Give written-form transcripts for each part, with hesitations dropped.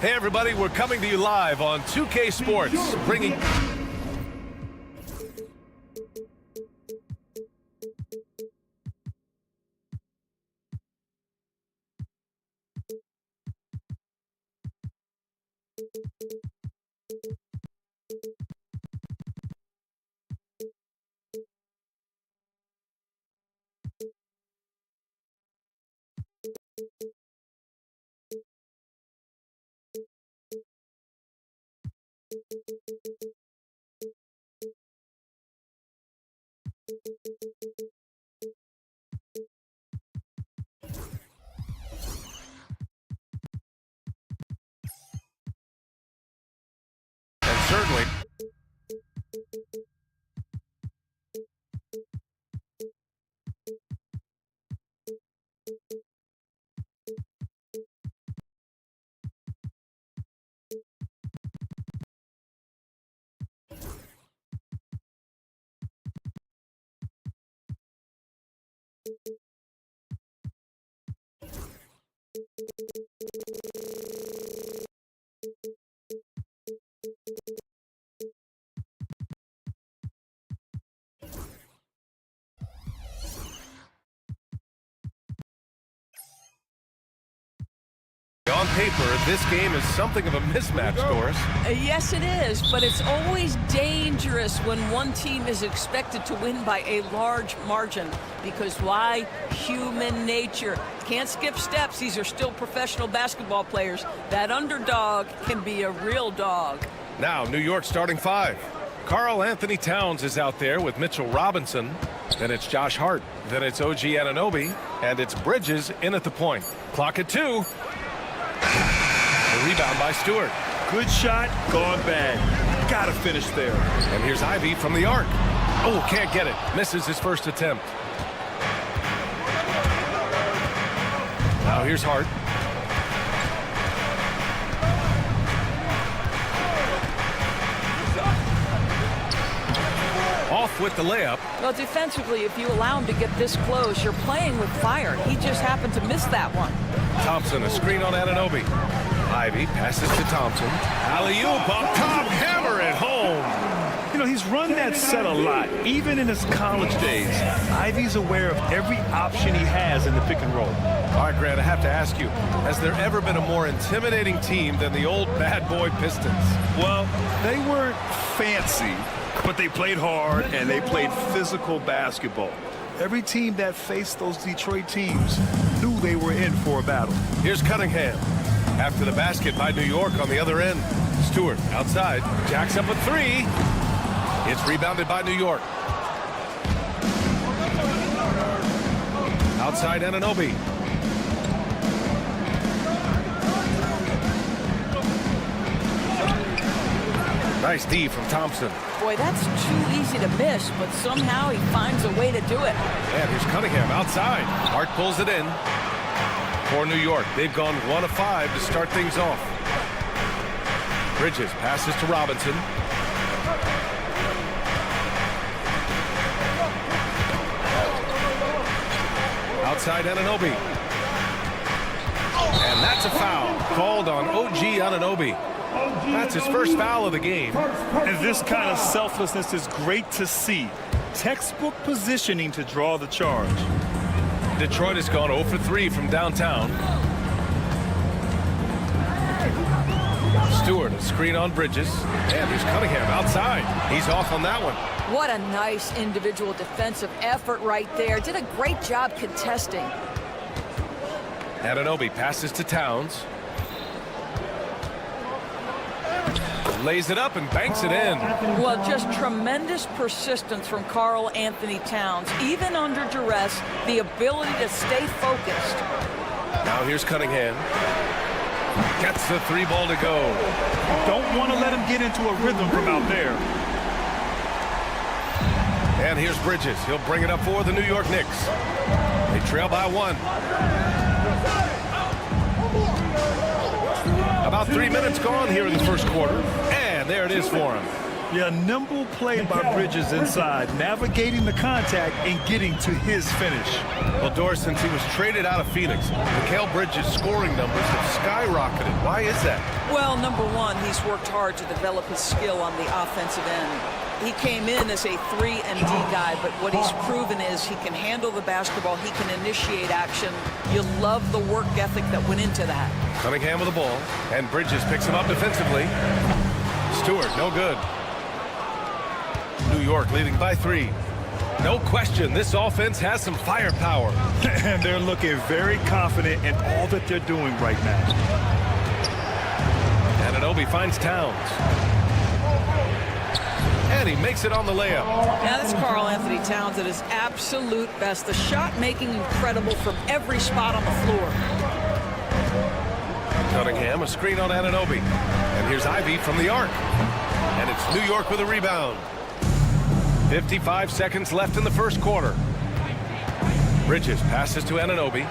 Hey everybody, we're coming to you live on 2K Sports, bringing... And certainly... On paper, this game is something of a mismatch, Doris. Yes, it is, but it's always dangerous when one team is expected to win by a large margin. Because why? Human nature. Can't skip steps. These are still professional basketball players. That underdog can be a real dog. Now, New York starting five. Karl Anthony Towns is out there with Mitchell Robinson. Then it's Josh Hart. Then it's OG Anunoby. And it's Bridges in at the point. Clock at 2. The rebound by Stewart. Good shot, gone bad. Gotta finish there. And here's Ivy from the arc. Oh, can't get it. Misses his first attempt. Now here's Hart. Off with the layup. Well, defensively, if you allow him to get this close, you're playing with fire. He just happened to miss that one. Thompson, a screen on Anunoby. Ivy passes to Thompson. Alley-oop up top, hammer it home. You know, he's run that set a lot, even in his college days. Ivy's aware of every option he has in the pick and roll. All right, Grant, I have to ask you, has there ever been a more intimidating team than the old bad boy Pistons? Well, they weren't fancy, but they played hard and they played physical basketball. Every team that faced those Detroit teams knew they were in for a battle. Here's Cunningham. After the basket by New York on the other end. Stewart outside. Jacks up a 3. It's rebounded by New York. Outside Anunoby. Nice D from Thompson. Boy, that's too easy to miss, but somehow he finds a way to do it. And here's Cunningham outside. Hart pulls it in. For New York, they've gone 1 of 5 to start things off. Bridges passes to Robinson. Outside Anunoby. And that's a foul called on OG Anunoby. That's his first foul of the game. And this kind of selflessness is great to see. Textbook positioning to draw the charge. Detroit has gone 0 for 3 from downtown. Stewart, a screen on Bridges. And here's Cunningham outside. He's off on that one. What a nice individual defensive effort right there. Did a great job contesting. Anunoby passes to Towns. Lays it up and banks it in. Well, just tremendous persistence from Karl Anthony Towns. Even under duress, the ability to stay focused. Now here's Cunningham. Gets the 3 ball to go. Don't want to let him get into a rhythm from out there. And here's Bridges. He'll bring it up for the New York Knicks. They trail by 1. About 3 minutes gone here in the first quarter. And there it is for him. Yeah, nimble play by Bridges inside, navigating the contact and getting to his finish. Well, Doris, since he was traded out of Phoenix, Mikal Bridges' scoring numbers have skyrocketed. Why is that? Well, number one, he's worked hard to develop his skill on the offensive end. He came in as a 3 and D guy, but what he's proven is he can handle the basketball, he can initiate action. You love the work ethic that went into that. Cunningham with the ball, and Bridges picks him up defensively. Stewart, no good. New York leading by 3. No question, this offense has some firepower. And they're looking very confident in all that they're doing right now. Anunoby finds Towns. And he makes it on the layup. Now that's Karl Anthony Towns at his absolute best. The shot making incredible from every spot on the floor. Cunningham, a screen on Anunoby. And here's Ivy from the arc. And it's New York with a rebound. 55 seconds left in the first quarter. Bridges passes to Anunoby.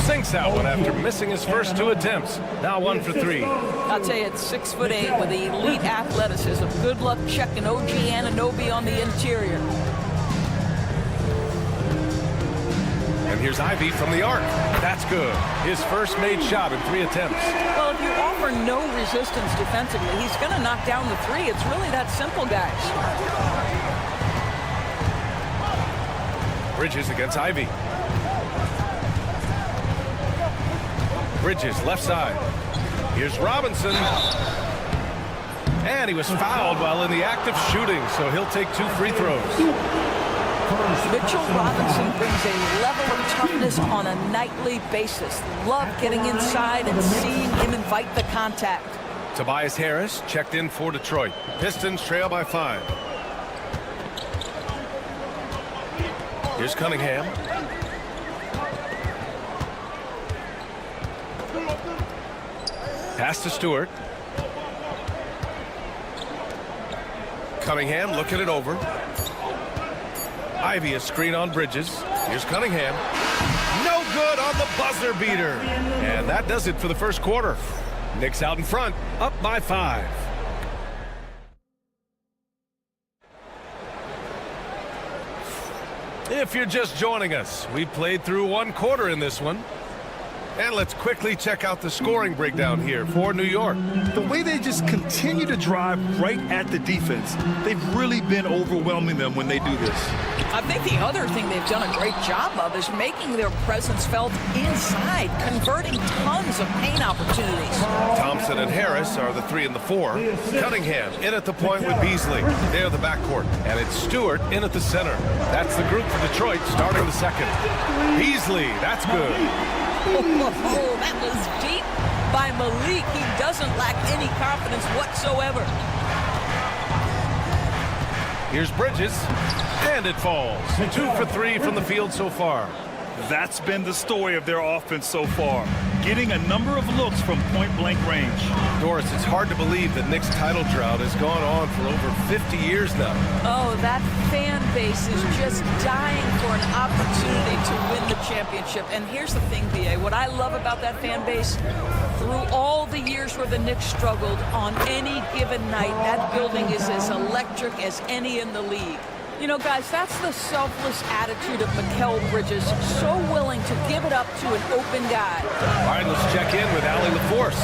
Sinks that one after missing his first 2 attempts. Now 1 for 3. I'll tell you, it's 6'8" with elite athleticism. Good luck checking OG Anunoby on the interior. And here's Ivy from the arc. That's good. His first made shot in 3 attempts. Well, if you offer no resistance defensively, he's going to knock down the 3. It's really that simple, guys. Bridges against Ivy. Bridges left side. Here's Robinson. And he was fouled while in the act of shooting, so he'll take 2 free throws. Mitchell Robinson brings a level of toughness on a nightly basis. Love getting inside and seeing him invite the contact. Tobias Harris checked in for Detroit. Pistons trail by 5. Here's Cunningham. Pass to Stewart. Cunningham looking it over. Ivy a screen on Bridges. Here's Cunningham. No good on the buzzer beater. And that does it for the first quarter. Knicks out in front, up by 5. If you're just joining us, we played through 1 quarter in this one. And let's quickly check out the scoring breakdown here for New York. The way they just continue to drive right at the defense, they've really been overwhelming them when they do this. I think the other thing they've done a great job of is making their presence felt inside, converting tons of paint opportunities. Thompson and Harris are the 3 and the 4. Cunningham in at the point with Beasley. They're the backcourt. And it's Stewart in at the center. That's the group for Detroit starting the second. Beasley, that's good. Oh, that was deep by Malik. He doesn't lack any confidence whatsoever. Here's Bridges, and it falls. 2 for 3 from the field so far. That's been the story of their offense so far, getting a number of looks from point-blank range. Doris, it's hard to believe that Knicks' title drought has gone on for over 50 years now. Oh, that fan base is just dying for an opportunity to win the championship. And here's the thing, B.A., what I love about that fan base, through all the years where the Knicks struggled, on any given night, that building is as electric as any in the league. You know, guys, that's the selfless attitude of Mikal Bridges, so willing to give it up to an open guy. All right, let's check in with Allie LaForce.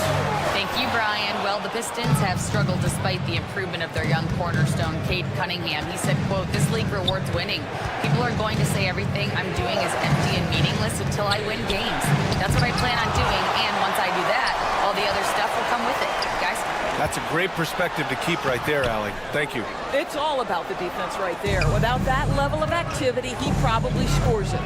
Thank you, Brian. Well, the Pistons have struggled despite the improvement of their young cornerstone, Cade Cunningham. He said, quote, "This league rewards winning. People are going to say everything I'm doing is empty and meaningless until I win games. That's what I plan on doing, and once I do that, all the other stuff will come with it." Guys? That's a great perspective to keep right there, Allie. Thank you. It's all about the defense right there. Without that level of activity, he probably scores it.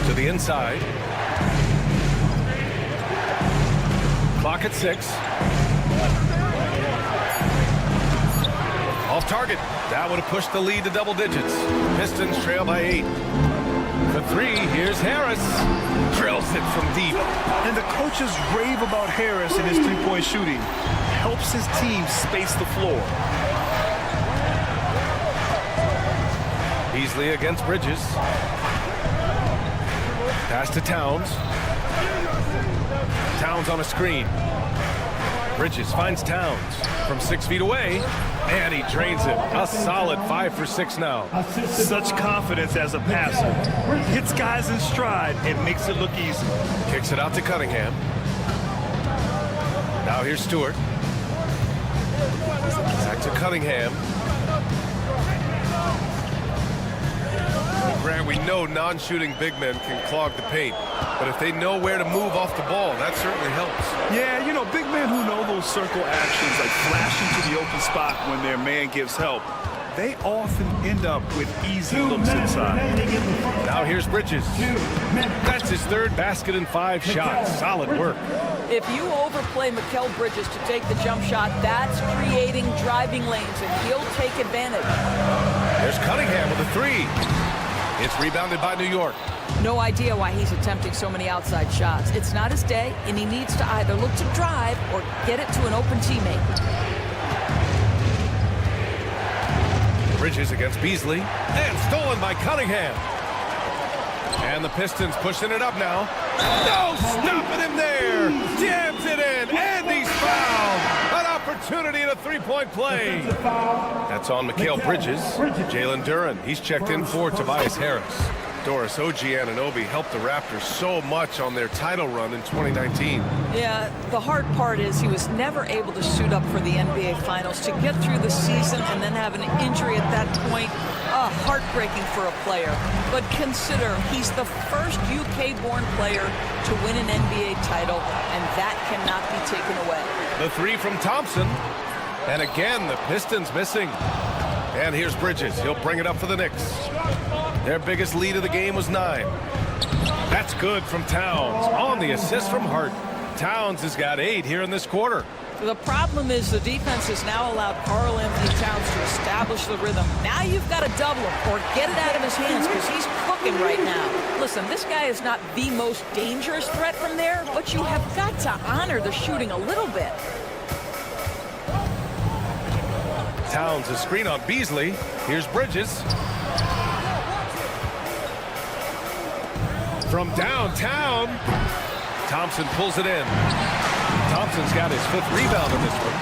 To the inside. Clock at 6. Off target. That would have pushed the lead to double digits. Pistons trail by 8. For 3, here's Harris. Drills it from deep. And the coaches rave about Harris and his three-point shooting. Helps his team space the floor. Beasley against Bridges. Pass to Towns. Towns on a screen. Bridges finds Towns from 6 feet away, and he drains it. A solid 5 for 6 now. Such confidence as a passer. Hits guys in stride and makes it look easy. Kicks it out to Cunningham. Now here's Stewart. Back to Cunningham. Grant, we know non-shooting big men can clog the paint, but if they know where to move off the ball, that certainly helps. Yeah, you know, big men who know those circle actions, like flashing to the open spot when their man gives help, they often end up with easy looks inside. Now here's Bridges. That's his 3rd basket in 5 shots. Solid work. If you overplay Mikal Bridges to take the jump shot, that's creating driving lanes, and he'll take advantage. There's Cunningham with a 3. It's rebounded by New York. No idea why he's attempting so many outside shots. It's not his day, and he needs to either look to drive or get it to an open teammate. Bridges against Beasley, and stolen by Cunningham. And the Pistons pushing it up now. No, stopping him there. Jams it in, and he's fouled. An opportunity in a 3-point play. That's on Mikal Bridges. Jalen Duren, he's checked in for Tobias Harris. Doris, OG Anunoby helped the Raptors so much on their title run in 2019. Yeah, the hard part is he was never able to suit up for the NBA Finals. To get through the season and then have an injury at that point, heartbreaking for a player. But consider, he's the first UK-born player to win an NBA title, and that cannot be taken away. The 3 from Thompson. And again, the Pistons missing. And here's Bridges. He'll bring it up for the Knicks. Their biggest lead of the game was 9. That's good from Towns. On the assist from Hart. Towns has got 8 here in this quarter. The problem is the defense has now allowed Karl Anthony Towns to establish the rhythm. Now you've got to double him or get it out of his hands because he's cooking right now. Listen, this guy is not the most dangerous threat from there, but you have got to honor the shooting a little bit. Towns, a screen on Beasley. Here's Bridges. From downtown, Thompson pulls it in. Thompson's got his 5th rebound in this one.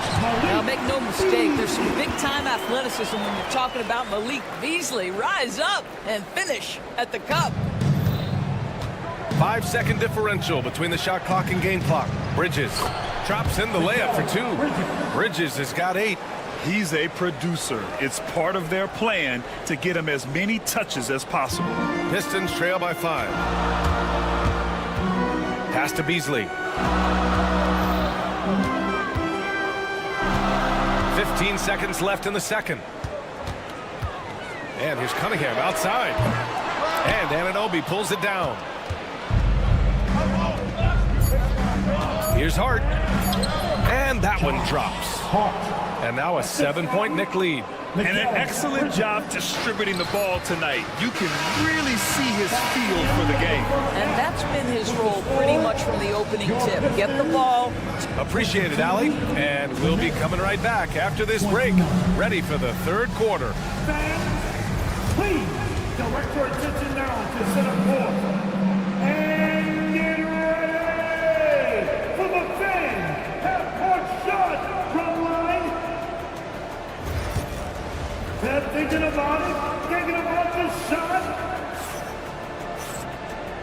Now, make no mistake, there's some big-time athleticism when you're talking about Malik Beasley. Rise up and finish at the cup. 5-second differential between the shot clock and game clock. Bridges drops in the layup for 2. Bridges has got 8. He's a producer. It's part of their plan to get him as many touches as possible. Pistons trail by 5. Pass to Beasley. 15 seconds left in the second. And here's Cunningham outside. And Anunoby pulls it down. Here's Hart. And that one drops. And now a 7-point Knick lead. And an excellent job distributing the ball tonight. You can really see his feel for the game. And that's been his role pretty much from the opening tip. Get the ball. Appreciate it, Allie. And we'll be coming right back after this break. Ready for the 3rd quarter. Fans, please direct your attention now to center court. And get ready for the fan half-court shot from line. They're thinking about the shot.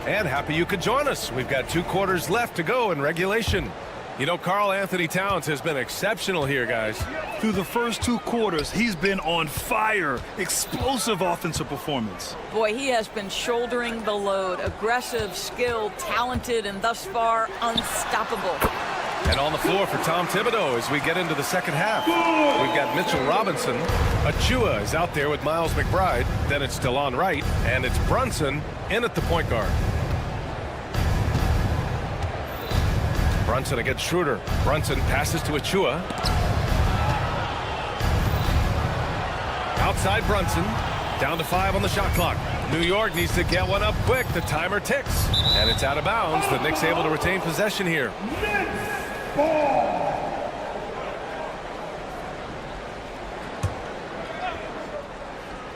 And happy you could join us. We've got 2 quarters left to go in regulation. You know, Karl Anthony Towns has been exceptional here, guys. Through the first 2 quarters, he's been on fire. Explosive offensive performance. Boy, he has been shouldering the load. Aggressive, skilled, talented, and thus far unstoppable. And on the floor for Tom Thibodeau as we get into the second half. We've got Mitchell Robinson. Achua is out there with Miles McBride. Then it's DeLon Wright. And it's Brunson in at the point guard. Brunson against Schroeder. Brunson passes to Achua. Outside Brunson. Down to 5 on the shot clock. New York needs to get one up quick. The timer ticks. And it's out of bounds. The Knicks able to retain possession here.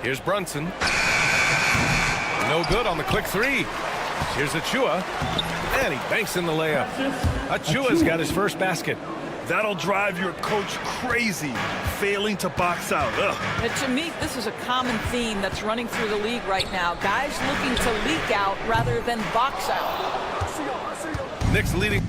Here's Brunson. No good on the quick 3. Here's Achua, and he banks in the layup. Achua's got his first basket. That'll drive your coach crazy, failing to box out. Ugh. And to me, this is a common theme that's running through the league right now. Guys looking to leak out rather than box out. Knicks leading.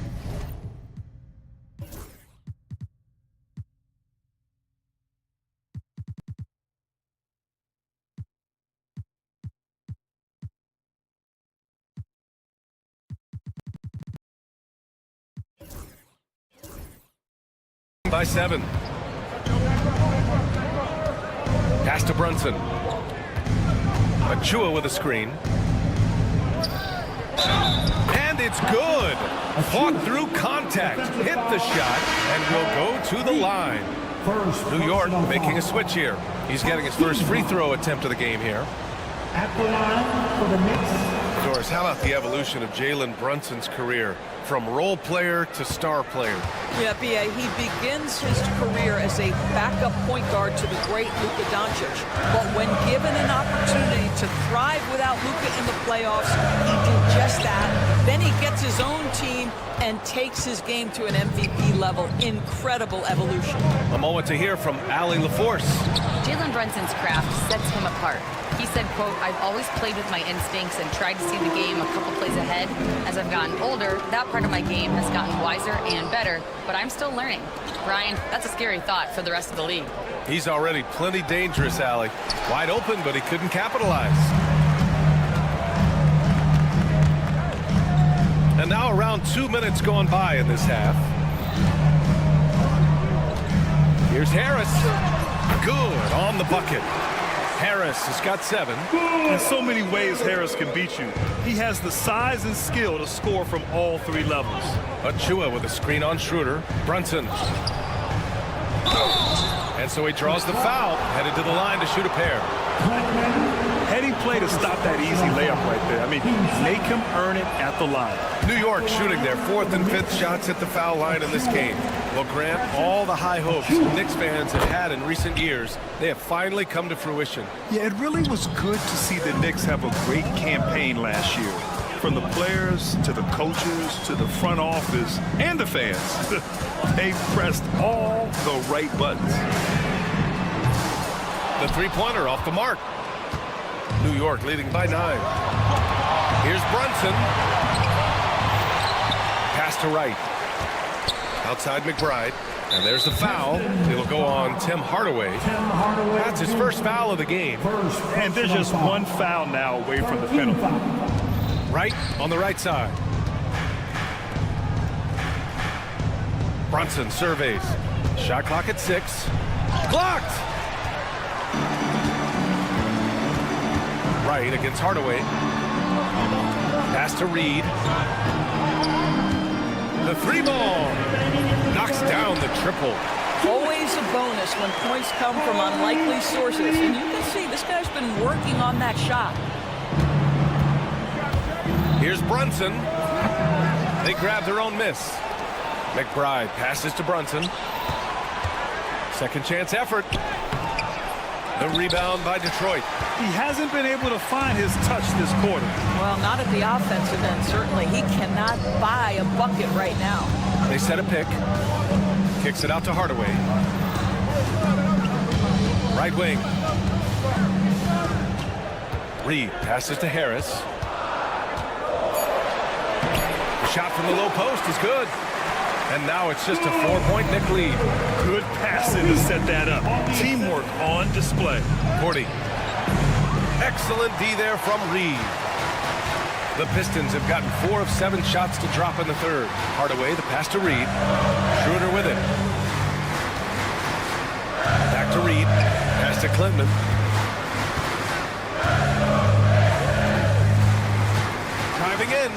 By 7. Pass to Brunson. Achua with a screen. And it's good. Fought through contact, hit the shot, and will go to the line. New York making a switch here. He's getting his first free throw attempt of the game here. At the line for the Knicks. Doris, how about the evolution of Jalen Brunson's career? From role player to star player. Yeah, B.A., he begins his career as a backup point guard to the great Luka Doncic. But when given an opportunity to thrive without Luka in the playoffs, he did just that. Then he gets his own team and takes his game to an MVP level. Incredible evolution. A moment to hear from Allie LaForce. Jalen Brunson's craft sets him apart. He said, quote, "I've always played with my instincts and tried to see the game a couple plays ahead. As I've gotten older, that part of my game has gotten wiser and better, but I'm still learning." Ryan, that's a scary thought for the rest of the league. He's already plenty dangerous, Allie. Wide open, but he couldn't capitalize. And now around 2 minutes gone by in this half. Here's Harris. Good on the bucket. Harris has got 7. In so many ways, Harris can beat you. He has the size and skill to score from all 3 levels. Achua with a screen on Schroeder. Brunson. And so he draws the foul, headed to the line to shoot a pair. Heading play to stop that easy layup right there. I mean, make him earn it at the line. New York shooting their 4th and 5th shots at the foul line in this game. Well, Grant, all the high hopes Knicks fans have had in recent years, they have finally come to fruition. Yeah, it really was good to see the Knicks have a great campaign last year. From the players to the coaches to the front office and the fans. They pressed all the right buttons. The three-pointer off the mark. New York leading by 9. Here's Brunson. Pass to Wright. Outside McBride. And there's the foul. It'll go on Tim Hardaway. That's his first foul of the game. And there's just one foul now away from the penalty. Wright on the right side. Brunson surveys. Shot clock at 6. Blocked! Wright against Hardaway. Pass to Reed. The 3-ball. Knocks down the triple. Always a bonus when points come from unlikely sources. And you can see this guy's been working on that shot. Here's Brunson. They grab their own miss. McBride passes to Brunson. Second chance effort. The rebound by Detroit. He hasn't been able to find his touch this quarter. Well, not at the offensive end. Certainly, he cannot buy a bucket right now. They set a pick. Kicks it out to Hardaway. Right wing. Reed passes to Harris. The shot from the low post is good. And now it's just a 4-point Knick lead. Good passing to set that up. Teamwork on display. 40. Excellent D there from Reed. The Pistons have gotten 4 of 7 shots to drop in the third. Hardaway, the pass to Reed. Schroeder with it. Back to Reed. Pass to Clinton. Driving in.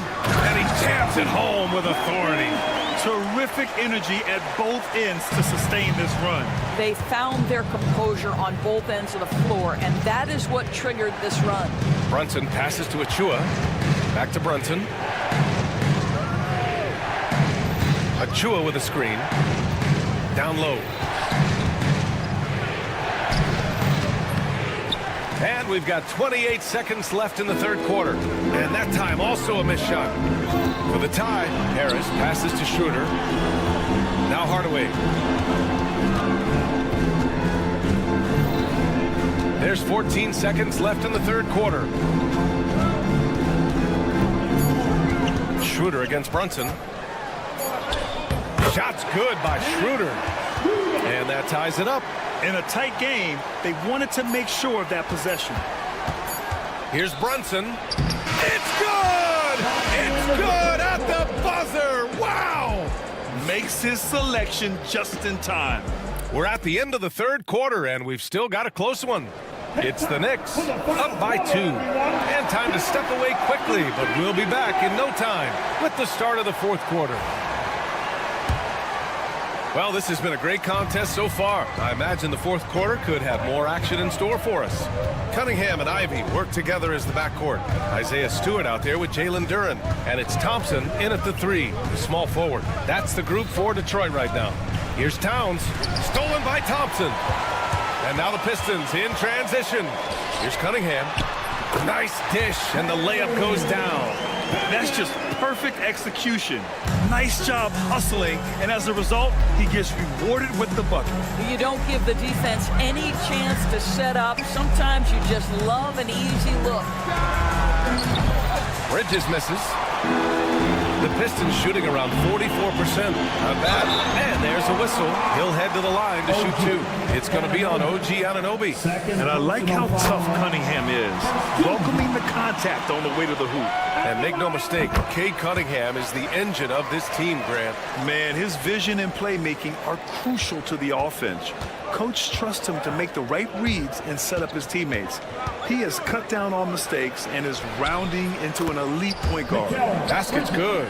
And he jams it home with authority. Terrific energy at both ends to sustain this run. They found their composure on both ends of the floor, and that is what triggered this run. Brunson passes to Achua. Back to Brunson. Achua with a screen. Down low. And we've got 28 seconds left in the third quarter. And that time also a missed shot. For the tie, Harris passes to Schroeder. Now Hardaway. There's 14 seconds left in the third quarter. Schroeder against Brunson. Shot's good by Schroeder. And that ties it up. In a tight game, they wanted to make sure of that possession. Here's Brunson. It's good! It's good at the buzzer! Wow! Makes his selection just in time. We're at the end of the third quarter, and we've still got a close one. It's the Knicks, up by 2. And time to step away quickly, but we'll be back in no time with the start of the fourth quarter. Well, this has been a great contest so far. I imagine the fourth quarter could have more action in store for us. Cunningham and Ivy work together as the backcourt. Isaiah Stewart out there with Jalen Duren. And it's Thompson in at the 3, the small forward. That's the group for Detroit right now. Here's Towns, stolen by Thompson. And now the Pistons in transition. Here's Cunningham. Nice dish, and the layup goes down. That's just perfect execution. Nice job hustling, and as a result, he gets rewarded with the bucket. You don't give the defense any chance to set up. Sometimes you just love an easy look. Bridges misses. The Pistons shooting around 44%. Not bad. And there's a whistle. He'll head to the line to shoot 2. It's going to be on OG Anunoby. And I like how tough Cunningham is, welcoming the contact on the way to the hoop. And make no mistake, Cade Cunningham is the engine of this team, Grant. Man, his vision and playmaking are crucial to the offense. Coach trusts him to make the right reads and set up his teammates. He has cut down on mistakes and is rounding into an elite point guard. Basket's good.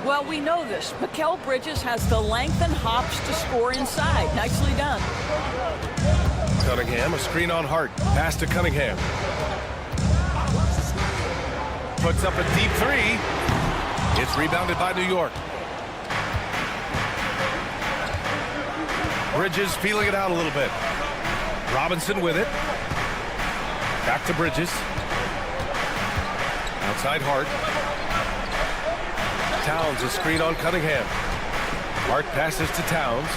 Well, we know this. Mikal Bridges has the length and hops to score inside. Nicely done. Cunningham, a screen on Hart. Pass to Cunningham. Puts up a deep 3. It's rebounded by New York. Bridges feeling it out a little bit. Robinson with it. Back to Bridges. Outside Hart. Towns, a screen on Cunningham. Hart passes to Towns.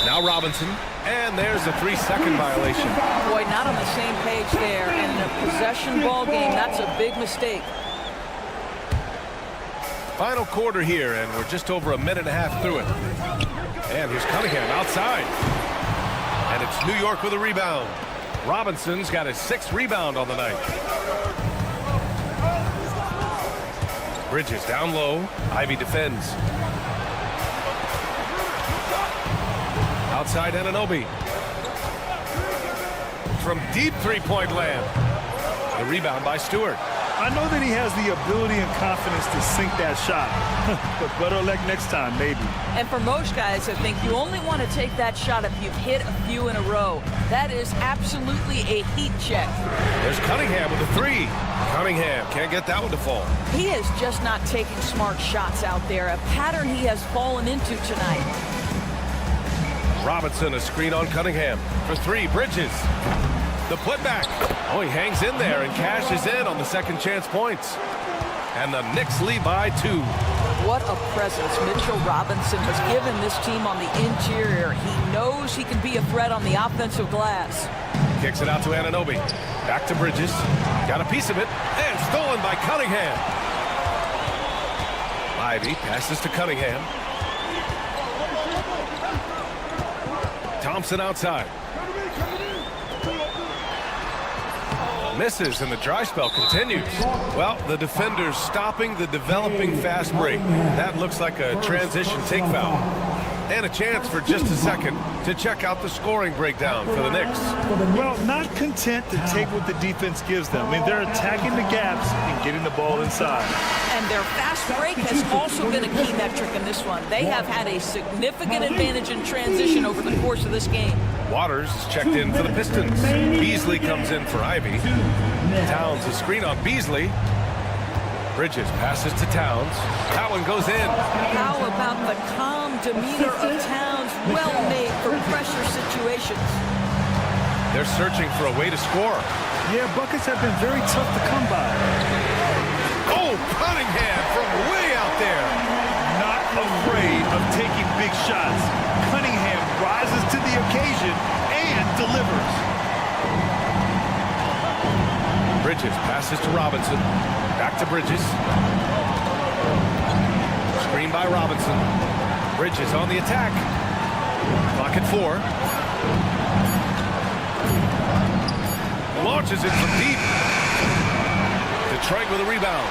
Now Robinson. And there's a 3-second violation. Boy, not on the same page there. And in a possession ball game, that's a big mistake. Final quarter here, and we're just over a minute and a half through it. And here's Cunningham outside. And it's New York with a rebound. Robinson's got his 6th rebound on the night. Bridges down low. Ivy defends. Outside Anunoby. From deep three-point land. The rebound by Stewart. I know that he has the ability and confidence to sink that shot, but better luck next time, maybe. And for most guys, I think you only want to take that shot if you've hit a few in a row. That is absolutely a heat check. There's Cunningham with a 3. Cunningham can't get that one to fall. He is just not taking smart shots out there, a pattern he has fallen into tonight. Robinson, a screen on Cunningham. For 3, Bridges. The putback. Oh, he hangs in there and cashes in on the second chance points. And the Knicks lead by 2. What a presence Mitchell Robinson has given this team on the interior. He knows he can be a threat on the offensive glass. Kicks it out to Anunoby. Back to Bridges. Got a piece of it. And stolen by Cunningham. Ivy passes to Cunningham. Thompson outside. Misses, and the dry spell continues. Well, the defender's stopping the developing fast break. That looks like a transition take foul. And a chance for just a second to check out the scoring breakdown for the Knicks. Well, not content to take what the defense gives them. I mean, they're attacking the gaps and getting the ball inside. And their fast break has also been a key metric in this one. They have had a significant advantage in transition over the course of this game. Waters is checked in for the Pistons. Beasley comes in for Ivy. Towns a screen on Beasley. Bridges passes to Towns. That one goes in. How about the calm demeanor of Towns? Well made for pressure situations. They're searching for a way to score. Yeah, buckets have been very tough to come by. Oh, Cunningham from way out there. Not afraid of taking big shots. Cunningham rises to the occasion and delivers. Bridges passes to Robinson. Back to Bridges. Screen by Robinson. Bridges on the attack. Clock at 4. Launches it from deep. Detroit with a rebound.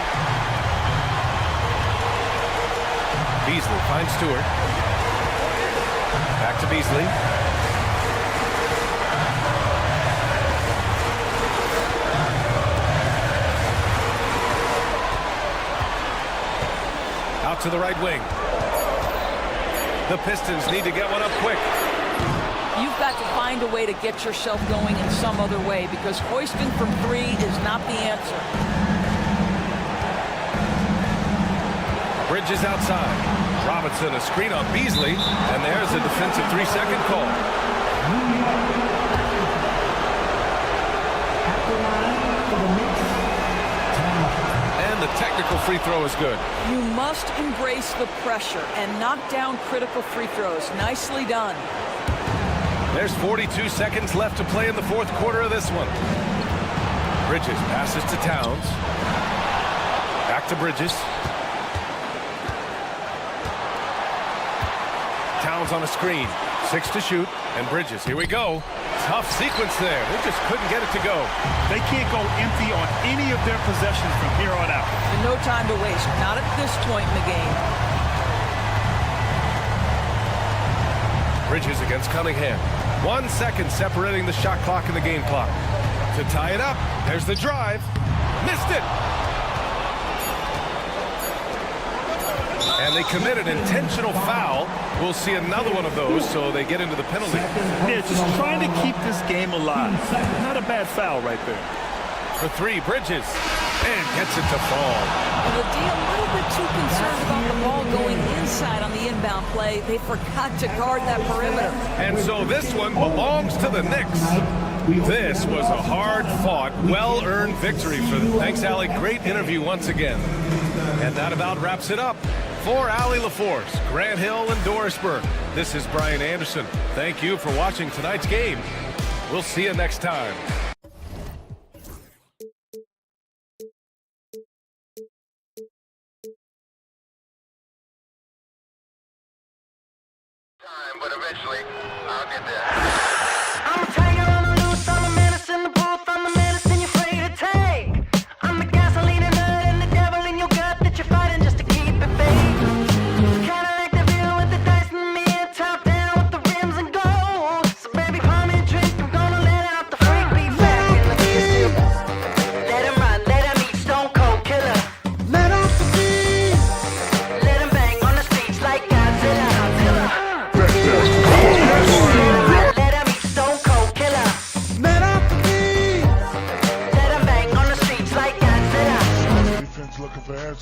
Beasley finds Stewart. Back to Beasley. Out to the right wing. The Pistons need to get one up quick. You've got to find a way to get yourself going in some other way, because hoisting from 3 is not the answer. Bridges outside. Robinson, a screen on Beasley, and there's a defensive 3-second call. And the technical free throw is good. You must embrace the pressure and knock down critical free throws. Nicely done. There's 42 seconds left to play in the fourth quarter of this one. Bridges passes to Towns. Back to Bridges. Towns on a screen. 6 to shoot. And Bridges, here we go. Tough sequence there. They just couldn't get it to go. They can't go empty on any of their possessions from here on out. And no time to waste. Not at this point in the game. Bridges against Cunningham. 1 second separating the shot clock and the game clock. To tie it up, there's the drive. Missed it! And they commit an intentional foul. We'll see another one of those, so they get into the penalty. Yeah, just trying to keep this game alive. Not a bad foul right there. For 3, Bridges. And gets it to fall. And the D a little bit too concerned about the ball going inside on the inbound play. They forgot to guard that perimeter. And so this one belongs to the Knicks. This was a hard-fought, well-earned victory for them. Thanks, Allie. Great interview once again. And that about wraps it up. For Allie LaForce, Grant Hill, and Dorisburg, this is Brian Anderson. Thank you for watching tonight's game. We'll see you next time. But eventually, I'll get there. I'm a tiger on the loose, I'm a menace in the booth, I'm a medicine you're afraid to take. I'm the gasoline and nut and the devil in your gut that you're fighting just to keep it fake. Kinda like the view with the dice and me and top down with the rims and gold. So baby, pour me a drink, I'm gonna let out the freak beat back in the beer still. Let him run, let him eat, stone cold killer. Let off the beat. Let him bang on the streets like Godzilla. Let him eat stone cold killer. Let off the beat. Let him bang on the streets like Godzilla. Defense looking for answers.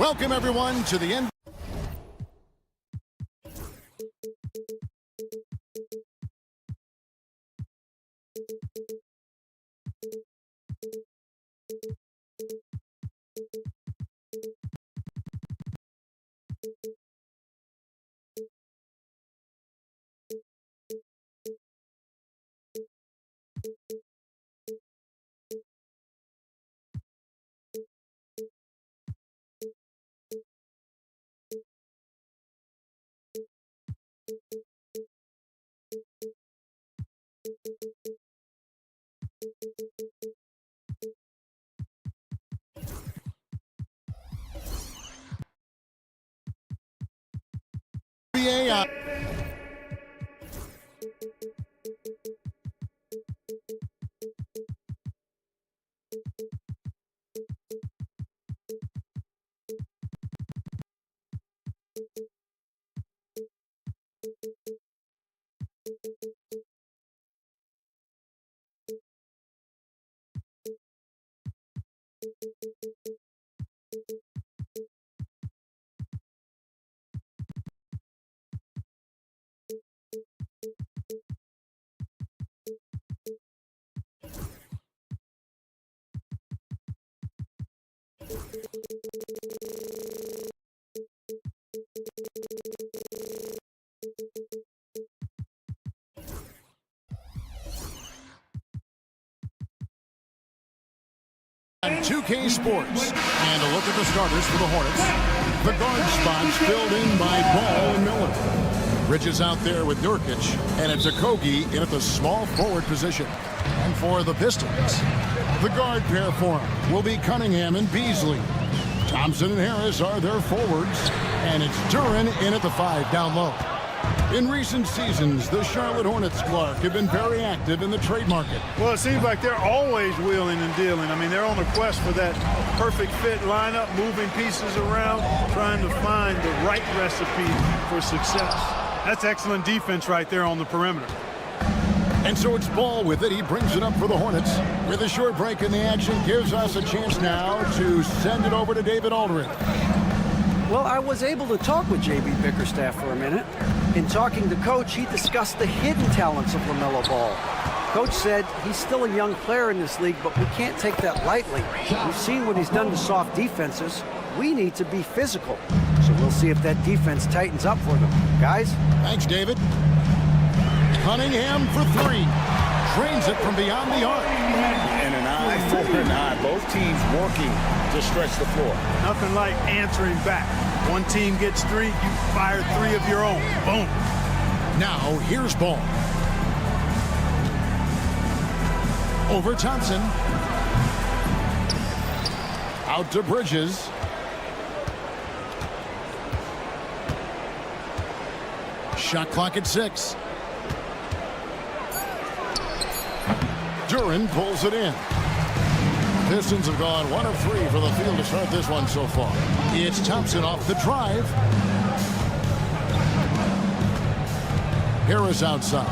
Welcome, everyone, to the end. NBA. On 2K Sports. And a look at the starters for the Hornets. The guard spots filled in by Ball and Miller. Bridges out there with Nurkic, and it's Okogie in at the small forward position. And for the Pistons, the guard pair for him will be Cunningham and Beasley. Thompson and Harris are their forwards, and it's Duren in at the 5 down low. In recent seasons, the Charlotte Hornets, Clark, have been very active in the trade market. Well, it seems like they're always wheeling and dealing. I mean, they're on the quest for that perfect fit lineup, moving pieces around, trying to find the right recipe for success. That's excellent defense right there on the perimeter. And so it's Ball with it. He brings it up for the Hornets. With a short break in the action, gives us a chance now to send it over to David Aldridge. Well, I was able to talk with J.B. Bickerstaff for a minute. In talking to Coach, he discussed the hidden talents of LaMelo Ball. Coach said he's still a young player in this league, but we can't take that lightly. We've seen what he's done to soft defenses. We need to be physical. So we'll see if that defense tightens up for them. Guys? Thanks, David. Cunningham for 3. Drains it from beyond the arc. And an eye for an eye. Both teams working to stretch the floor. Nothing like answering back. One team gets 3, you fire 3 of your own. Boom. Now, here's Ball. Over Thompson. Out to Bridges. Shot clock at 6. Duren pulls it in. Pistons have gone 1 of 3 for the field to start this one so far. It's Thompson off the drive. Harris outside.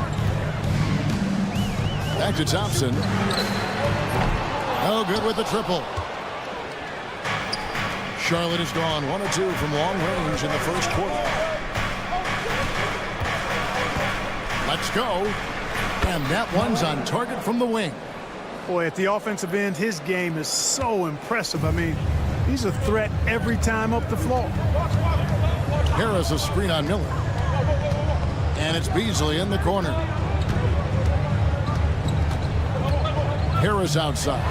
Back to Thompson. No good with the triple. Charlotte has gone 1 of 2 from long range in the first quarter. Let's go. And that one's on target from the wing. Boy, at the offensive end, his game is so impressive. I mean, he's a threat every time up the floor. Harris a screen on Miller. And it's Beasley in the corner. Harris outside.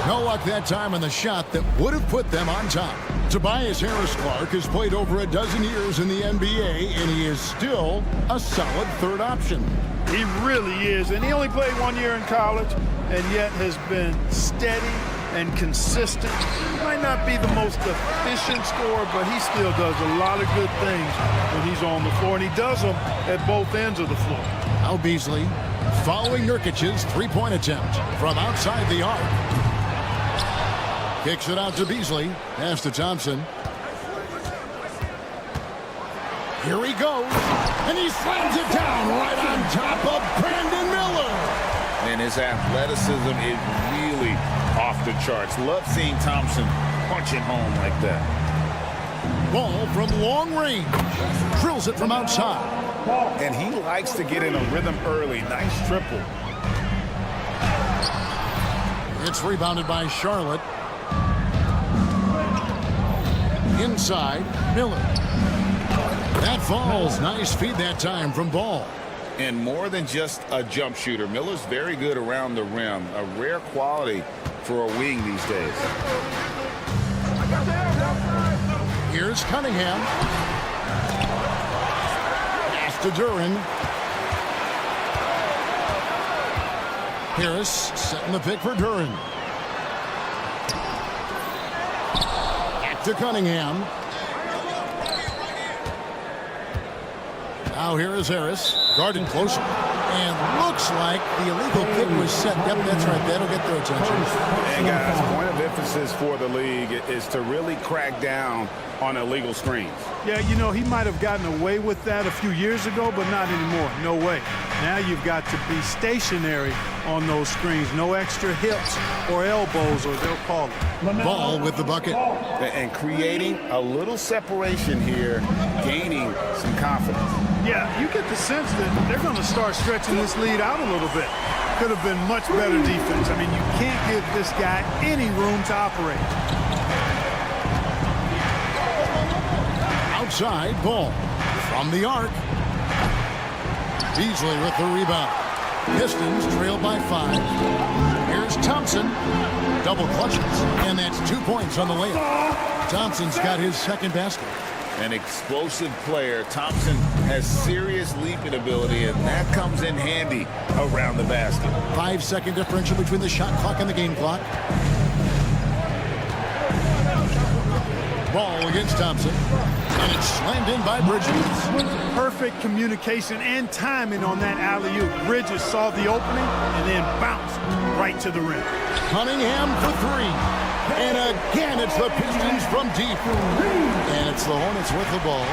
No luck that time on the shot that would have put them on top. Tobias Harris Clark has played over a dozen years in the NBA, and he is still a solid third option. He really is, and he only played 1 year in college, and yet has been steady and consistent. He might not be the most efficient scorer, but he still does a lot of good things when he's on the floor, and he does them at both ends of the floor. Now Beasley following Nurkic's three-point attempt from outside the arc. Kicks it out to Beasley. Pass to Thompson. Here he goes. And he slams it down right on top of Brandon Miller. And his athleticism is really off the charts. Love seeing Thompson punch it home like that. Ball from long range. Drills it from outside. And he likes to get in a rhythm early. Nice triple. It's rebounded by Charlotte. Inside, Miller. That falls. Nice feed that time from Ball. And more than just a jump shooter, Miller's very good around the rim. A rare quality for a wing these days. Here's Cunningham. Pass to Duran. Harris setting the pick for Duran. Back to Cunningham. Now here is Harris, guarded closer. And looks like the illegal kick was set. Yep, that's right. That'll get their attention. And guys, point of emphasis for the league is to really crack down on illegal screens. Yeah, you know, he might have gotten away with that a few years ago, but not anymore. No way. Now you've got to be stationary on those screens. No extra hips or elbows, or they'll call it. Ball with the bucket. And creating a little separation here, gaining some confidence. Yeah, you get the sense that they're going to start stretching this lead out a little bit. Could have been much better defense. I mean, you can't give this guy any room to operate. Outside, Ball from the arc. Beasley with the rebound. Pistons trail by 5. Here's Thompson. Double clutches. And that's 2 points on the layup. Thompson's got his second basket. An explosive player. Thompson has serious leaping ability, and that comes in handy around the basket. 5-second differential between the shot clock and the game clock. Ball against Thompson. And it's slammed in by Bridges. Perfect communication and timing on that alley-oop. Bridges saw the opening and then bounced right to the rim. Cunningham for 3. And again, it's the Pistons from deep. And it's the Hornets with the ball.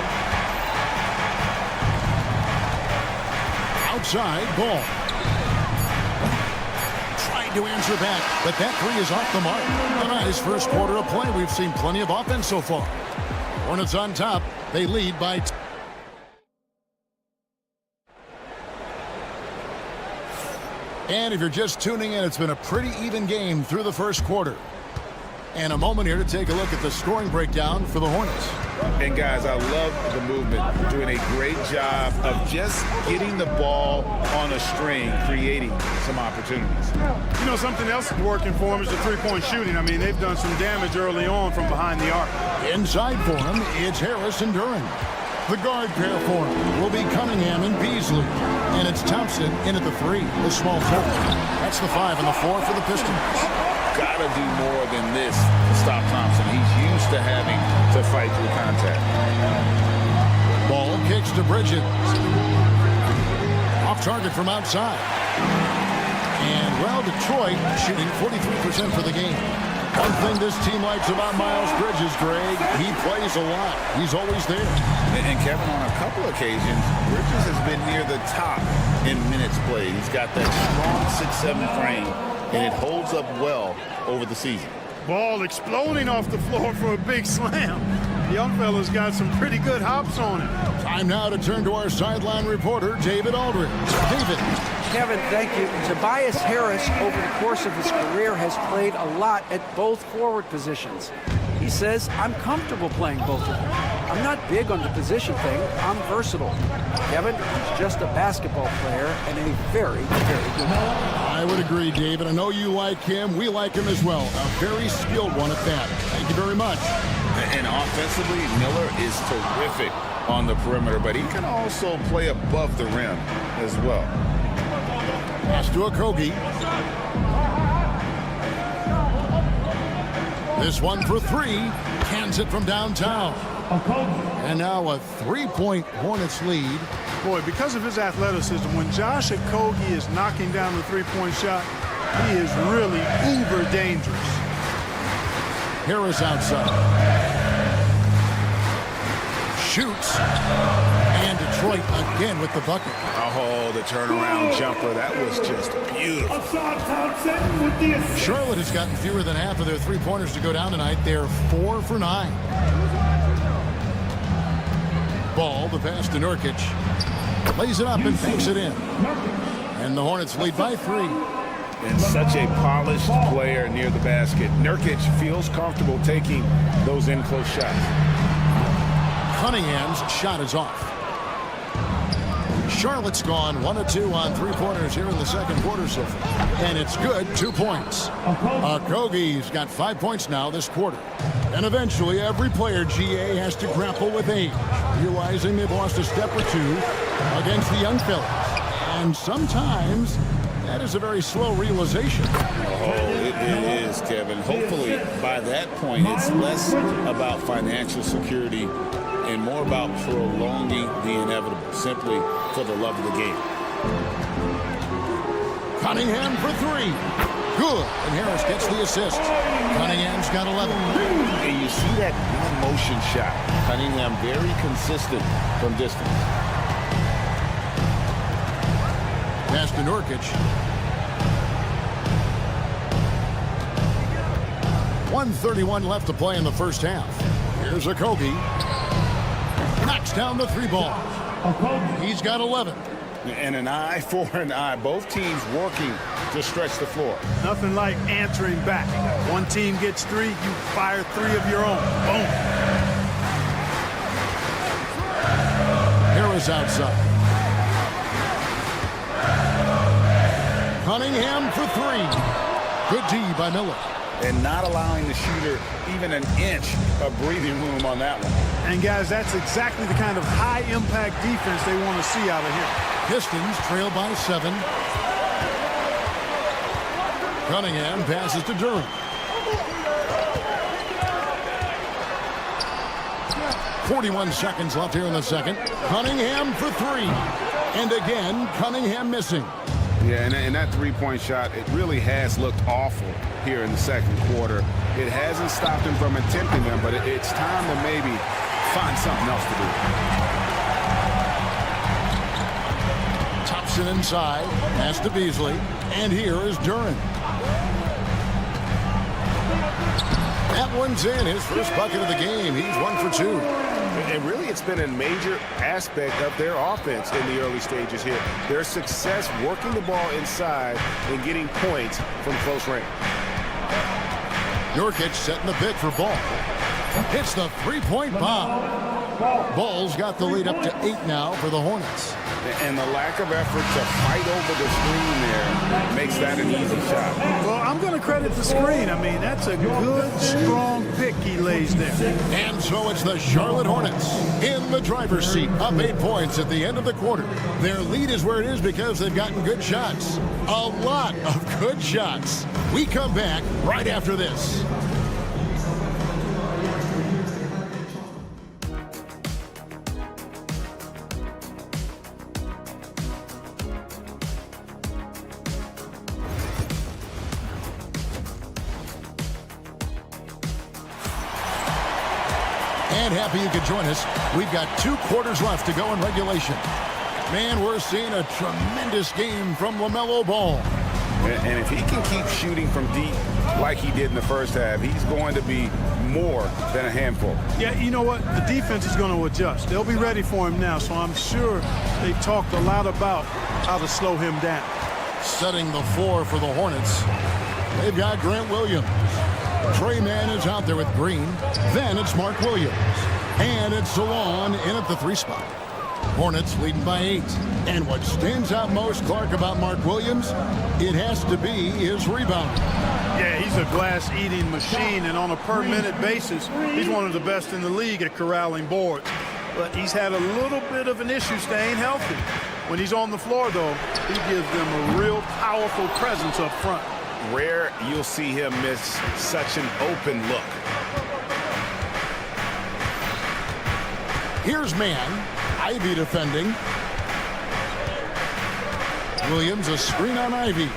Outside, Ball. Trying to answer back, but that 3 is off the mark. A nice first quarter of play. We've seen plenty of offense so far. Hornets on top. They lead by And if you're just tuning in, it's been a pretty even game through the first quarter. And a moment here to take a look at the scoring breakdown for the Hornets. And guys, I love the movement. Doing a great job of just getting the ball on a string, creating some opportunities. You know, something else that's working for them is the three-point shooting. I mean, they've done some damage early on from behind the arc. Inside for him, it's Harris and Duran. The guard pair for him will be Cunningham and Beasley. And it's Thompson in at the 3, the small forward. That's the 5 and the 4 for the Pistons. Gotta do more than this to stop Thompson. He's used to having to fight through contact. Ball kicks to Bridges. Off target from outside. And, well, Detroit shooting 43% for the game. One thing this team likes about Miles Bridges, Greg, he plays a lot. He's always there. And Kevin, on a couple occasions, Bridges has been near the top in minutes played. He's got that strong 6'7" frame, and it holds up well over the season. Ball exploding off the floor for a big slam. The young fella's got some pretty good hops on it. Time now to turn to our sideline reporter, David Aldridge. David. Kevin, thank you. Tobias Harris, over the course of his career, has played a lot at both forward positions. He says, I'm comfortable playing both of them. I'm not big on the position thing. I'm versatile. Kevin, he's just a basketball player and a very, very good one. I would agree, David. I know you like him. We like him as well. A very skilled one at that. Thank you very much. And offensively, Miller is terrific on the perimeter, but he can also play above the rim as well. Pass to Okogie. This one for 3. Cans it from downtown. And now a 3-point Hornets lead. Boy, because of his athleticism, when Josh Okogie is knocking down the three-point shot, he is really uber dangerous. Harris outside. Shoots. And Detroit again with the bucket. Oh, the turnaround jumper. That was just beautiful. Hassan Thompson with the assist. Charlotte has gotten fewer than half of their three-pointers to go down tonight. They're 4 for 9. Ball, the pass to Nurkic. Lays it up and banks it in. And the Hornets lead by 3. And such a polished player near the basket. Nurkic feels comfortable taking those in-close shots. Cunningham's shot is off. Charlotte's gone 1 of 2 on three-pointers here in the second quarter so far. And it's good, 2 points. Okogie's got 5 points now this quarter. And eventually every player, GA, has to grapple with age, realizing they've lost a step or two against the young fellas. And sometimes that is a very slow realization. Oh, it is, Kevin. Hopefully by that point it's less about financial security and more about prolonging the inevitable, simply for the love of the game. Cunningham for 3. Good. And Harris gets the assist. Cunningham's got 11. And you see that one-motion shot. Cunningham very consistent from distance. Pass to Nurkic. 1:31 left to play in the first half. Here's Okogie. Knocks down the 3 ball. He's got 11. And an eye for an eye. Both teams working to stretch the floor. Nothing like answering back. One team gets 3, you fire 3 of your own. Boom. Harris outside. Cunningham for 3. Good D by Miller. And not allowing the shooter even an inch of breathing room on that one. And guys, that's exactly the kind of high-impact defense they want to see out of here. Pistons trail by 7. Cunningham passes to Durham. 41 seconds left here in the second. Cunningham for 3. And again, Cunningham missing. Yeah, and that three-point shot, it really has looked awful here in the second quarter. It hasn't stopped him from attempting them, but it's time to maybe find something else to do. Thompson inside, pass to Beasley, and here is Duran. That one's in, his first bucket of the game. He's 1 for 2. And really, it's been a major aspect of their offense in the early stages here. Their success working the ball inside and getting points from close range. Nurkic setting the pick for Ball. Hits the 3-point bomb. Ball's got the lead up to 8 now for the Hornets. And the lack of effort to fight over the screen there makes that an easy shot. Well, I'm going to credit the screen. I mean, that's a good, strong pick he lays there. And so it's the Charlotte Hornets in the driver's seat, up 8 points at the end of the quarter. Their lead is where it is because they've gotten good shots. A lot of good shots. We come back right after this. And happy you could join us. We've got 2 quarters left to go in regulation. Man, we're seeing a tremendous game from LaMelo Ball. And if he can keep shooting from deep like he did in the first half, he's going to be more than a handful. Yeah, you know what? The defense is going to adjust. They'll be ready for him now, so I'm sure they've talked a lot about how to slow him down. Setting the floor for the Hornets, they've got Grant Williams. Trey Mann is out there with Green. Then it's Mark Williams. And it's Salon in at the 3 spot. Hornets leading by 8. And what stands out most, Clark, about Mark Williams, it has to be his rebounding. Yeah, he's a glass-eating machine, and on a per-minute basis, he's one of the best in the league at corralling boards. But he's had a little bit of an issue staying healthy. When he's on the floor, though, he gives them a real powerful presence up front. Rare you'll see him miss such an open look. Here's Mann. Ivy defending. Williams, a screen on Ivy.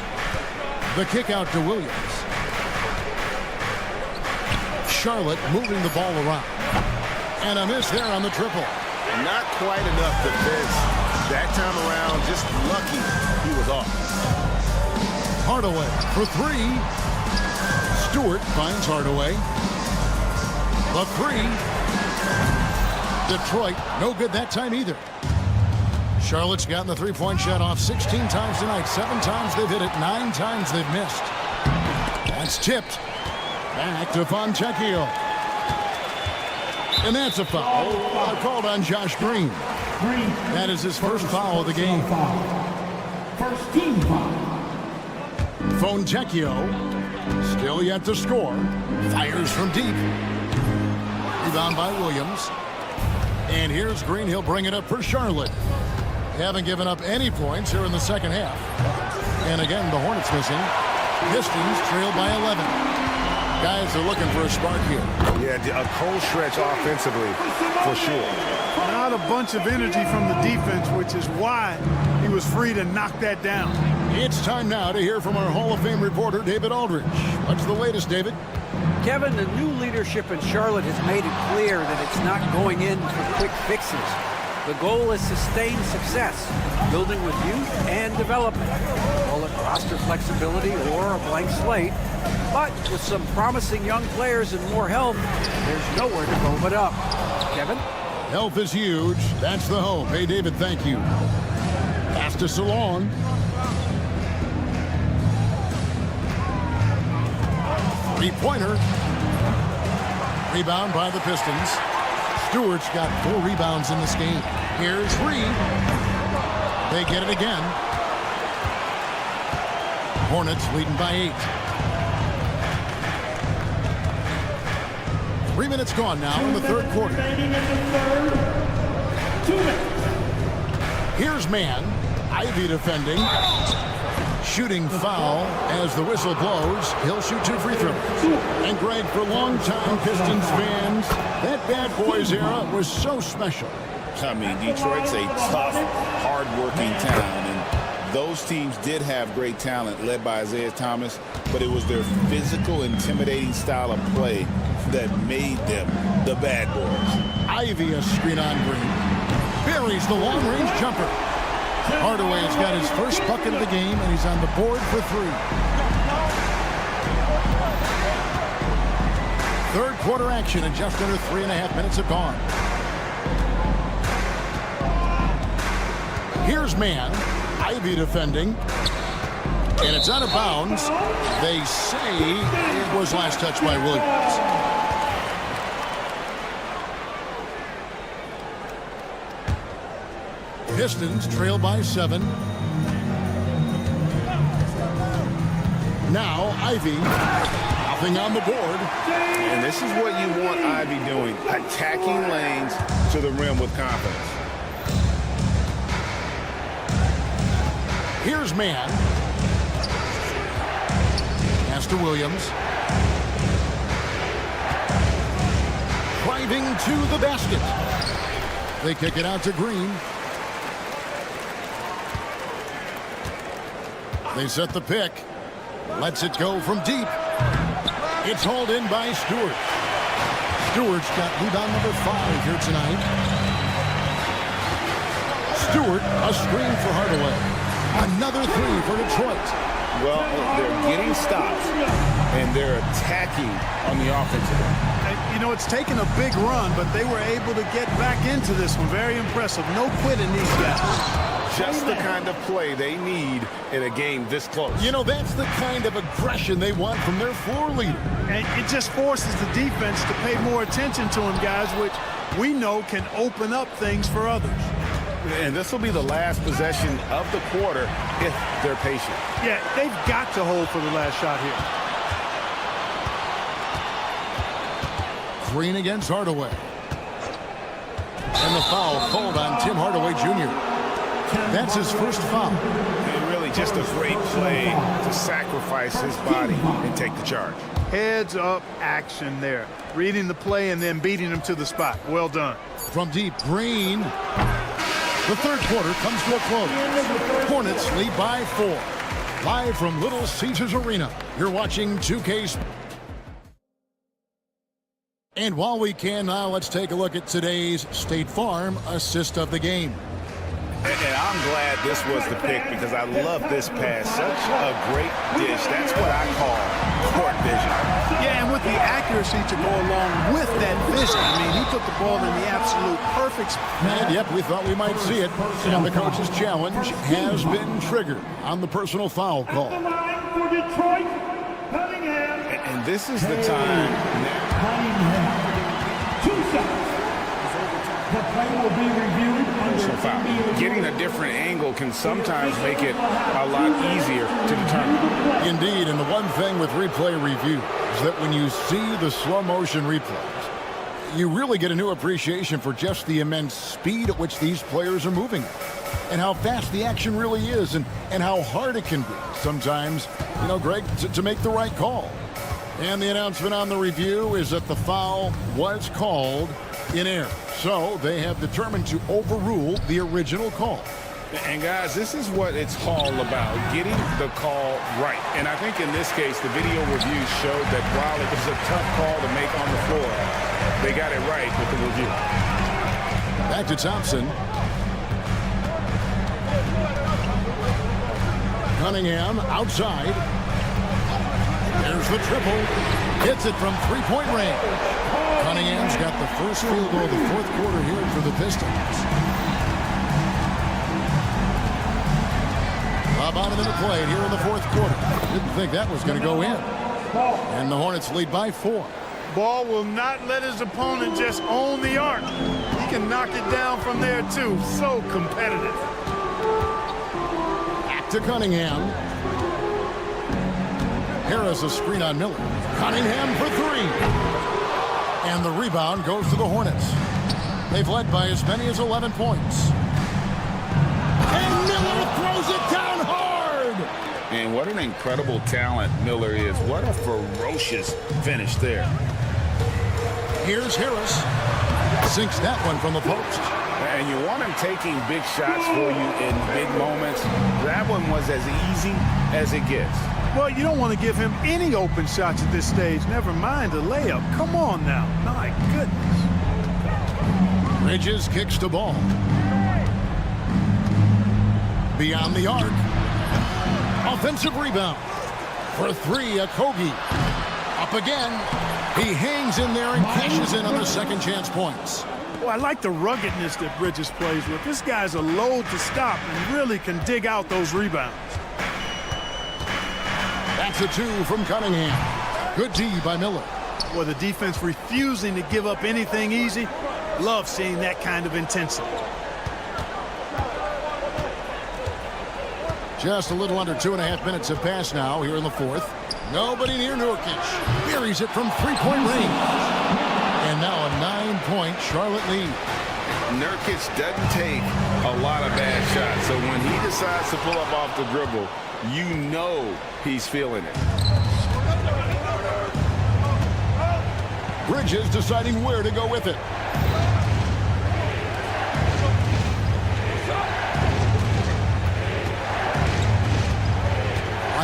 The kick out to Williams. Charlotte moving the ball around. And a miss there on the triple. Not quite enough defense That time around, just lucky he was off. Hardaway for three. Stewart finds Hardaway. The three. Detroit, no good that time either. Charlotte's gotten the three-point shot off 16 times tonight. 7 times they've hit it. 9 times they've missed. That's tipped. Back to Fontecchio. And that's a foul. Called on Josh Green. That is his first foul of the game. First team foul. Fontecchio still yet to score. Fires from deep. Rebound by Williams. And here's Green. He'll bring it up for Charlotte. They haven't given up any points here in the second half. And again, the Hornets missing. Pistons trailed by 11. Guys are looking for a spark here. Yeah, a cold stretch offensively, for sure. Not a bunch of energy from the defense, which is why he was free to knock that down. It's time now to hear from our Hall of Fame reporter, David Aldridge. What's the latest, David? Kevin, the new leadership in Charlotte has made it clear that it's not going in for quick fixes. The goal is sustained success, building with youth and development. Call it roster flexibility or a blank slate. But with some promising young players and more help, there's nowhere to go but up. Kevin? Health is huge. That's the hope. Hey, David, thank you. Pass to Salon. Three-pointer. Rebound by the Pistons. Stewart's got 4 rebounds in this game. Here's 3. They get it again. Hornets leading by 8. 3 minutes gone now in the third quarter. Here's man. Ivy defending. Shooting foul as the whistle blows. He'll shoot 2 free throws. And Greg, for longtime Pistons fans, that bad boys era was so special. I mean, Detroit's a tough, hard-working town, and those teams did have great talent led by Isaiah Thomas, but it was their physical, intimidating style of play that made them the bad boys. Ivy a screen on Green. Buries the long-range jumper. Hardaway has got his first bucket of the game, and he's on the board for 3. Third quarter action, and just under 3.5 minutes have gone. Here's man. Ivy defending. And it's out of bounds. They say it was last touched by Williams. Pistons trail by 7. Now Ivy, nothing on the board. And this is what you want Ivy doing, attacking lanes to the rim with confidence. Here's man. Pass to Williams. Driving to the basket. They kick it out to Green. They set the pick. Lets it go from deep. It's hauled in by Stewart. Stewart's got rebound number 5 here tonight. Stewart, a screen for Hardaway. Another 3 for Detroit. Well, they're getting stops, and they're attacking on the offensive end. You know, it's taken a big run, but they were able to get back into this one. Very impressive. No quitting these guys. Just the kind of play they need in a game this close. You know, that's the kind of aggression they want from their floor leader. And it just forces the defense to pay more attention to him, guys, which we know can open up things for others. And this will be the last possession of the quarter if they're patient. Yeah, they've got to hold for the last shot here. Green against Hardaway. And the foul called on Tim Hardaway Jr. That's his first foul. And really just a great play to sacrifice his body and take the charge. Heads up action there. Reading the play and then beating him to the spot. Well done. From deep, Green. The third quarter comes to a close. Hornets lead by 4. Live from Little Caesars Arena, you're watching 2K Sports. And while we can now, let's take a look at today's State Farm assist of the game. And I'm glad this was the pick because I love this pass. Such a great dish. That's what I call court vision. Yeah, and with the accuracy to go along with that vision. I mean, he put the ball in the absolute perfect spot. And yep, we thought we might see it. And the coach's challenge has been triggered on the personal foul call. At the line for Detroit, Cunningham. And this is the time now. Cunningham. 2 seconds. The play will be reviewed Personal foul. Getting a different angle can sometimes make it a lot easier to determine. Indeed, and the one thing with replay review is that when you see the slow motion replays, you really get a new appreciation for just the immense speed at which these players are moving and how fast the action really is and how hard it can be sometimes, you know, Greg, to make the right call. And the announcement on the review is that the foul was called in error. So they have determined to overrule the original call. And guys, this is what it's all about, getting the call right. And I think in this case, the video review showed that while it was a tough call to make on the floor, they got it right with the review. Back to Thompson. Cunningham outside. There's the triple. Hits it from three-point range. Cunningham's got the first field goal of the fourth quarter here for the Pistons. About a minute played here in the fourth quarter. Didn't think that was going to go in. And the Hornets lead by 4. Ball will not let his opponent just own the arc. He can knock it down from there, too. So competitive. Back to Cunningham. Harris a screen on Miller. Cunningham for 3. And the rebound goes to the Hornets. They've led by as many as 11 points. And Miller throws it down hard. And what an incredible talent Miller is. What a ferocious finish there. Here's Harris. Sinks that one from the post. And you want him taking big shots for you in big moments. That one was as easy as it gets. Well, you don't want to give him any open shots at this stage. Never mind a layup. Come on now. My goodness. Bridges kicks the ball. Beyond the arc. Offensive rebound. For 3, Okogie. Up again. He hangs in there and cashes in on the second chance points. Well, I like the ruggedness that Bridges plays with. This guy's a load to stop and really can dig out those rebounds. That's a 2 from Cunningham. Good D by Miller. Well, the defense refusing to give up anything easy. Love seeing that kind of intensity. Just a little under 2.5 minutes have passed now here in the fourth. Nobody near Nurkic. Buries it from three-point range. And now a 9-point Charlotte lead. Nurkic doesn't take a lot of bad shots. So when he decides to pull up off the dribble, you know he's feeling it. Bridges deciding where to go with it.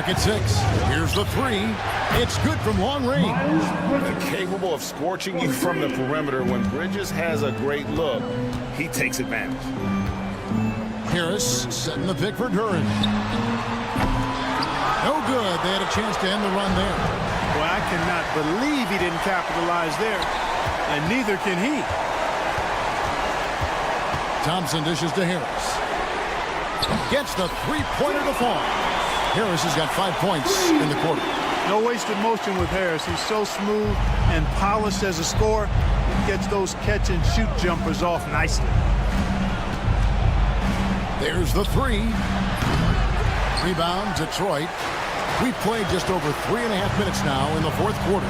Clock at 6. Here's the 3. It's good from long range. Capable of scorching you from the perimeter. When Bridges has a great look, he takes advantage. Harris setting the pick for Duran. No good. They had a chance to end the run there. Well, I cannot believe he didn't capitalize there. And neither can he. Thompson dishes to Harris. Gets the three-pointer to fall. Harris has got 5 points in the quarter. No wasted motion with Harris. He's so smooth and polished as a scorer. He gets those catch-and-shoot jumpers off nicely. There's the 3. Rebound, Detroit. We've played just over 3.5 minutes now in the fourth quarter.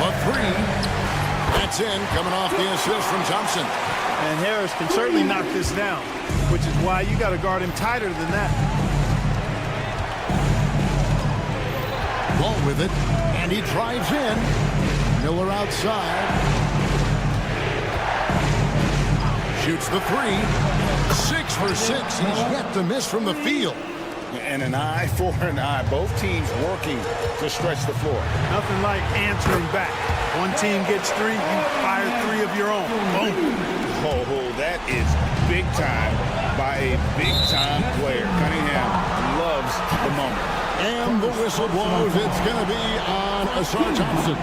A 3. That's in, coming off the assist from Thompson. And Harris can certainly knock this down, which is why you got to guard him tighter than that. Ball with it, and he drives in. Miller outside. Shoots the 3. 6 for 6. He's yet to miss from the field. And an eye for an eye. Both teams working to stretch the floor. Nothing like answering back. One team gets 3, you fire 3 of your own. Boom. Oh, that is big time by a big-time player. Cunningham loves the moment. And the whistle blows. It's going to be on Asar Thompson.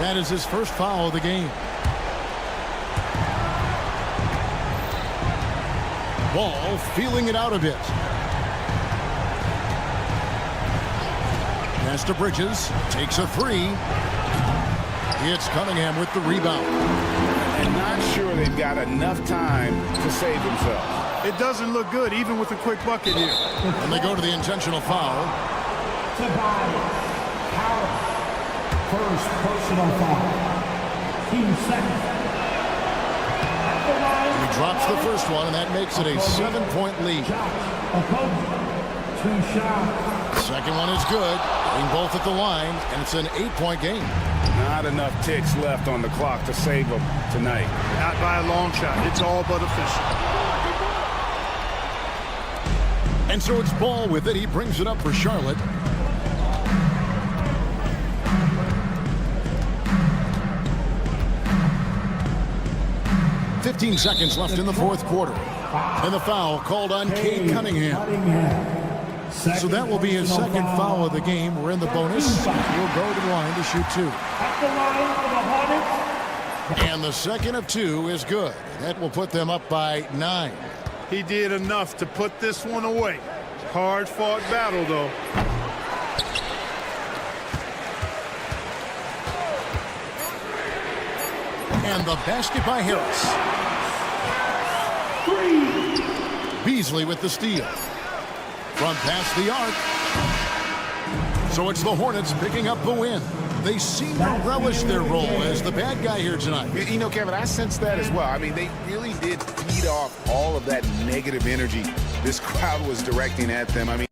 That is his first foul of the game. Ball feeling it out a bit. Pass to Bridges. Takes a three. It's Cunningham with the rebound. And not sure they've got enough time to save themselves. It doesn't look good, even with a quick bucket here. And they go to the intentional foul. First personal foul. Team second. He drops the first one, and that makes it a 7-point lead. 2 shots. Second one is good. Getting both at the line, and it's an 8-point game. Not enough ticks left on the clock to save them tonight. Not by a long shot. It's all but official. And so it's Ball with it. He brings it up for Charlotte. "15 seconds left in the fourth quarter. And the foul called on Cade Cunningham. So that will be his second foul of the game. We're in the bonus. He'll go to the line to shoot 2. At the line for the Hornets. And the second of 2 is good. That will put them up by 9. He did enough to put this one away. Hard-fought battle, though. And the basket by Harris. Beasley with the steal. Front past the arc. So it's the Hornets picking up the win. They seem to relish their role as the bad guy here tonight. You know, Kevin, I sense that as well. I mean, they really did feed off all of that negative energy this crowd was directing at them. I mean,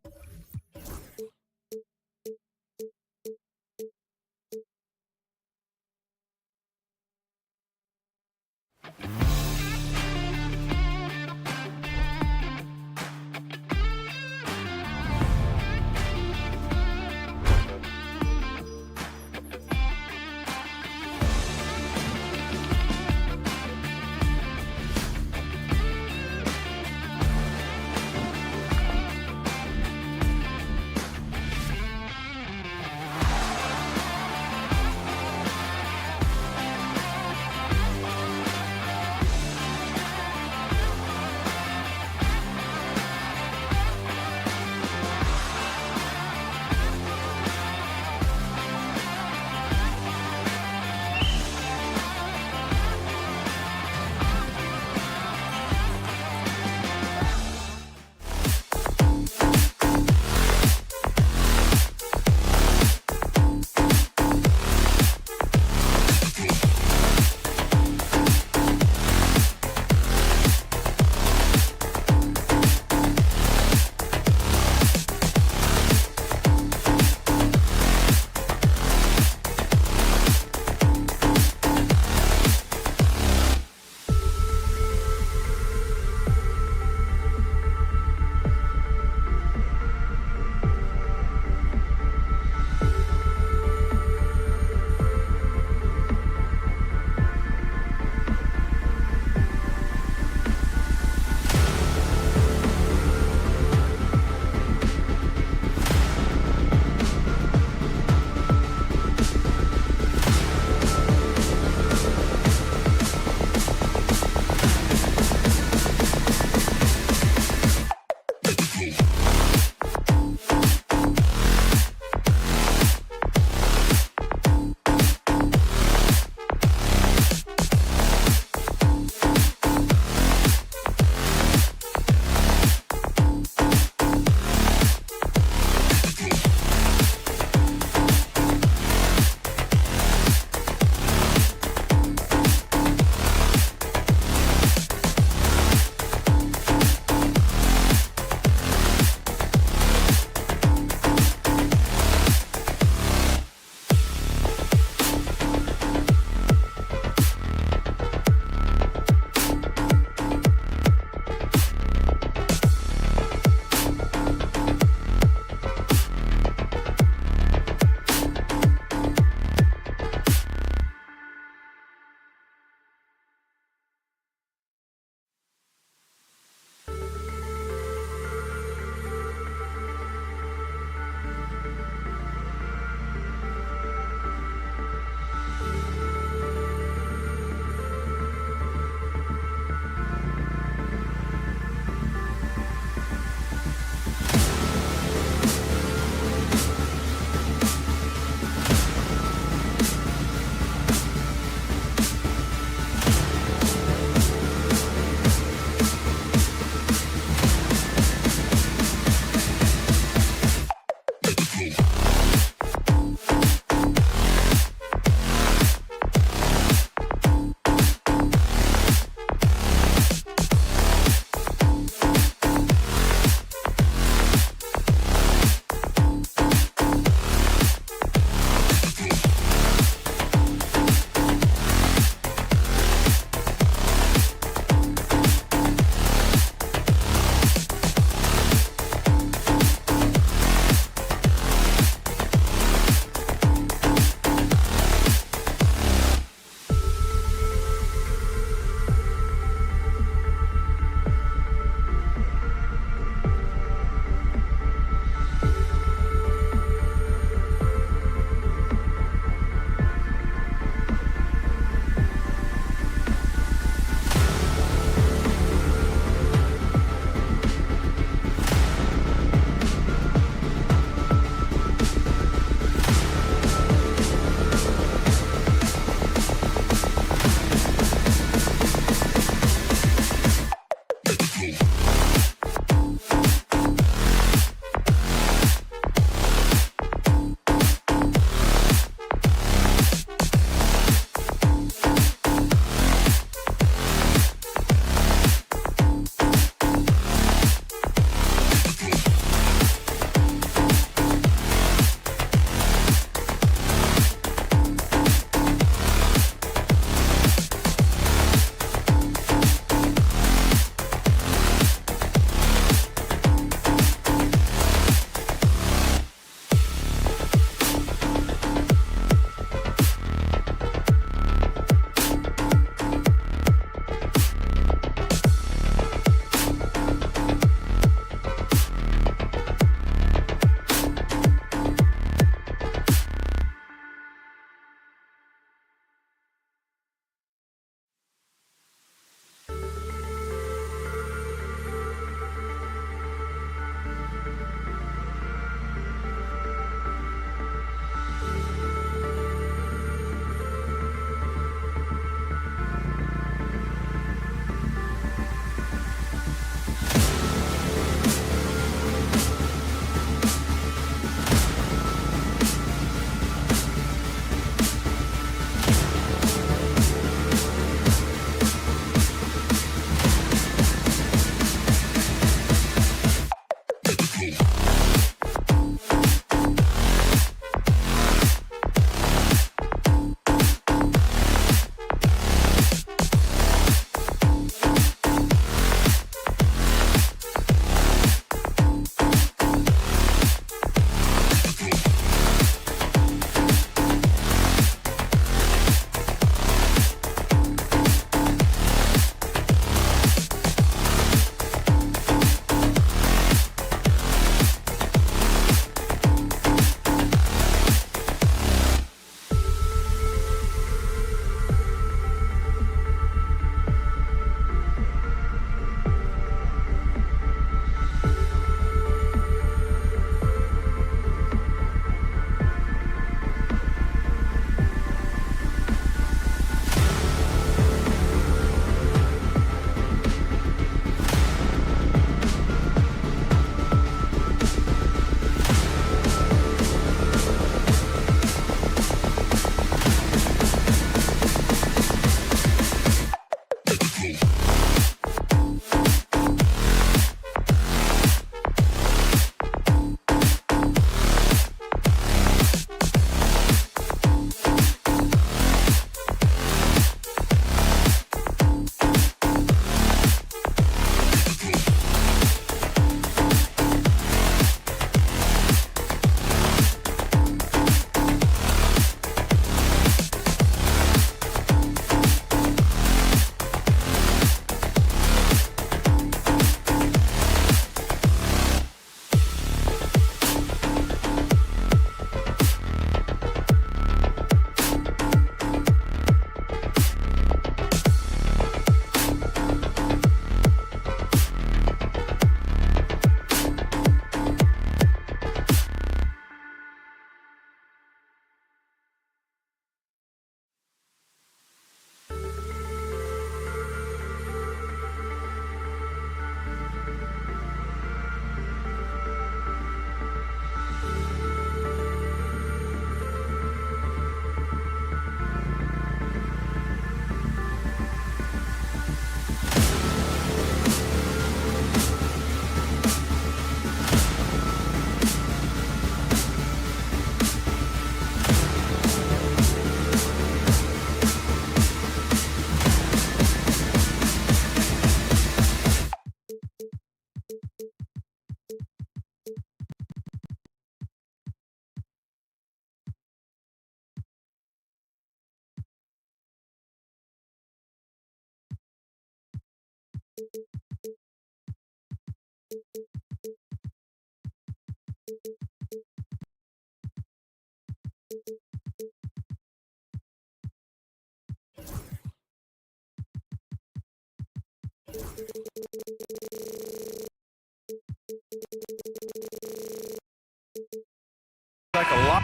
Like a lot.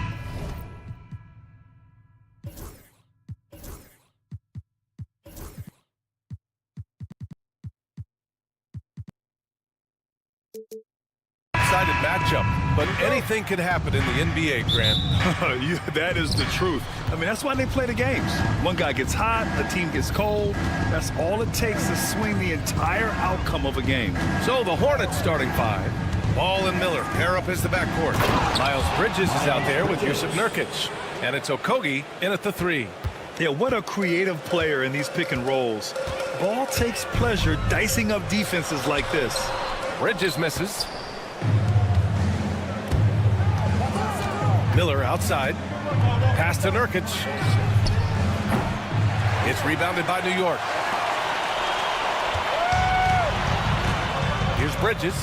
Excited matchup, but anything can happen in the NBA, Grant. Yeah, that is the truth. I mean, that's why they play the games. One guy gets hot, the team gets cold. That's all it takes to swing the entire outcome of a game. So the Hornets starting 5. Ball and Miller pair up as the backcourt. Miles Bridges is out there with Yusuf Nurkic. And it's Okogie in at the 3. Yeah, what a creative player in these pick and rolls. Ball takes pleasure dicing up defenses like this. Bridges misses. Miller outside. Pass to Nurkic. It's rebounded by New York. Here's Bridges.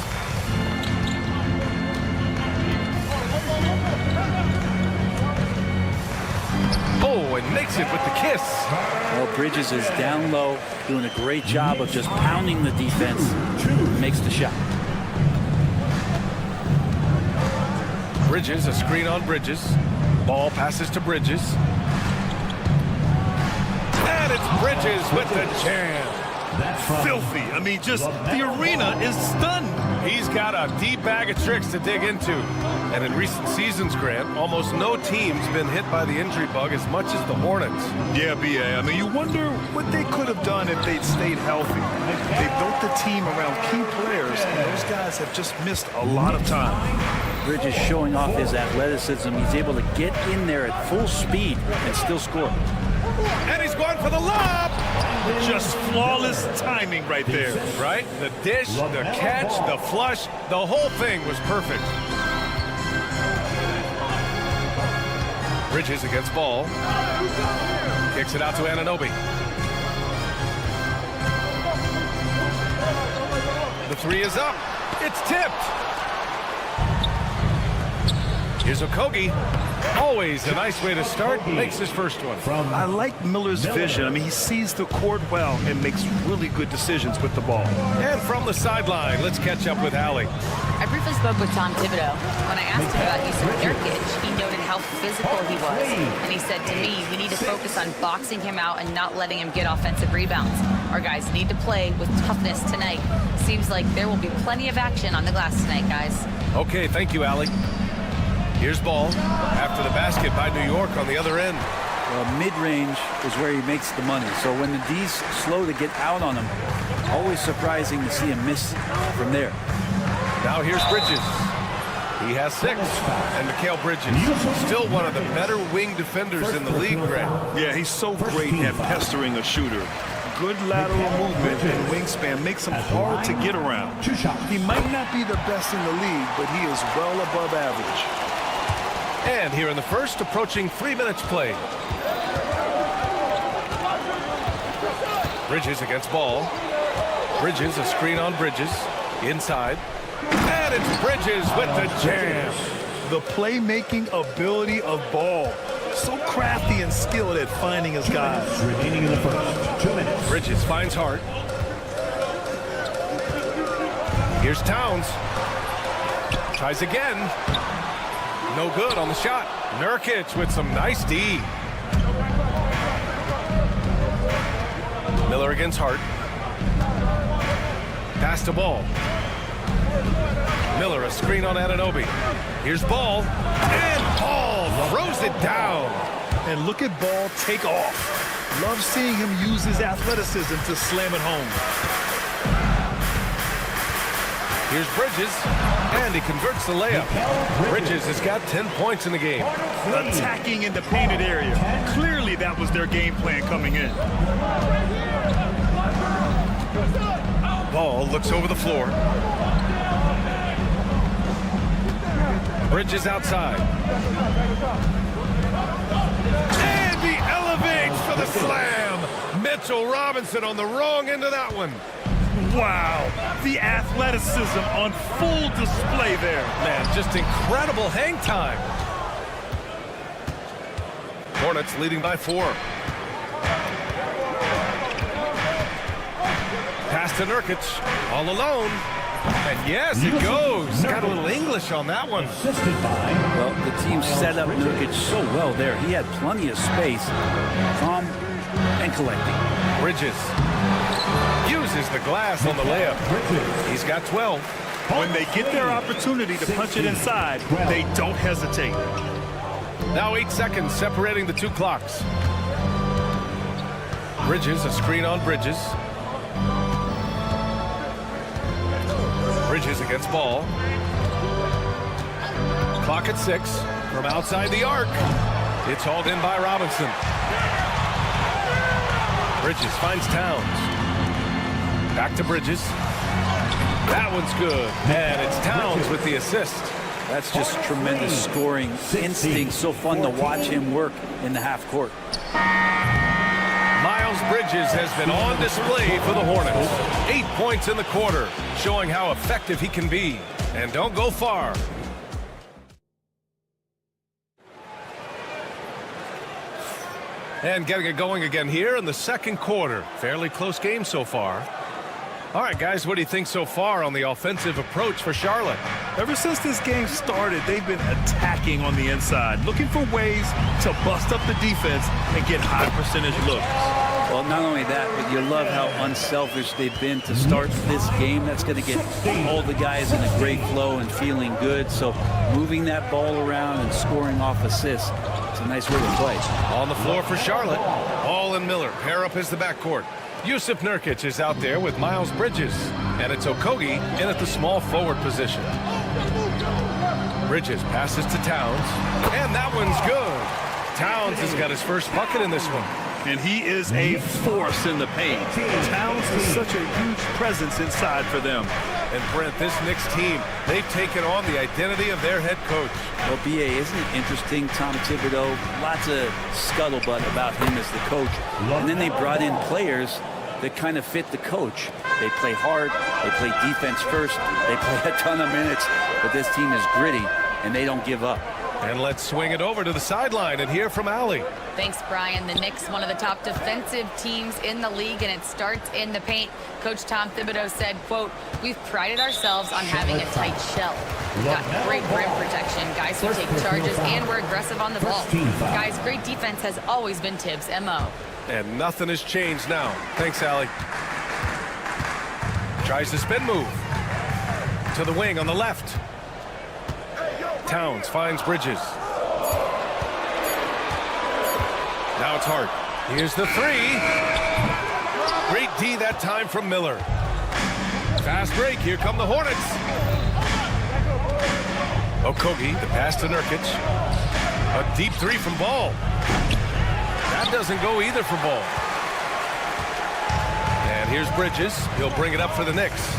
Oh, and makes it with the kiss. Well, Bridges is down low, doing a great job of just pounding the defense. Makes the shot. Bridges, a screen on Bridges. Ball passes to Bridges. And it's Bridges with the jam. Filthy. I mean, just the arena is stunned. He's got a deep bag of tricks to dig into. And in recent seasons, Grant, almost no team's been hit by the injury bug as much as the Hornets. Yeah, B.A. I mean, you wonder what they could have done if they'd stayed healthy. They built the team around key players, and those guys have just missed a lot of time. Bridges showing off his athleticism. He's able to get in there at full speed and still score. And he's going for the lob. Just flawless timing right there. Right? The dish, the catch, the flush, the whole thing was perfect. Bridges against Ball. Kicks it out to Anunoby. The 3 is up. It's tipped. Here's Okogie. Always a nice way to start. Makes his first one. I like Miller's vision. I mean, he sees the court well and makes really good decisions with the ball. And from the sideline, let's catch up with Allie. I briefly spoke with Tom Thibodeau. When I asked him about Yusuf Nurkic, he noted how physical he was. And he said to me, we need to focus on boxing him out and not letting him get offensive rebounds. Our guys need to play with toughness tonight. Seems like there will be plenty of action on the glass tonight, guys. Okay, thank you, Allie. Here's Ball after the basket by New York on the other end. Well, mid-range is where he makes the money. So when the D's slow to get out on him, always surprising to see him miss from there. Now here's Bridges. He has 6. And Mikal Bridges, still one of the better wing defenders in the league, Grant. Yeah, he's so great at pestering a shooter. Good lateral movement and wingspan makes him hard to get around. He might not be the best in the league, but he is well above average. And here in the first, approaching 3 minutes played. Bridges against Ball. Bridges, a screen on Bridges. Inside. And it's Bridges with the jam. The playmaking ability of Ball. So crafty and skilled at finding his guys. Remaining in the first. 2 minutes. Bridges finds Hart. Here's Towns. Tries again. No good on the shot. Nurkic with some nice D. Miller against Hart. Pass to Ball. Miller, a screen on Anunoby. Here's Ball. And Ball throws it down. And look at Ball take off. Love seeing him use his athleticism to slam it home. Here's Bridges, and he converts the layup. Bridges has got 10 points in the game. Attacking in the painted area. Clearly that was their game plan coming in. Ball looks over the floor. Bridges outside. And he elevates for the slam. Mitchell Robinson on the wrong end of that one. Wow, the athleticism on full display there. Man, just incredible hang time. Hornets leading by 4. Pass to Nurkic. All alone. And yes, it goes. Got a little English on that one. Well, the team set up Nurkic so well there. He had plenty of space. Calm and collecting. Bridges uses the glass on the layup. He's got 12. When they get their opportunity to punch it inside, they don't hesitate. Now 8 seconds separating the two clocks. Bridges, a screen on Bridges. Bridges against Ball. Clock at 6 from outside the arc. It's hauled in by Robinson. Bridges finds Towns. Back to Bridges. That one's good. And it's Towns with the assist. That's just tremendous scoring instinct. So fun to watch him work in the half court. Miles Bridges has been on display for the Hornets. 8 points in the quarter, showing how effective he can be. And don't go far. And getting it going again here in the second quarter. Fairly close game so far. All right, guys, what do you think so far on the offensive approach for Charlotte? Ever since this game started, they've been attacking on the inside, looking for ways to bust up the defense and get high percentage looks. Well, not only that, but you love how unselfish they've been to start this game. That's going to get all the guys in a great flow and feeling good. So moving that ball around and scoring off assists, it's a nice way to play. On the floor for Charlotte, Ball and Miller pair up as the backcourt. Yusuf Nurkic is out there with Miles Bridges, and it's Okogie in at the small forward position. Bridges passes to Towns, and that one's good. Towns has got his first bucket in this one. And he is a force in the paint. Towns is such a huge presence inside for them. And Brent, this Knicks team, they've taken on the identity of their head coach. Well, B.A., isn't it interesting, Tom Thibodeau, lots of scuttlebutt about him as the coach. And then they brought in players that kind of fit the coach. They play hard, they play defense first, they play a ton of minutes, but this team is gritty, and they don't give up. And let's swing it over to the sideline and hear from Allie. Thanks, Brian. The Knicks, one of the top defensive teams in the league, and it starts in the paint. Coach Tom Thibodeau said, quote, "We've prided ourselves on having a tight shell. We've got great rim protection, guys who take charges, and we're aggressive on the ball. Guys, great defense has always been Tibbs' MO." And nothing has changed now. Thanks, Allie. Tries the spin move. To the wing on the left. Towns finds Bridges. Now it's Hart. Here's the three. Great D that time from Miller. Fast break. Here come the Hornets. Okogie, the pass to Nurkic. A deep three from Ball. That doesn't go either for Ball. And here's Bridges. He'll bring it up for the Knicks.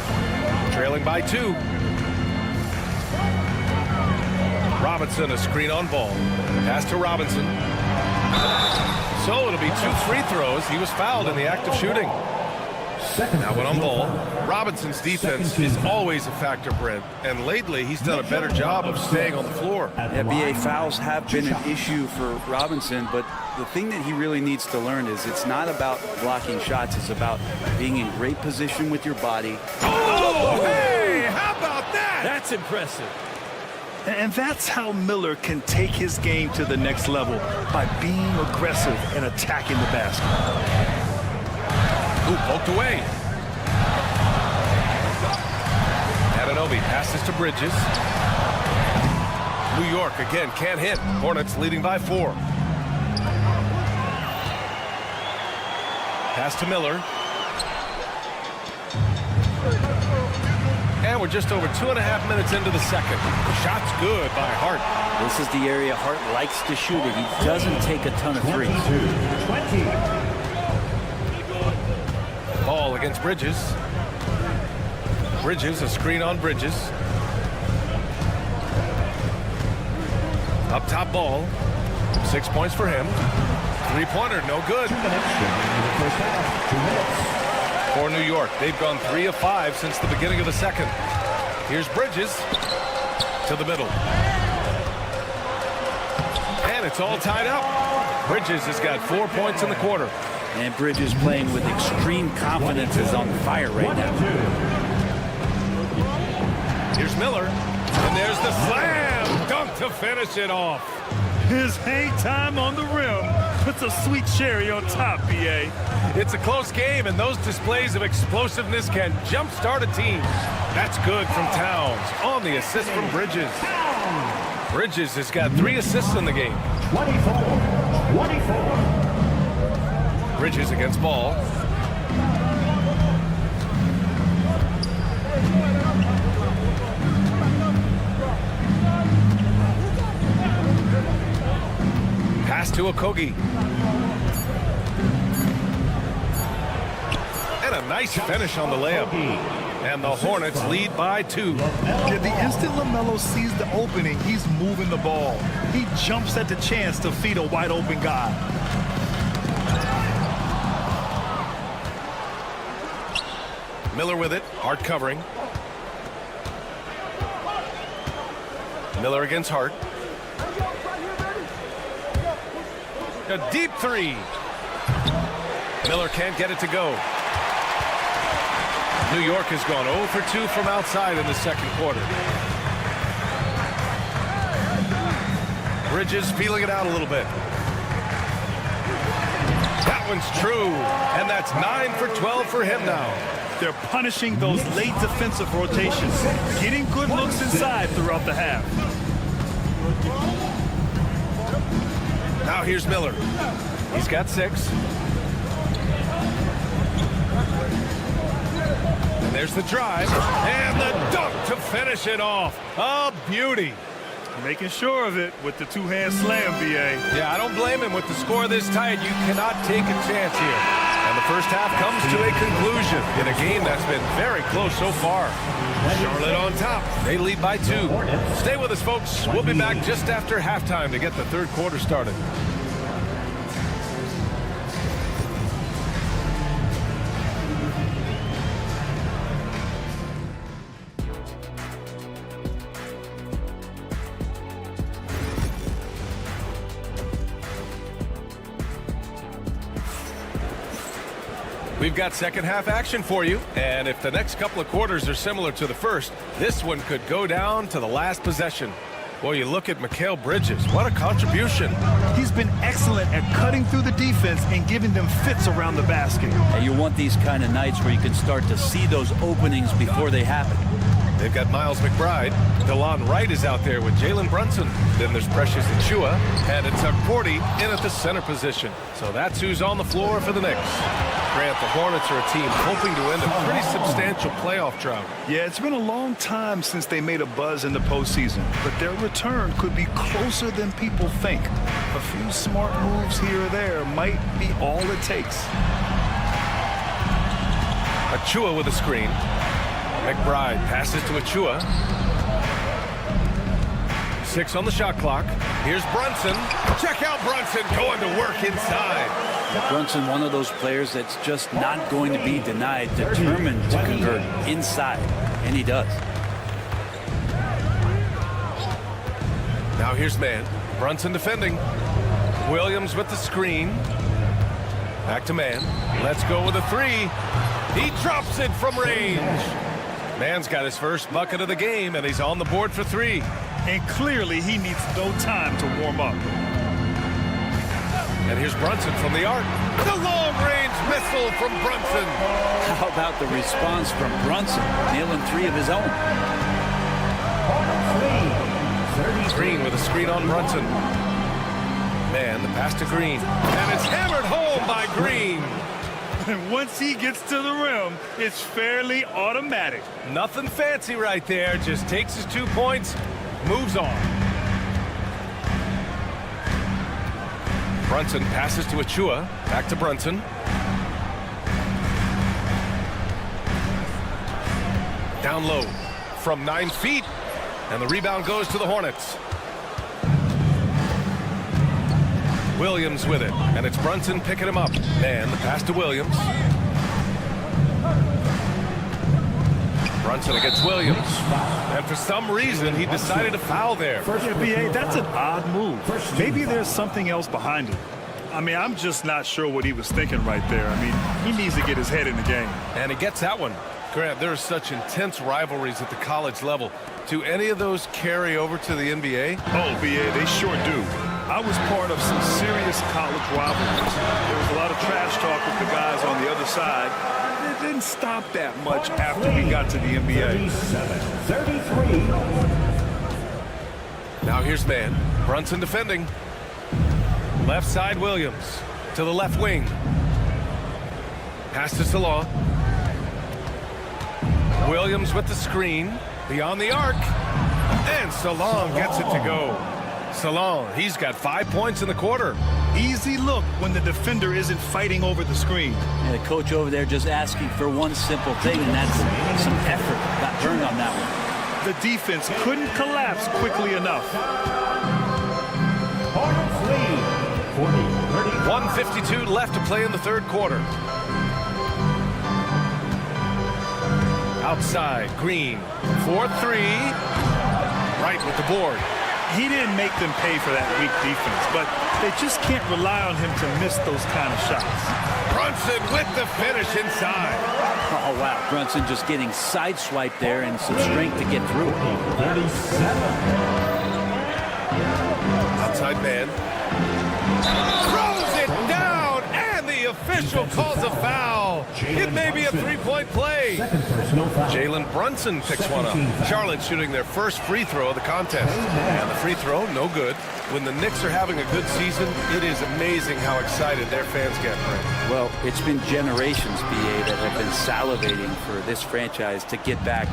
Trailing by 2. Robinson, a screen on Ball. Pass to Robinson. So it'll be 2 free throws. He was fouled in the act of shooting. Now one on Ball. Robinson's defense is always a factor, Brent. And lately, he's done a better job of staying on the floor. Yeah, B.A., fouls have been an issue for Robinson, but the thing that he really needs to learn is it's not about blocking shots. It's about being in great position with your body. Oh, hey, how about that? That's impressive. And that's how Miller can take his game to the next level, by being aggressive and attacking the basket. Ooh, poked away. Anunoby passes to Bridges. New York again can't hit. Hornets leading by 4. Pass to Miller. And we're just over 2.5 minutes into the second. Shot's good by Hart. This is the area Hart likes to shoot it. He doesn't take a ton of threes. Ball against Bridges. Bridges, a screen on Bridges. Up top Ball. 6 points for him. 3-pointer, no good. For New York, they've gone 3 of 5 since the beginning of the second. Here's Bridges to the middle. And it's all tied up. Bridges has got 4 points in the quarter. And Bridges playing with extreme confidence is on fire right now. Here's Miller, and there's the slam dunk to finish it off. His hang time on the rim puts a sweet cherry on top, BA. It's a close game, and those displays of explosiveness can jumpstart a team. That's good from Towns on the assist from Bridges. Bridges has got 3 assists in the game. 24. Bridges against Ball. Pass to Okogie. And a nice finish on the layup. And the Hornets lead by 2. Yeah, the instant LaMelo sees the opening, he's moving the ball. He jumps at the chance to feed a wide open guy. Miller with it, Hart covering. Miller against Hart. A deep 3. Miller can't get it to go. New York has gone 0 for 2 from outside in the second quarter. Bridges feeling it out a little bit. That one's true, and that's 9 for 12 for him now. They're punishing those late defensive rotations, getting good looks inside throughout the half. Now here's Miller. He's got 6. And there's the drive, and the dunk to finish it off. A beauty. Making sure of it with the 2-hand slam, BA. Yeah, I don't blame him. With the score this tight, you cannot take a chance here. And the first half comes to a conclusion in a game that's been very close so far. Charlotte on top. They lead by 2. Stay with us, folks. We'll be back just after halftime to get the third quarter started. We've got second half action for you, and if the next couple of quarters are similar to the first, this one could go down to the last possession. Boy, you look at Mikal Bridges. What a contribution. He's been excellent at cutting through the defense and giving them fits around the basket. And you want these kind of nights where you can start to see those openings before they happen. They've got Miles McBride. DeLon Wright is out there with Jalen Brunson. Then there's Precious Achiuwa, and it's Cordy in at the center position. So that's who's on the floor for the Knicks. Grant, the Hornets are a team hoping to end a pretty substantial playoff drought. Yeah, it's been a long time since they made a buzz in the postseason, but their return could be closer than people think. A few smart moves here or there might be all it takes. Achiuwa with a screen. McBride passes to Achiuwa. 6 on the shot clock. Here's Brunson. Check out Brunson going to work inside. Brunson, one of those players that's just not going to be denied, determined to convert inside, and he does. Now here's man. Brunson defending. Williams with the screen. Back to man. Let's go with a 3. He drops it from range. Man's got his first bucket of the game, and he's on the board for 3. And clearly he needs no time to warm up. And here's Brunson from the arc. The long-range missile from Brunson. How about the response from Brunson, nailing 3 of his own? Green with a screen on Brunson. Man, the pass to Green. And it's hammered home by Green. And once he gets to the rim, it's fairly automatic. Nothing fancy right there. Just takes his 2 points, moves on. Brunson passes to Achiuwa. Back to Brunson. Down low from 9 feet. And the rebound goes to the Hornets. Williams with it. And it's Brunson picking him up. Man, the pass to Williams. Brunson against Williams. And for some reason, he decided to foul there. Yeah, BA, that's an odd move. Maybe there's something else behind it. I mean, I'm just not sure what he was thinking right there. I mean, he needs to get his head in the game. And he gets that one. Grant, there are such intense rivalries at the college level. Do any of those carry over to the NBA? Oh, BA, they sure do. I was part of some serious college rivalries. There was a lot of trash talk with the guys on the other side. It didn't stop that much after we got to the NBA. 33. Now here's man. Brunson defending. Left side Williams to the left wing. Pass to SLA. Williams with the screen. Beyond the arc. And SLA gets it to go. SLA, he's got 5 points in the quarter. Easy look when the defender isn't fighting over the screen. And the coach over there just asking for one simple thing, and that's some effort. Got burned on that one. The defense couldn't collapse quickly enough. Hornets lead 40-30. 1:52 left to play in the third quarter. Outside, Green, 4-3, right with the board. He didn't make them pay for that weak defense, but they just can't rely on him to miss those kind of shots. Brunson with the finish inside. Oh, wow. Brunson just getting sideswiped there and some strength to get through. 37. Outside man. Throws it down, and the official calls a foul. It may be a three-point play. Jalen Brunson picks one up. Charlotte shooting their first free throw of the contest. And the free throw, no good. When the Knicks are having a good season, it is amazing how excited their fans get. Well, it's been generations, BA, that have been salivating for this franchise to get back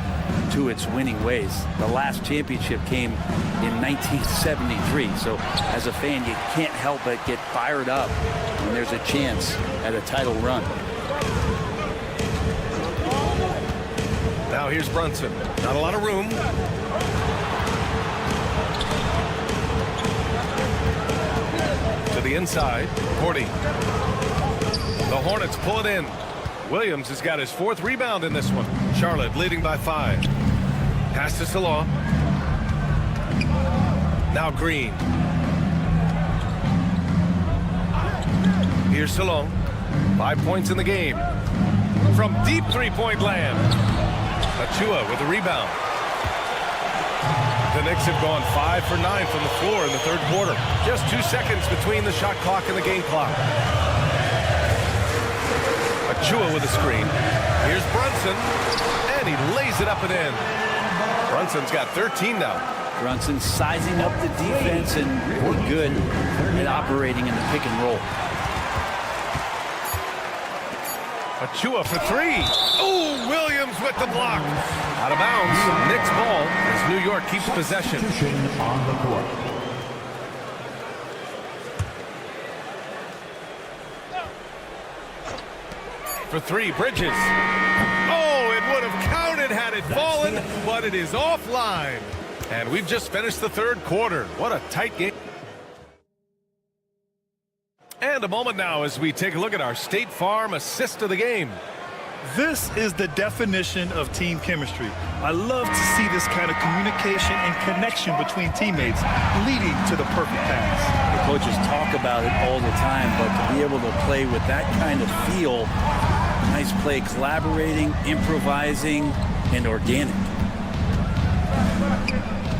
to its winning ways. The last championship came in 1973. So as a fan, you can't help but get fired up when there's a chance at a title run. Now here's Brunson. Not a lot of room. To the inside. Cordy. The Hornets pull it in. Williams has got his fourth rebound in this one. Charlotte leading by 5. Pass to SLA. Now Green. Here's SLA. 5 points in the game. From deep three-point land. Achua with a rebound. The Knicks have gone 5 for 9 from the floor in the third quarter. Just 2 seconds between the shot clock and the game clock. Achua with a screen. Here's Brunson, and he lays it up and in. Brunson's got 13 now. Brunson sizing up the defense and really good at operating in the pick and roll. Achua for 3. Oh, Williams with the block. Out of bounds. Knicks ball as New York keeps possession. On the court. For 3, Bridges. Oh, it would have counted had it fallen, but it is offline. And we've just finished the third quarter. What a tight game. And a moment now as we take a look at our State Farm assist of the game. This is the definition of team chemistry. I love to see this kind of communication and connection between teammates leading to the perfect pass. The coaches talk about it all the time, but to be able to play with that kind of feel, nice play, collaborating, improvising, and organic.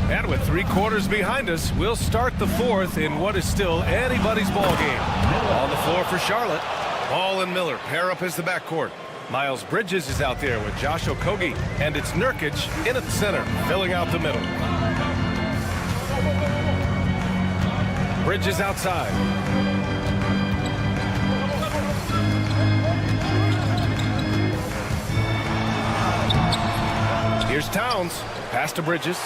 And with 3 quarters behind us, we'll start the fourth in what is still anybody's ball game. On the floor for Charlotte, Ball and Miller pair up as the backcourt. Miles Bridges is out there with Josh Okogie, and it's Nurkic in at the center, filling out the middle. Bridges outside. Here's Towns. Pass to Bridges.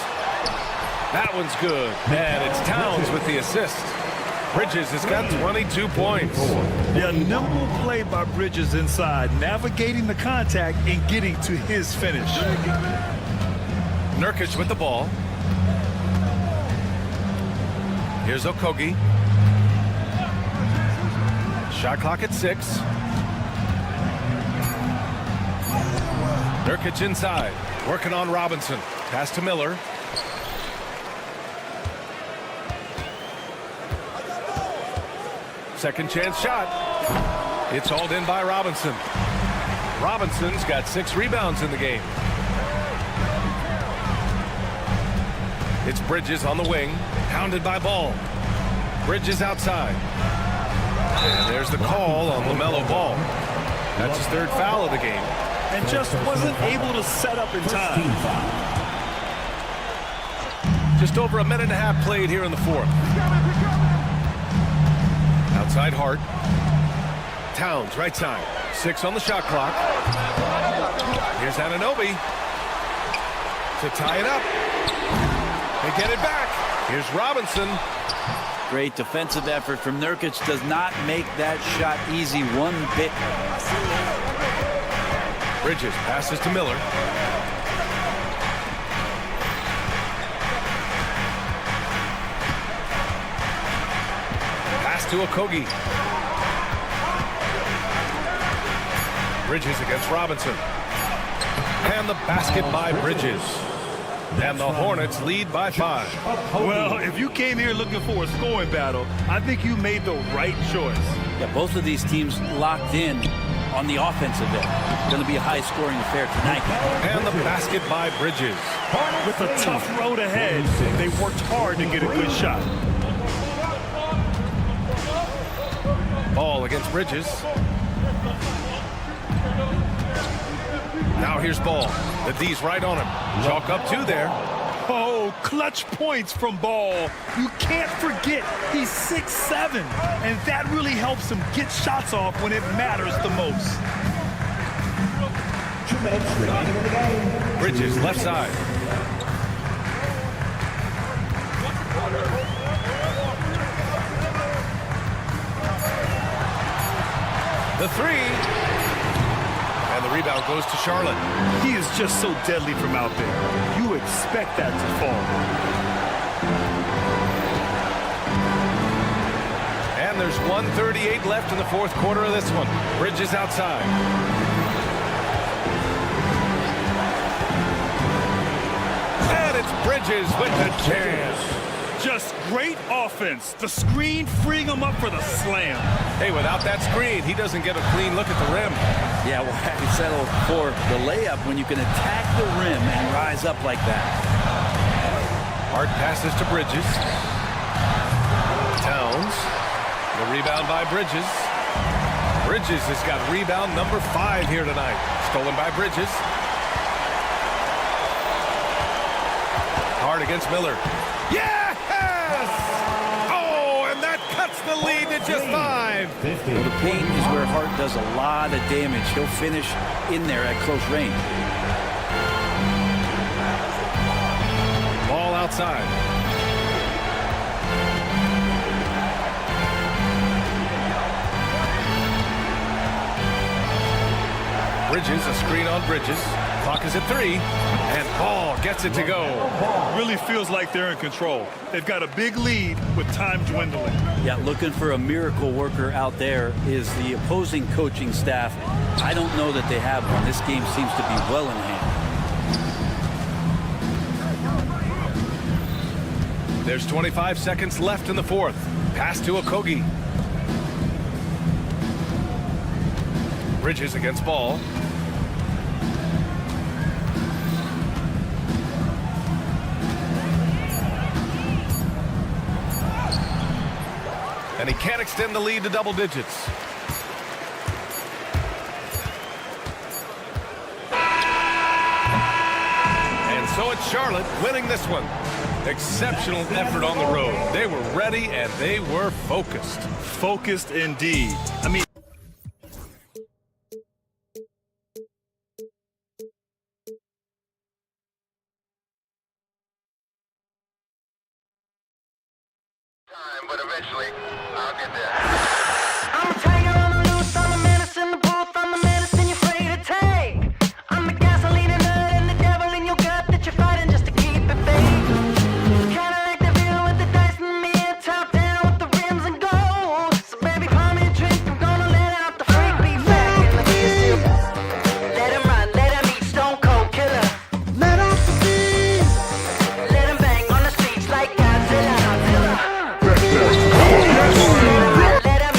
That one's good. And it's Towns with the assist. Bridges has got 22 points. A nimble play by Bridges inside, navigating the contact and getting to his finish. Nurkic with the ball. Here's Okogie. Shot clock at 6. Nurkic inside, working on Robinson. Pass to Miller. Second chance shot. It's hauled in by Robinson. Robinson's got 6 rebounds in the game. It's Bridges on the wing, hounded by Ball. Bridges outside. And there's the call on LaMelo Ball. That's his 3rd foul of the game. And just wasn't able to set up in time. Just over a minute and a half played here in the 4th. Outside Hart. Towns, right side. 6 on the shot clock. Here's Anunoby to tie it up. They get it back. Here's Robinson. Great defensive effort from Nurkic. Does not make that shot easy one bit. Bridges passes to Miller. Pass to Okogie. Bridges against Robinson. And the basket by Bridges. And the Hornets lead by 5. Well, if you came here looking for a scoring battle, I think you made the right choice. Yeah, both of these teams locked in on the offensive end. Going to be a high-scoring affair tonight. And the basket by Bridges. With a tough road ahead, they worked hard to get a good shot. Ball against Bridges. Now here's Ball. The D's right on him. Chalk up 2 there. Oh, clutch points from Ball. You can't forget he's 6'7", and that really helps him get shots off when it matters the most. 2 minutes remaining in the game. Bridges left side. The 3. And the rebound goes to Charlotte. He is just so deadly from out there. You expect that to fall. And there's 1:38 left in the 4th quarter of this one. Bridges outside. And it's Bridges with the chance. Just great offense. The screen freeing him up for the slam. Hey, without that screen, he doesn't get a clean look at the rim. Yeah, well, he settled for the layup when you can attack the rim and rise up like that. Hart passes to Bridges. Towns. The rebound by Bridges. Bridges has got rebound number 5 here tonight. Stolen by Bridges. Hart against Miller. Yes! Oh, and that cuts the lead to just 5. Well, the paint is where Hart does a lot of damage. He'll finish in there at close range. Ball outside. Bridges, a screen on Bridges. Clock is at 3, and Ball gets it to go. Really feels like they're in control. They've got a big lead with time dwindling. Yeah, looking for a miracle worker out there is the opposing coaching staff. I don't know that they have one. This game seems to be well in hand. There's 25 seconds left in the 4th. Pass to Okogie. Bridges against Ball. And he can't extend the lead to double digits. And so it's Charlotte winning this one. Exceptional effort on the road. They were ready and they were focused. Focused indeed. I mean, but eventually I'll get there. I'm a tiger on the loose, I'm a menace in the booth, I'm the medicine you're afraid to take. I'm the gasoline and nut and the devil in your gut that you're fighting just to keep it fake. Kinda like the view with the dice and me and top down with the rims and gold. So baby, pour me a drink, I'm gonna let out the freak beat back in the kiss. Let him run, let him eat, stone cold killer. Let off the beat. Let him bang on the streets like Godzilla. Let him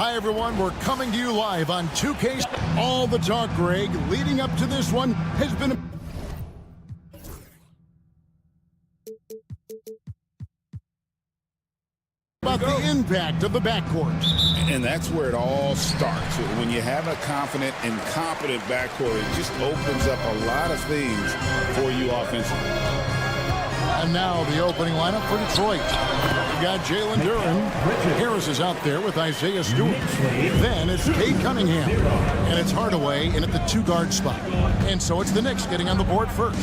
Hi, everyone. We're coming to you live on 2K. All the talk, Greg, leading up to this one has been about the impact of the backcourt. And that's where it all starts. When you have a confident and competent backcourt, it just opens up a lot of things for you offensively. And now the opening lineup for Detroit. You got Jalen Duren. Harris is out there with Isaiah Stewart. Then it's Cade Cunningham. And it's Hardaway in at the 2-guard spot. And so it's the Knicks getting on the board first.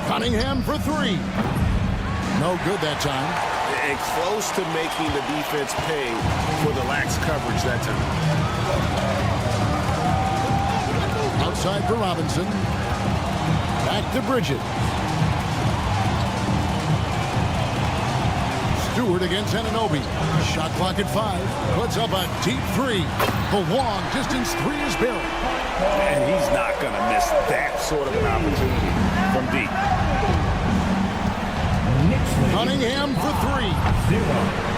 Cunningham for 3. No good that time. And close to making the defense pay for the lax coverage that time. Outside for Robinson. Back to Bridges. Stewart against Anunoby. Shot clock at 5. Puts up a deep 3. The long distance 3 is buried. And he's not going to miss that sort of an opportunity from deep. Cunningham for 3.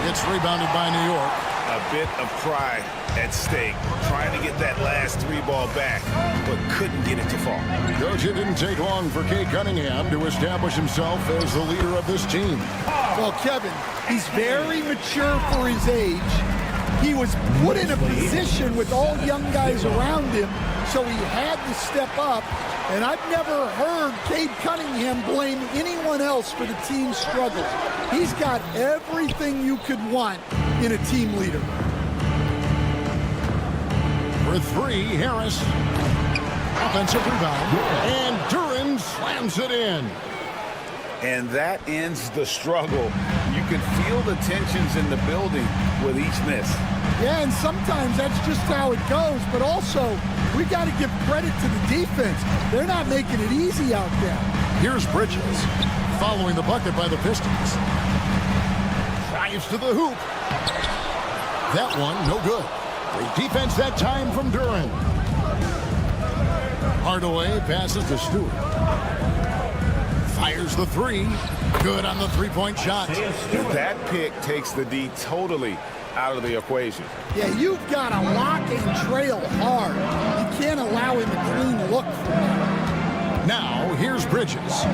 It's rebounded by New York. A bit of pride at stake, trying to get that last 3 ball back, but couldn't get it to fall. Coach, it didn't take long for Cade Cunningham to establish himself as the leader of this team. Well, Kevin, he's very mature for his age. He was put in a position with all young guys around him, so he had to step up. And I've never heard Cade Cunningham blame anyone else for the team's struggles. He's got everything you could want in a team leader. For 3, Harris. Offensive rebound. And Duren slams it in. And that ends the struggle. You can feel the tensions in the building with each miss. Yeah, and sometimes that's just how it goes. But also, we got to give credit to the defense. They're not making it easy out there. Here's Bridges, following the bucket by the Pistons. Drives to the hoop. That one, no good. Great defense that time from Duren. Hardaway passes to Stewart. Fires the 3. Good on the 3-point shot. That pick takes the D totally out of the equation. Yeah, you've got to lock and trail hard. You can't allow him a clean look from that. Now, here's Bridges.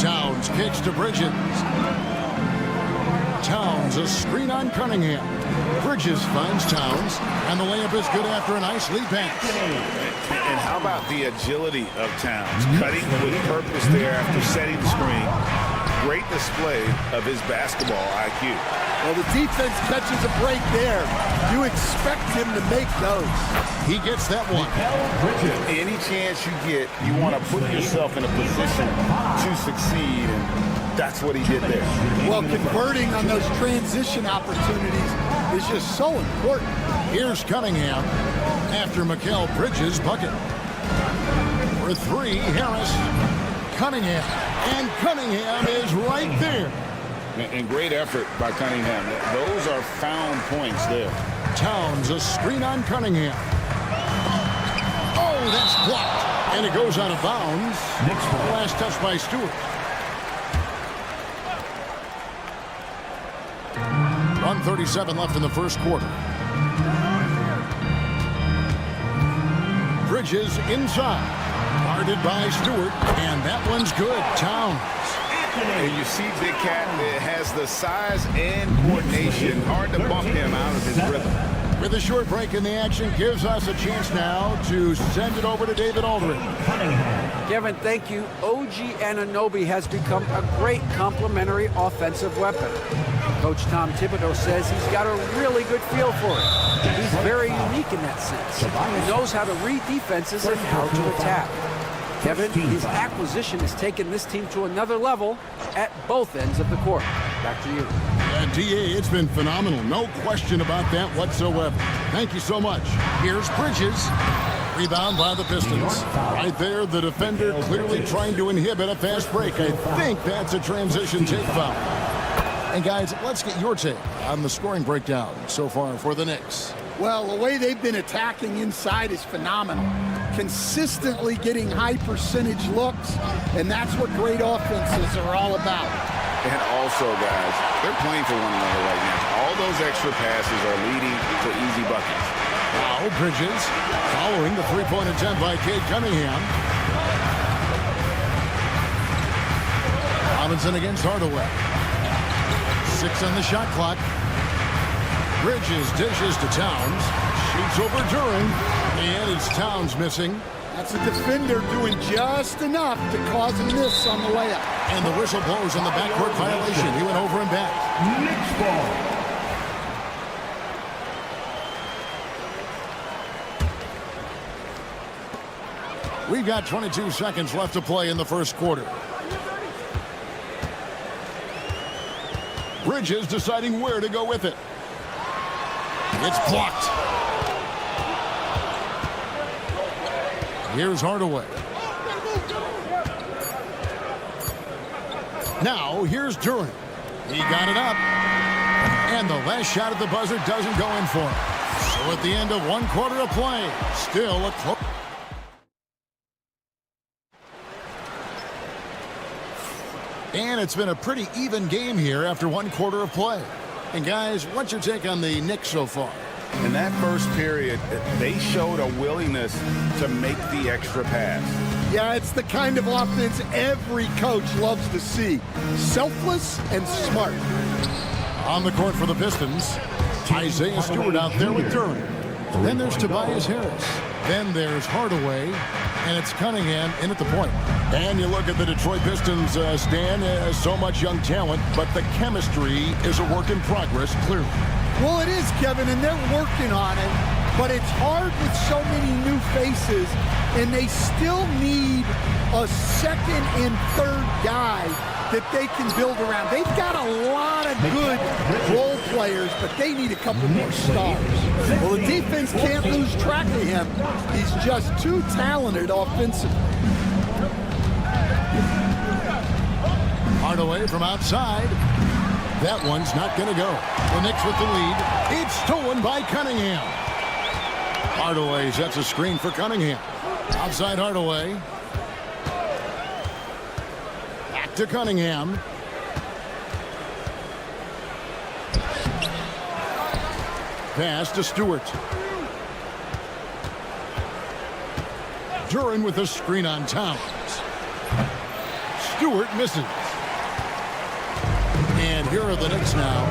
Towns kicks to Bridges. Towns, a screen on Cunningham. Bridges finds Towns, and the layup is good after a nice lead pass. And how about the agility of Towns? Cutting with purpose there after setting the screen. Great display of his basketball IQ. Well, the defense catches a break there. You expect him to make those. He gets that one. Any chance you get, you want to put yourself in a position to succeed, and that's what he did there. Well, converting on those transition opportunities is just so important. Here's Cunningham after Mikal Bridges' bucket. For 3, Harris. Cunningham. And Cunningham is right there. And great effort by Cunningham. Those are found points there. Towns, a screen on Cunningham. Oh, that's blocked. And it goes out of bounds. Last touch by Stewart. 1:37 left in the first quarter. Bridges inside. Guarded by Stewart. And that one's good. Towns. And you see Big Cat has the size and coordination. Hard to bump him out of his rhythm. With a short break in the action, gives us a chance now to send it over to David Aldridge. Kevin, thank you. OG Anunoby has become a great complementary offensive weapon. Coach Tom Thibodeau says he's got a really good feel for it. He's very unique in that sense. He knows how to read defenses and how to attack. Kevin, his acquisition has taken this team to another level at both ends of the court. Back to you. DA, it's been phenomenal. No question about that whatsoever. Thank you so much. Here's Bridges. Rebound by the Pistons. Right there, the defender clearly trying to inhibit a fast break. I think that's a transition take foul. And guys, let's get your take on the scoring breakdown so far for the Knicks. Well, the way they've been attacking inside is phenomenal. Consistently getting high percentage looks, and that's what great offenses are all about. And also, guys, they're playing for one another right now. All those extra passes are leading to easy buckets. Now Bridges following the three-point attempt by Cade Cunningham. Robinson against Hardaway. 6 on the shot clock. Bridges dishes to Towns. Shoots over Duran. And it's Towns missing. That's a defender doing just enough to cause a miss on the layup. And the whistle blows on the backcourt violation. He went over and back. Knicks ball. We've got 22 seconds left to play in the first quarter. Bridges deciding where to go with it. It's blocked. Here's Hardaway. Now here's Duran. He got it up. And the last shot at the buzzer doesn't go in for him. So at the end of one quarter of play, still a close. And it's been a pretty even game here after one quarter of play. And guys, what's your take on the Knicks so far? In that first period, they showed a willingness to make the extra pass. Yeah, it's the kind of offense every coach loves to see. Selfless and smart. On the court for the Pistons, Isaiah Stewart out there with Duran. Then there's Tobias Harris. Then there's Hardaway. And it's Cunningham in at the point. And you look at the Detroit Pistons, Stan, so much young talent, but the chemistry is a work in progress, clearly. Well, it is, Kevin, and they're working on it. But it's hard with so many new faces, and they still need a second and third guy that they can build around. They've got a lot of good role players, but they need a couple more stars. Well, the defense can't lose track of him. He's just too talented offensively. Hardaway from outside. That one's not going to go. The Knicks with the lead. It's stolen by Cunningham. Hardaway sets a screen for Cunningham. Outside Hardaway. Back to Cunningham. Pass to Stewart. Duran with a screen on Towns. Stewart misses. And here are the Knicks now.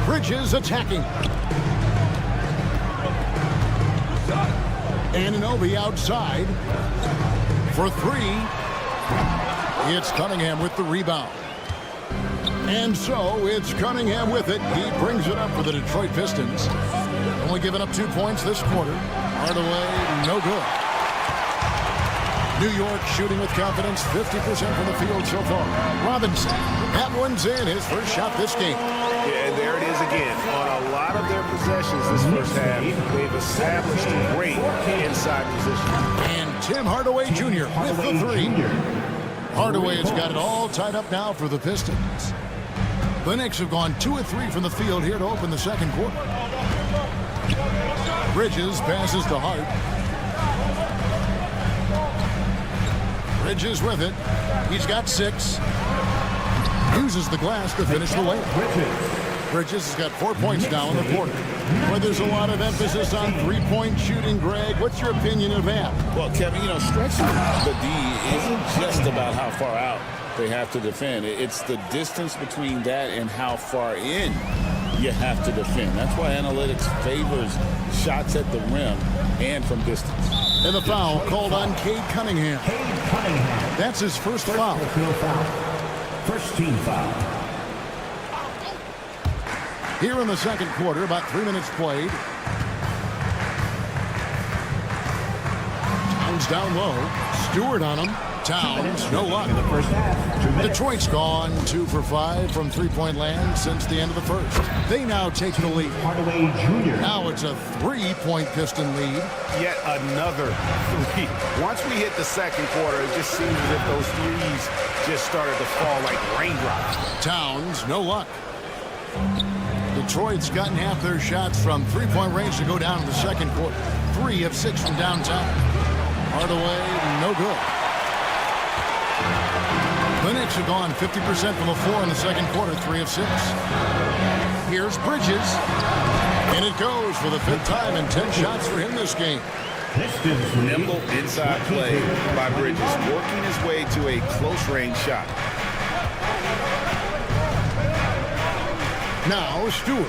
Bridges attacking. Anunoby outside for three. It's Cunningham with the rebound. And so it's Cunningham with it. He brings it up for the Detroit Pistons. Only giving up 2 points this quarter. Hardaway, no good. New York shooting with confidence, 50% from the field so far. Robinson, that one's in, his first shot this game. Yeah, and there it is again. On a lot of their possessions this first half, they've established great inside position. And Tim Hardaway Jr. with the three. Hardaway has got it all tied up now for the Pistons. The Knicks have gone 2 of 3 from the field here to open the second quarter. Bridges passes to Hart. Bridges with it. He's got 6. Uses the glass to finish the layup. Bridges has got 4 points now in the quarter. Where there's a lot of emphasis on three-point shooting, Greg. What's your opinion of that? Well, Kevin, stretching the D isn't just about how far out they have to defend. It's the distance between that and how far in you have to defend. That's why analytics favors shots at the rim and from distance. And the foul called on Cade Cunningham. That's his first foul. First team foul. Here in the second quarter, about 3 minutes played. Towns down low. Stewart on him. Towns, no luck. Detroit's gone 2 for 5 from three-point land since the end of the first. They now take the lead. Now it's a 3-point Piston lead. Yet another 3. Once we hit the second quarter, it just seems as if those threes just started to fall like raindrops. Towns, no luck. Detroit's gotten half their shots from three-point range to go down in the second quarter. 3 of 6 from downtown. Hardaway, no good. The Knicks have gone 50% from the floor in the second quarter, 3 of 6. Here's Bridges. And it goes for the 5th time and 10 shots for him this game. Nimble inside play by Bridges, working his way to a close-range shot. Now Stewart.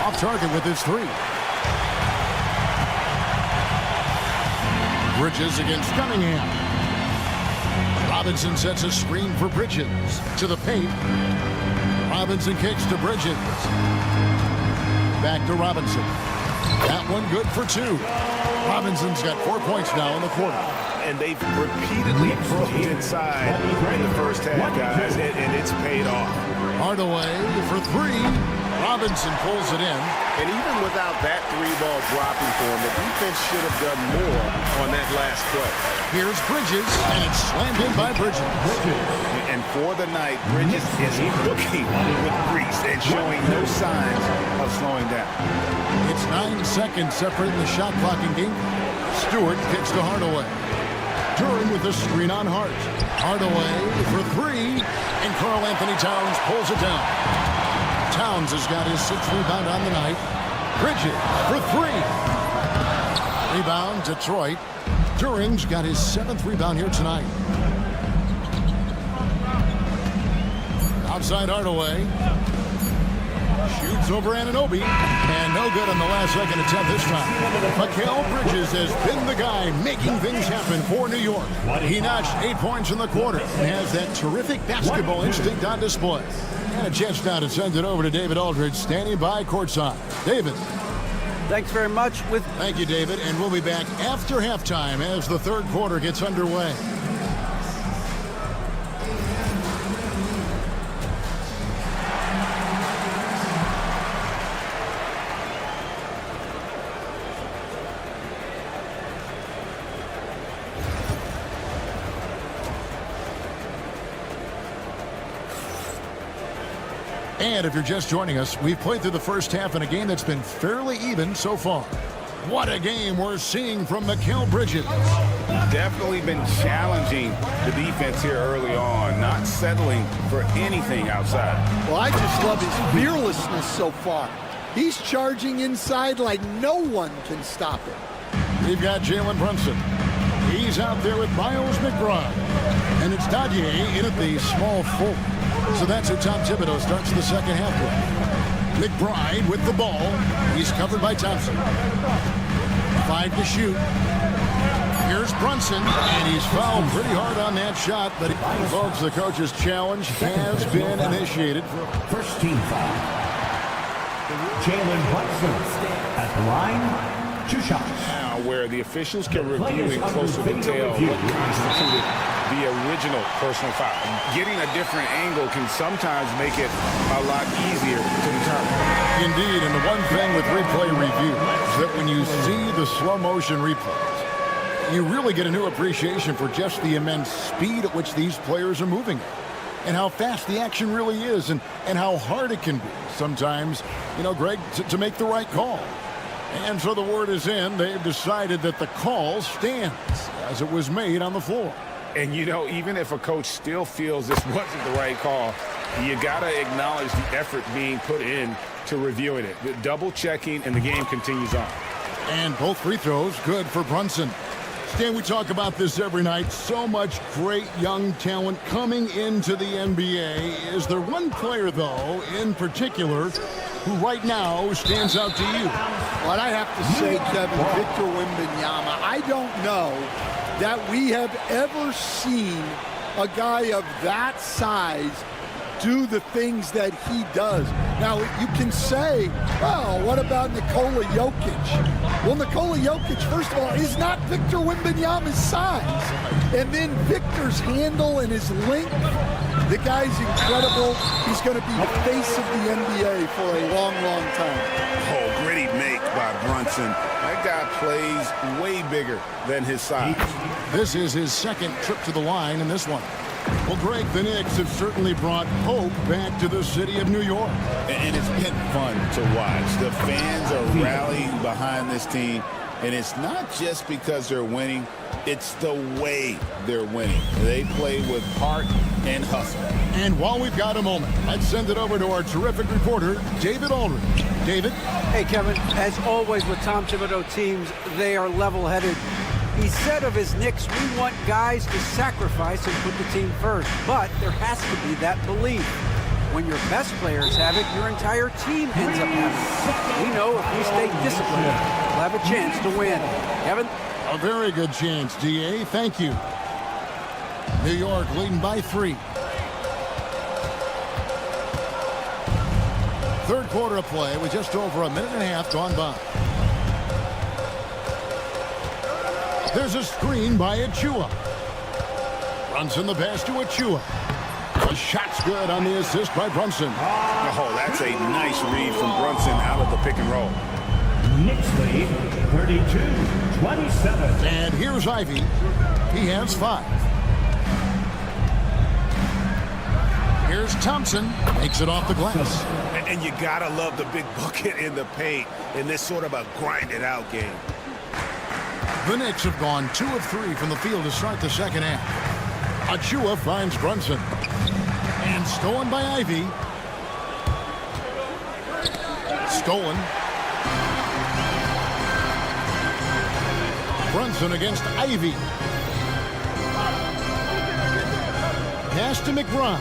Off target with his 3. Bridges against Cunningham. Robinson sets a screen for Bridges. To the paint. Robinson kicks to Bridges. Back to Robinson. That one good for 2. Robinson's got 4 points now in the quarter. And they've repeatedly pushed inside in the first half, guys, and it's paid off. Hardaway for 3. Robinson pulls it in. And even without that 3-ball dropping for him, the defense should have done more on that last play. Here's Bridges, and it's slammed in by Bridges. And for the night, Bridges is looking with grease and showing no signs of slowing down. It's 9 seconds separating the shot clock in game. Stewart kicks to Hardaway. Duran with the screen on Hart. Hardaway for 3, and Karl Anthony Towns pulls it down. Towns has got his 6th rebound on the night. Bridges for 3. Rebound, Detroit. Duran's got his 7th rebound here tonight. Outside Hardaway. Shoots over Anunoby. And no good on the last second attempt this time. Mikal Bridges has been the guy making things happen for New York. He notched 8 points in the quarter and has that terrific basketball instinct on display. And a chance now to send it over to David Aldridge, standing by courtside. David. Thanks very much. Thank you, David. And we'll be back after halftime as the third quarter gets underway. And if you're just joining us, we've played through the first half in a game that's been fairly even so far. What a game we're seeing from Mikal Bridges. Definitely been challenging the defense here early on, not settling for anything outside. Well, I just love his fearlessness so far. He's charging inside like no one can stop him. We've got Jalen Brunson. He's out there with Miles McBride. And it's Dadier in at the small forward. So that's how Tom Thibodeau starts the second half with. McBride with the ball. He's covered by Thompson. 5 to shoot. Here's Brunson, and he's fouled pretty hard on that shot. But folks, the coach's challenge has been initiated. First team foul. Jalen Brunson at the line. 2 shots. Now, where the officials can review in closer detail what constituted the original personal foul. Getting a different angle can sometimes make it a lot easier to determine. Indeed, and the one thing with replay review is that when you see the slow motion replays, you really get a new appreciation for just the immense speed at which these players are moving and how fast the action really is and how hard it can be sometimes, Greg, to make the right call. And so the word is in. They've decided that the call stands as it was made on the floor. And, even if a coach still feels this wasn't the right call, you got to acknowledge the effort being put in to reviewing it. The double checking, and the game continues on. And both free throws good for Brunson. Stan, we talk about this every night. So much great young talent coming into the NBA. Is there one player, though, in particular, who right now stands out to you? What I have to say, Kevin, Victor Wembanyama, I don't know that we have ever seen a guy of that size do the things that he does. Now, you can say, well, what about Nikola Jokic? Well, Nikola Jokic, first of all, is not Victor Wembanyama's size. And then Victor's handle and his length, the guy's incredible. He's going to be the face of the NBA for a long, long time. Oh, gritty make by Brunson. That guy plays way bigger than his size. This is his second trip to the line in this one. Well, Greg, the Knicks have certainly brought hope back to the city of New York. And it's been fun to watch. The fans are rallying behind this team. And it's not just because they're winning, It's the way they're winning. They play with heart and hustle. And while we've got a moment, let's send it over to our terrific reporter, David Aldridge. David? Hey, Kevin, as always with Tom Thibodeau teams, they are level-headed. He said of his Knicks, we want guys to sacrifice and put the team first, but there has to be that belief. When your best players have it, your entire team ends up having it. We know if we stay disciplined, we'll have a chance to win. Kevin? A very good chance, DA. Thank you. New York leading by 3. Third quarter of play with just over a minute and a half gone by. There's a screen by Achua. Brunson the pass to Achua. The shot's good on the assist by Brunson. Oh, that's a nice read from Brunson out of the pick and roll. Knicks lead 32-27. And here's Ivy. He has 5. Here's Thompson. Makes it off the glass. And you gotta love the big bucket in the paint in this sort of a grind-it-out game. The Knicks have gone 2 of 3 from the field to start the second half. Achua finds Brunson. And stolen by Ivy. Stolen. Brunson against Ivy. Pass to McBride.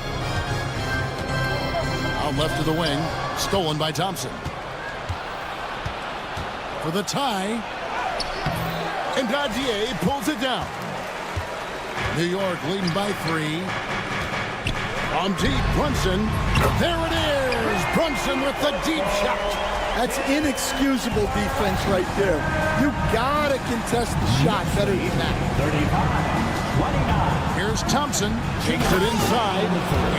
Out left to the wing. Stolen by Thompson. For the tie. And Dadier pulls it down. New York leading by 3. On deep, Brunson. There it is! Brunson with the deep shot. That's inexcusable defense right there. You gotta contest the shot better than that. 35-29. Here's Thompson. Takes it inside.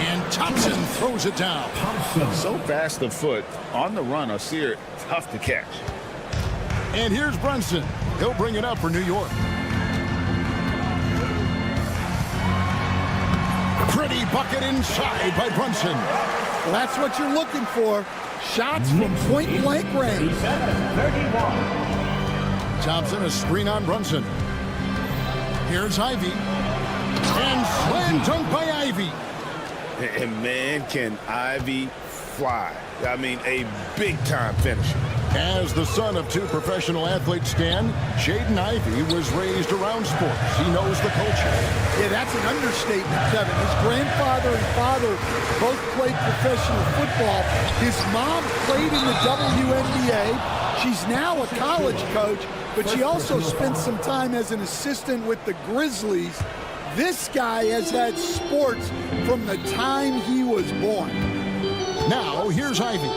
And Thompson throws it down. So fast of foot. On the run, Osir, tough to catch. And here's Brunson. He'll bring it up for New York. Pretty bucket inside by Brunson. Well, that's what you're looking for. Shots from point-blank range. 31. Thompson, a screen on Brunson. Here's Ivy. And slam dunk by Ivy. And man, can Ivy fly. I mean, a big-time finisher. As the son of 2 professional athletes, Stan, Jaden Ivey was raised around sports. He knows the culture. Yeah, that's an understatement, Kevin. His grandfather and father both played professional football. His mom played in the WNBA. She's now a college coach, but she also spent some time as an assistant with the Grizzlies. This guy has had sports from the time he was born. Now, here's Ivy.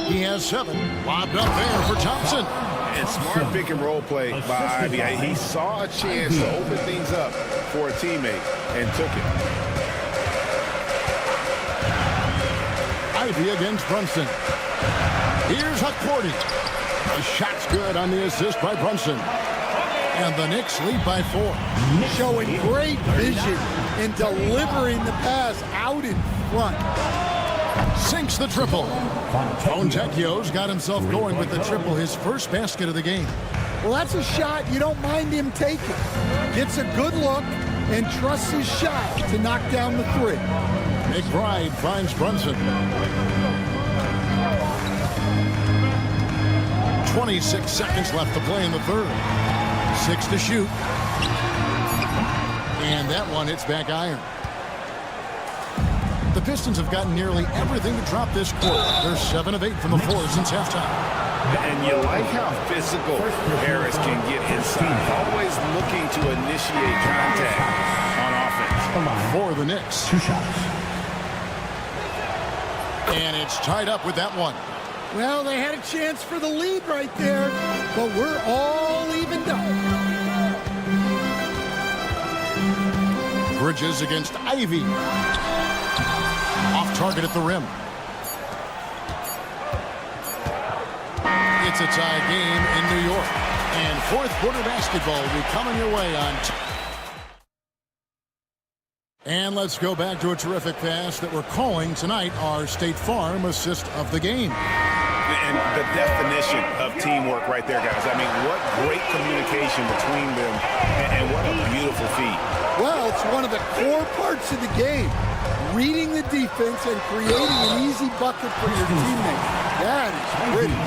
He has 7. Lobbed up there for Thompson. And smart pick and roll play by Ivy. He saw a chance to open things up for a teammate and took it. Ivy against Brunson. Here's Huckporty. The shot's good on the assist by Brunson. And the Knicks lead by 4. Showing great vision and delivering the pass out in front. Sinks the triple. Fontecchio's got himself going with the triple, his first basket of the game. Well, that's a shot you don't mind him taking. Gets a good look and trusts his shot to knock down the 3. McBride finds Brunson. 26 seconds left to play in the third. 6 to shoot. And that one hits back iron. The Pistons have gotten nearly everything to drop this quarter. They're 7 of 8 from the floor since halftime. And you like how physical Harris can get inside. Always looking to initiate contact on offense. For the Knicks. 2 shots. And it's tied up with that one. Well, they had a chance for the lead right there, but we're all evened up. Bridges against Ivy. Off target at the rim. It's a tie game in New York. And fourth quarter basketball will be coming your way on. And let's go back to a terrific pass that we're calling tonight our State Farm assist of the game. And the definition of teamwork right there, guys. I mean, what great communication between them, and what a beautiful feat. Well, it's one of the core parts of the game. Reading the defense and creating an easy bucket for your teammates. That is pretty.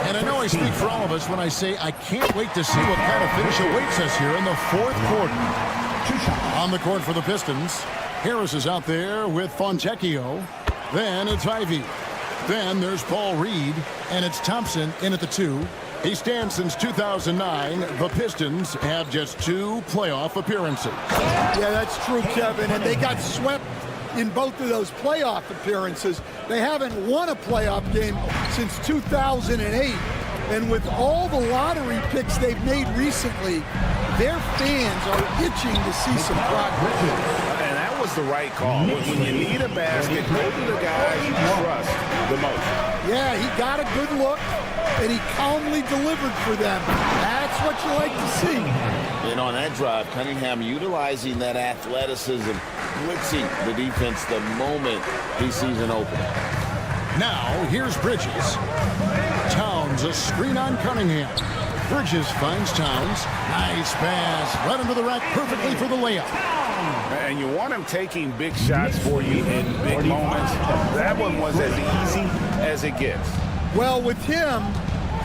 And I know I speak for all of us when I say I can't wait to see what kind of finish awaits us here in the fourth quarter. On the court for the Pistons, Harris is out there with Fontecchio. Then it's Ivy. Then there's Paul Reed, and it's Thompson in at the 2. He stands since 2009. The Pistons have just 2 playoff appearances. Yeah, that's true, Kevin. And they got swept in both of those playoff appearances. They haven't won a playoff game since 2008. And with all the lottery picks they've made recently, their fans are itching to see some progress. And that was the right call. When you need a basket, go to the guys you trust the most. Yeah, he got a good look, and he calmly delivered for them. That's what you like to see. And on that drive, Cunningham utilizing that athleticism, blitzing the defense the moment he sees an opening. Now, here's Bridges. Towns, a screen on Cunningham. Bridges finds Towns. Nice pass. Right into the rack perfectly for the layup. And you want him taking big shots for you in big moments. That one was as easy as it gets. Well, with him,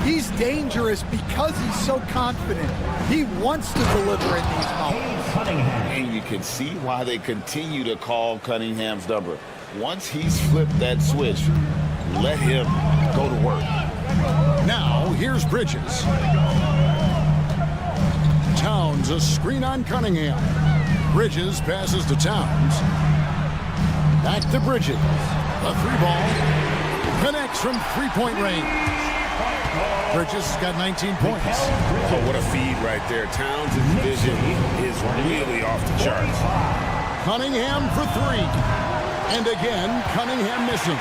he's dangerous because he's so confident. He wants to deliver in these moments. And you can see why they continue to call Cunningham's number. Once he's flipped that switch, let him go to work. Now, here's Bridges. Towns, a screen on Cunningham. Bridges passes to Towns. Back to Bridges. A 3-ball. Connects from 3-point range. Bridges has got 19 points. Oh, what a feed right there. Towns' vision is really off the charts. Cunningham for 3. And again, Cunningham missing.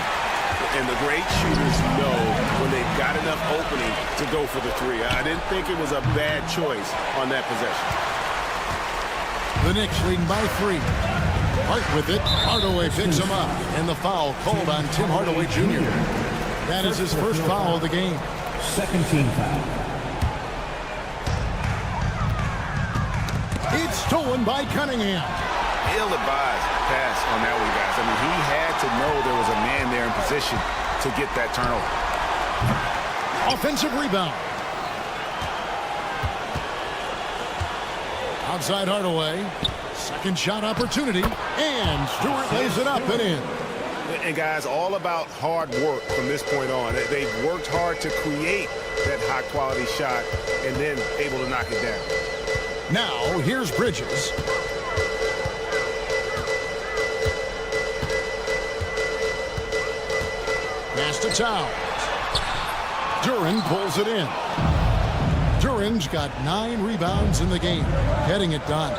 And the great shooters know when they've got enough opening to go for the 3. I didn't think it was a bad choice on that possession. The Knicks leading by 3. Hart with it. Hardaway picks him up. And the foul called on Tim Hardaway Jr. That is his first foul of the game. Second team foul. It's stolen by Cunningham. Ill-advised pass on that one, guys. I mean, he had to know there was a man there in position to get that turnover. Offensive rebound. Outside Hardaway. Second shot opportunity. And Stewart lays it up and in. And, guys, all about hard work from this point on. They've worked hard to create that high-quality shot and then able to knock it down. Now, here's Bridges. Pass to Towns. Duran pulls it in. Duran's got 9 rebounds in the game, getting it done.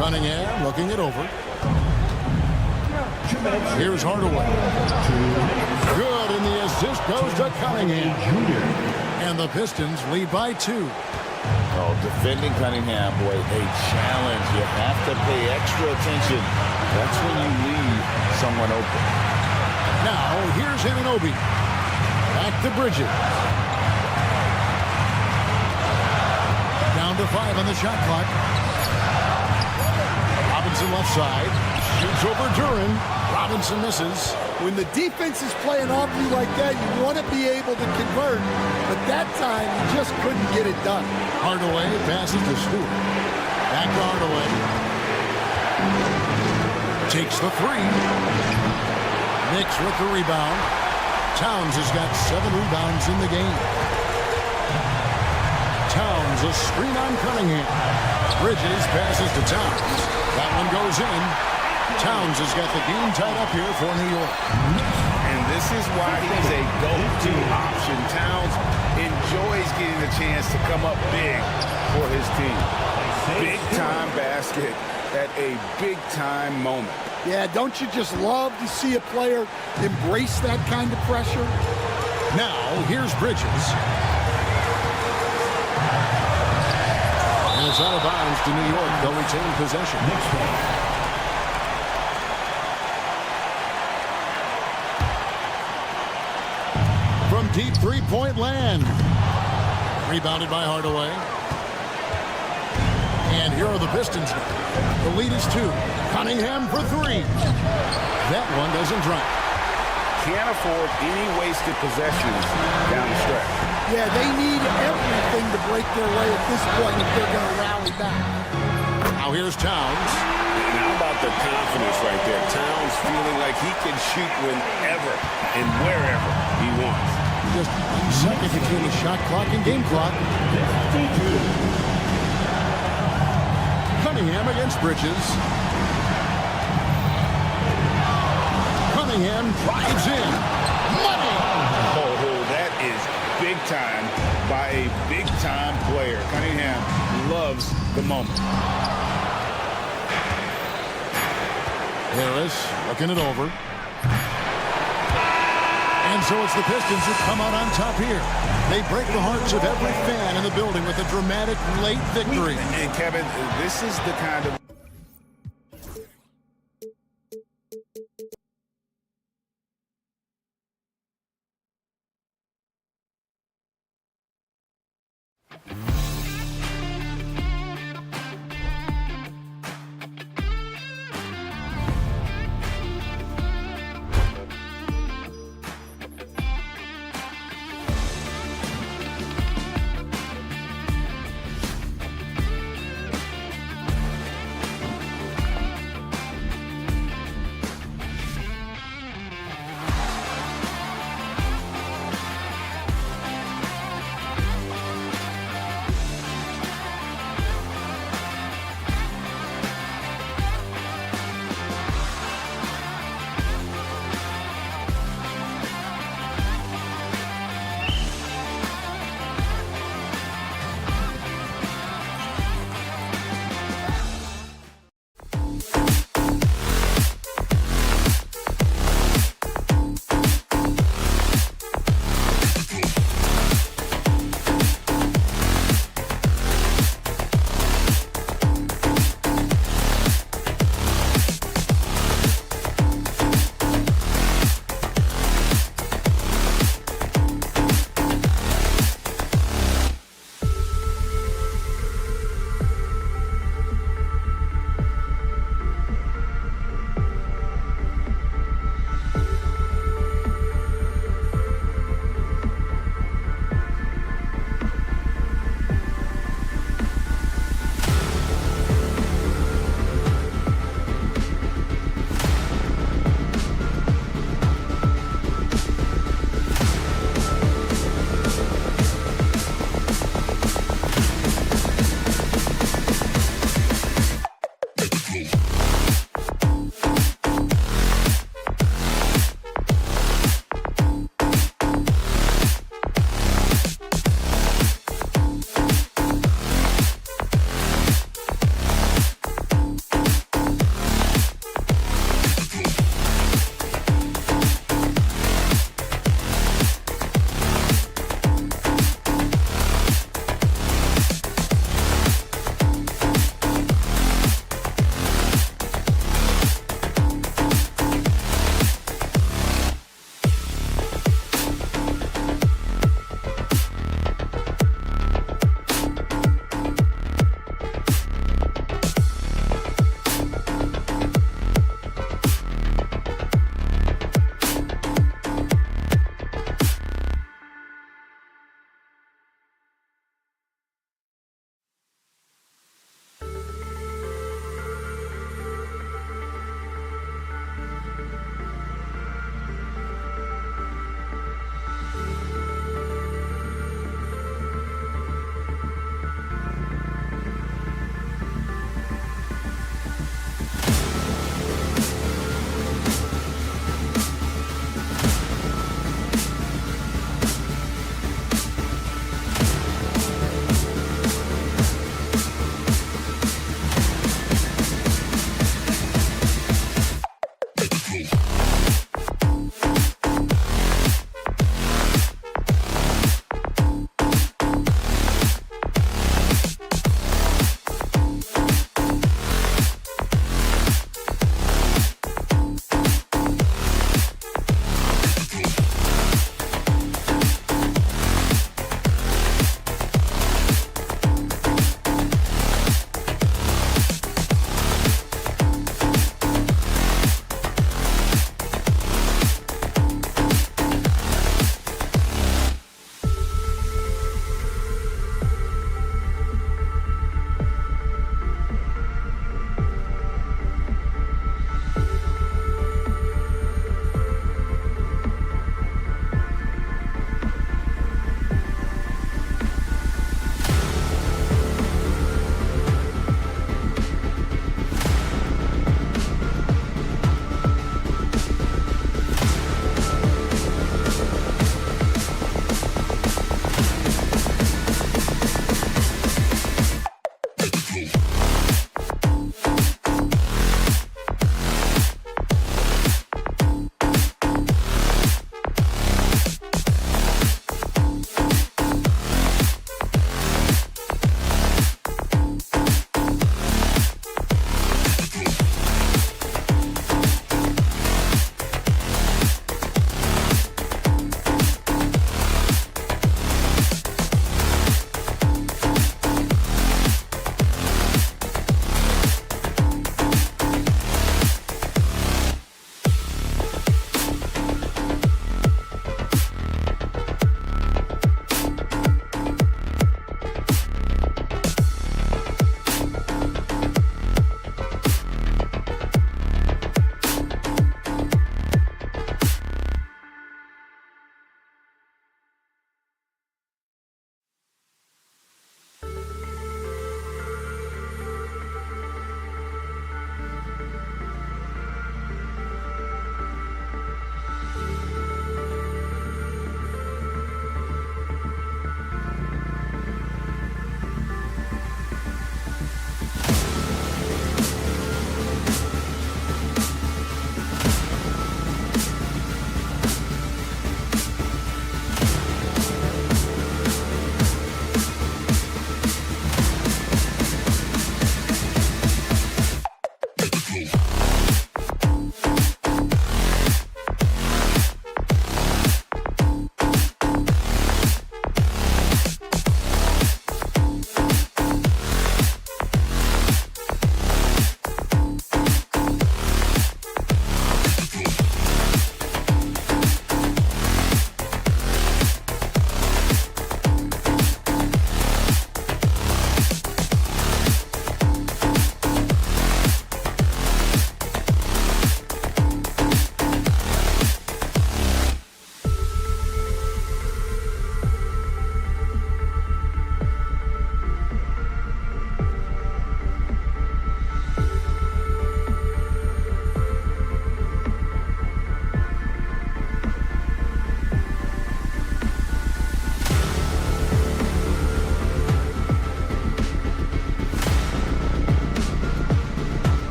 Cunningham looking it over. Here's Hardaway. Good, and the assist goes to Cunningham. And the Pistons lead by 2. Oh, defending Cunningham, boy, a challenge. You have to pay extra attention. That's when you leave someone open. Now, here's Anunoby. Back to Bridges. Down to 5 on the shot clock. Robinson left side. Shoots over Duran. Robinson misses. When the defense is playing off you like that, you want to be able to convert. But that time, you just couldn't get it done. Hardaway passes to Stewart. Back to Hardaway. Takes the 3. Knicks with the rebound. Towns has got 7 rebounds in the game. Towns, a screen on Cunningham. Bridges passes to Towns. That one goes in. Towns has got the game tied up here for New York. And this is why he's a go-to option. Towns enjoys getting the chance to come up big for his team. Big-time basket at a big-time moment. Yeah, don't you just love to see a player embrace that kind of pressure? Now, here's Bridges. And it's out of bounds to New York. They'll retain possession. from deep three-point land. Rebounded by Hardaway. And here are the Pistons. The lead is 2. Cunningham for 3. That one doesn't drop. Can't afford any wasted possessions down the stretch. Yeah, they need everything to break their way at this point if they're going to rally back. Now here's Towns. And how about the confidence right there? Towns feeling like he can shoot whenever and wherever he wants. Just 1 second between the shot clock and game clock. Cunningham against Bridges. Cunningham drives in. Money! Oh, that is big time by a big-time player. Cunningham loves the moment. Harris looking it over. And so it's the Pistons who come out on top here. They break the hearts of every fan in the building with a dramatic late victory. And Kevin, this is the kind of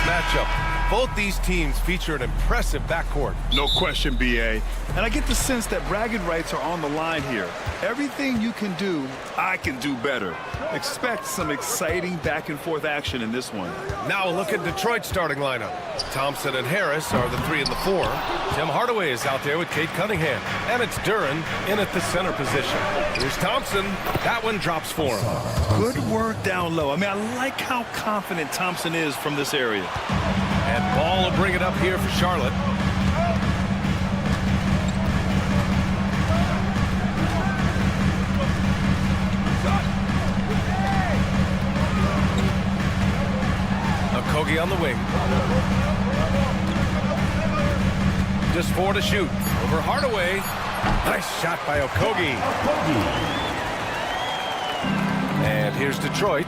Matchup. Both these teams feature an impressive backcourt. No question, B.A. And I get the sense that bragging rights are on the line here. Everything you can do, I can do better. Expect some exciting back-and-forth action in this one. Now look at Detroit's starting lineup. Thompson and Harris are the 3 and the 4. Tim Hardaway is out there with Cade Cunningham. And it's Duren in at the center position. Here's Thompson. That one drops for him. Good work down low. I mean, I like how confident Thompson is from this area. And Ball will bring it up here for Charlotte. Okogie on the wing. Just 4 to shoot. Over Hardaway. Nice shot by Okogie. And here's Detroit.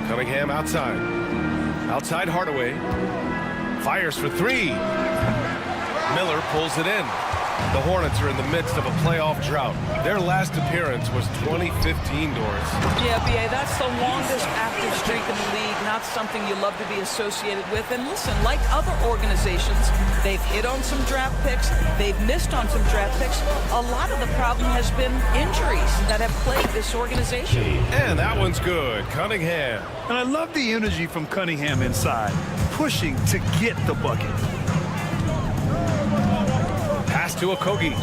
Cunningham outside. Outside Hardaway. Fires for 3. Miller pulls it in. The Hornets are in the midst of a playoff drought. Their last appearance was 2015, Doris. Yeah, B.A., that's the longest active streak in the league, not something you love to be associated with. And listen, like other organizations, they've hit on some draft picks, they've missed on some draft picks. A lot of the problem has been injuries that have plagued this organization. And that one's good. Cunningham. And I love the energy from Cunningham inside, pushing to get the bucket. Pass to Okogie.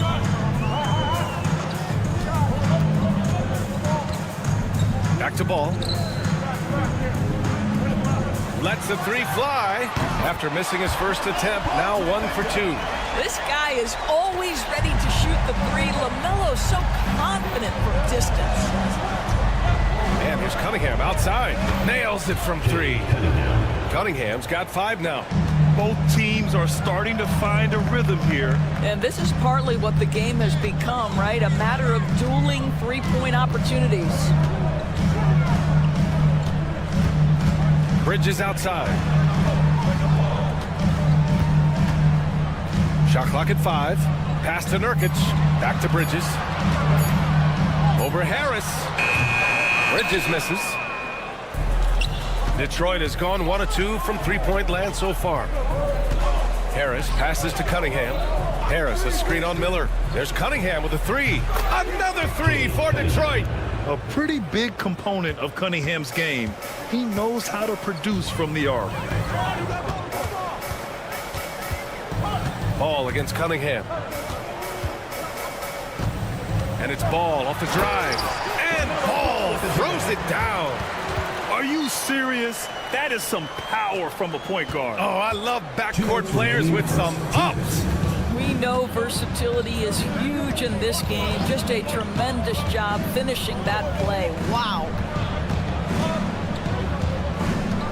Back to Ball. Lets the 3 fly after missing his first attempt. Now 1 for 2. This guy is always ready to shoot the 3. LaMelo's so confident from distance. And here's Cunningham outside. Nails it from 3. Cunningham's got 5 now. Both teams are starting to find a rhythm here. And this is partly what the game has become, right? A matter of dueling 3-point opportunities. Bridges outside. Shot clock at 5. Pass to Nurkic. Back to Bridges. Over Harris. Bridges misses. Detroit has gone 1 of 2 from 3-point land so far. Harris passes to Cunningham. Harris, a screen on Miller. There's Cunningham with a 3. Another 3 for Detroit. A pretty big component of Cunningham's game. He knows how to produce from the arc. Ball against Cunningham. And it's Ball off the drive. And Ball throws it down. Are you serious? That is some power from a point guard. Oh, I love backcourt players with some ups. We know versatility is huge in this game. Just a tremendous job finishing that play. Wow.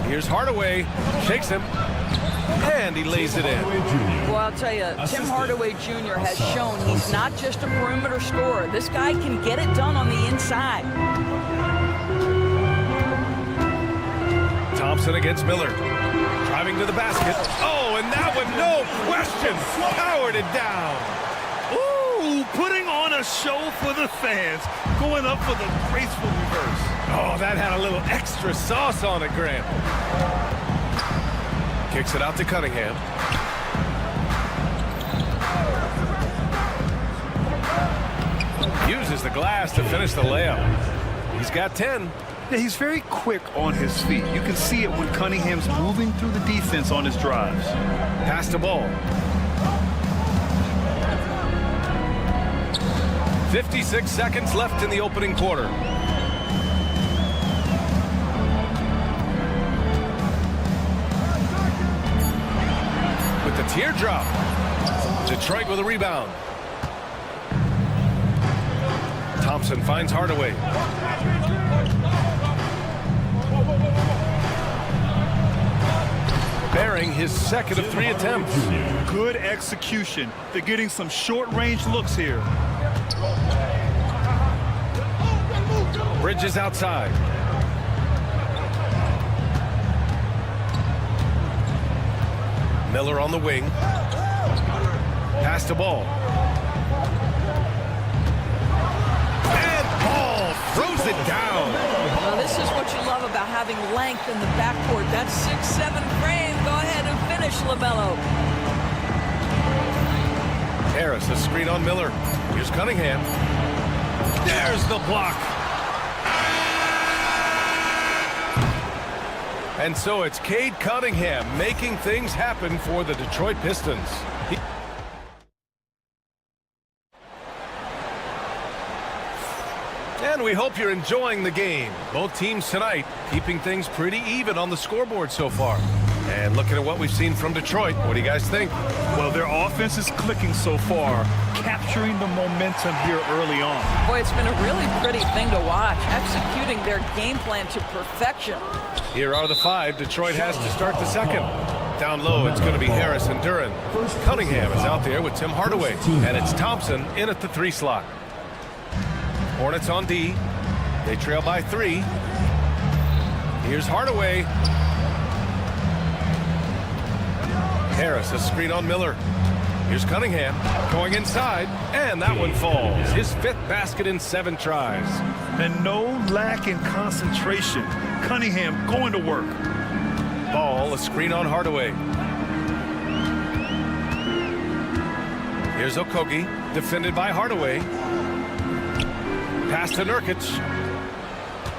Here's Hardaway. Shakes him. And he lays it in. Well, I'll tell you, Tim Hardaway Jr. has shown he's not just a perimeter scorer. This guy can get it done on the inside. Thompson against Miller. Driving to the basket. Oh, and that one, no question, powered it down. Ooh, putting on a show for the fans. Going up for the graceful reverse. Oh, that had a little extra sauce on it, Grant. Kicks it out to Cunningham. Uses the glass to finish the layup. He's got 10. Yeah, he's very quick on his feet. You can see it when Cunningham's moving through the defense on his drives. Pass to Ball. 56 seconds left in the opening quarter. With the teardrop. Detroit with a rebound. Thompson finds Hardaway. Bearing his second of 3 attempts. Good execution. They're getting some short-range looks here. Bridges outside. Miller on the wing. Pass to Ball. And Ball throws it down. Now this is what you love about having length in the backcourt. That 6'7" frame. Go ahead and finish, LaMelo. Harris, a screen on Miller. Here's Cunningham. There's the block. And so it's Cade Cunningham making things happen for the Detroit Pistons. And we hope you're enjoying the game. Both teams tonight keeping things pretty even on the scoreboard so far. And looking at what we've seen from Detroit, what do you guys think? Well, their offense is clicking so far, capturing the momentum here early on. Boy, it's been a really pretty thing to watch, executing their game plan to perfection. Here are the 5 Detroit has to start the second. Down low, it's going to be Harris and Duran. Cunningham is out there with Tim Hardaway. And it's Thompson in at the 3 slot. Hornets on D. They trail by 3. Here's Hardaway. Harris, a screen on Miller. Here's Cunningham going inside, and that one falls. His 5th basket in 7 tries. And no lack in concentration. Cunningham going to work. Ball, a screen on Hardaway. Here's Okogie, defended by Hardaway. Pass to Nurkic.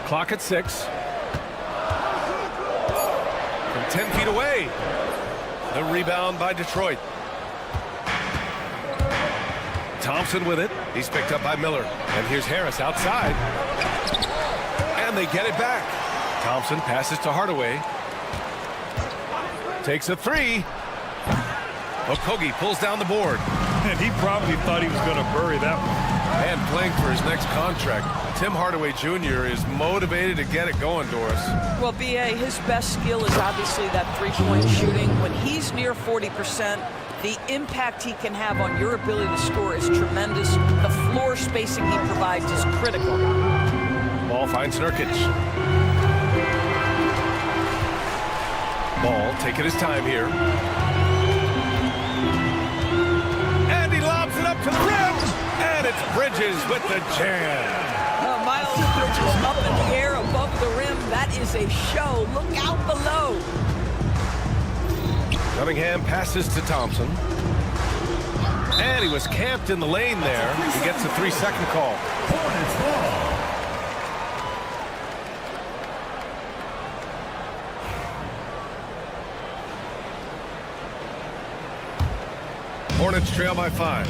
Clock at 6. From 10 feet away. The rebound by Detroit. Thompson with it. He's picked up by Miller. And here's Harris outside. And they get it back. Thompson passes to Hardaway. Takes a 3. Okogie pulls down the board. And he probably thought he was going to bury that one. And playing for his next contract, Tim Hardaway Jr. is motivated to get it going, Doris. Well, B.A., his best skill is obviously that three-point shooting. When he's near 40%, the impact he can have on your ability to score is tremendous. The floor spacing he provides is critical. Ball finds Nurkic. Ball taking his time here. And he lobs it up to the rim. And it's Bridges with the jam. Miles Bridges up in the air above the rim. That is a show. Look out below. Cunningham passes to Thompson. And he was camped in the lane there. He gets a 3-second call. Hornets trail by 5.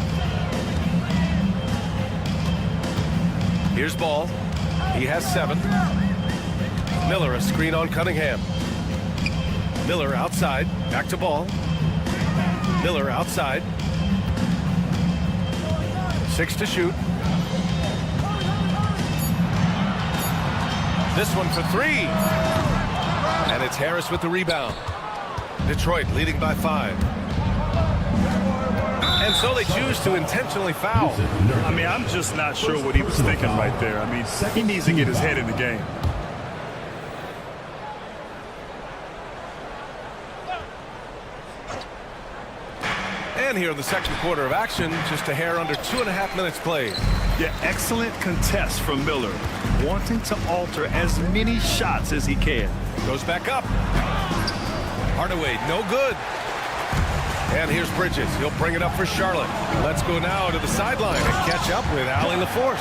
Here's Ball. He has 7. Miller, a screen on Cunningham. Miller outside. Back to Ball. Miller outside. 6 to shoot. This one for 3. And it's Harris with the rebound. Detroit leading by 5. And so they choose to intentionally foul. I mean, I'm just not sure what he was thinking right there. I mean, he needs to get his head in the game. And here in the second quarter of action, just a hair under 2.5 minutes played. Yeah, excellent contest from Miller, wanting to alter as many shots as he can. Goes back up. Hardaway, no good. And here's Bridges. He'll bring it up for Charlotte. Let's go now to the sideline and catch up with Allie LaForce.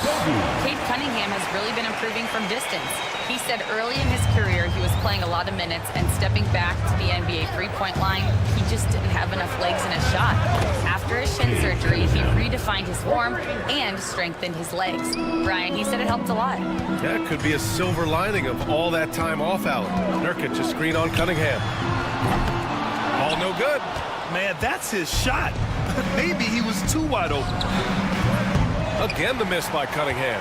Cade Cunningham has really been improving from distance. He said early in his career he was playing a lot of minutes, and stepping back to the NBA three-point line, he just didn't have enough legs in his shot. After his shin surgery, he redefined his form and strengthened his legs. Brian, he said it helped a lot. Yeah, it could be a silver lining of all that time off, Allen. Nurkic, a screen on Cunningham. All no good. Man, that's his shot. Maybe he was too wide open. Again, the miss by Cunningham.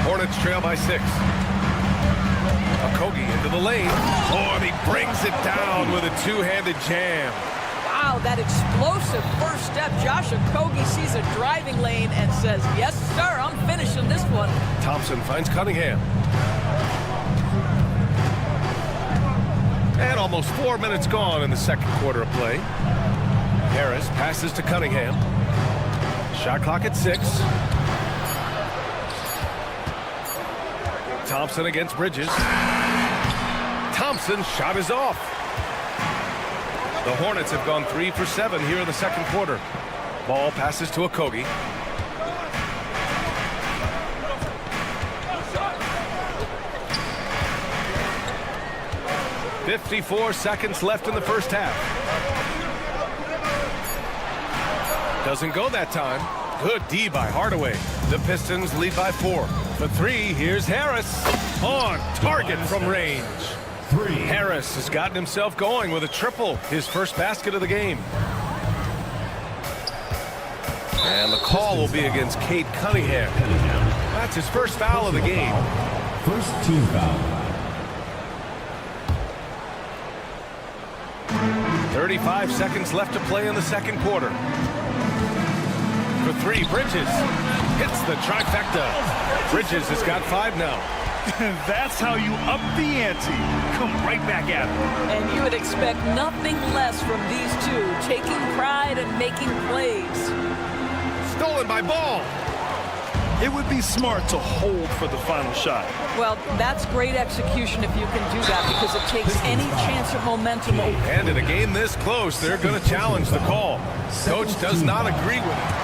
Hornets trail by 6. Okogie into the lane. Oh, and he brings it down with a two-handed jam. Wow, that explosive first step. Josh Okogie sees a driving lane and says, yes, sir, I'm finishing this one. Thompson finds Cunningham. And almost 4 minutes gone in the second quarter of play. Harris passes to Cunningham. Shot clock at 6. Thompson against Bridges. Thompson's shot is off. The Hornets have gone 3 for 7 here in the second quarter. Ball passes to Okogie. "54 seconds left in the first half. Doesn't go that time. Good D by Hardaway. The Pistons lead by 4. For 3, here's Harris. On target from range. Harris has gotten himself going with a triple. His first basket of the game. And the call will be against Cade Cunningham. That's his first foul of the game. First team foul. 35 seconds left to play in the second quarter. For 3, Bridges hits the trifecta. Bridges has got 5 now. That's how you up the ante. Come right back at him. And you would expect nothing less from these two, taking pride and making plays. Stolen by Ball. It would be smart to hold for the final shot. Well, that's great execution if you can do that, because it takes any chance of momentum away. And in a game this close, they're going to challenge the call. Coach does not agree with it.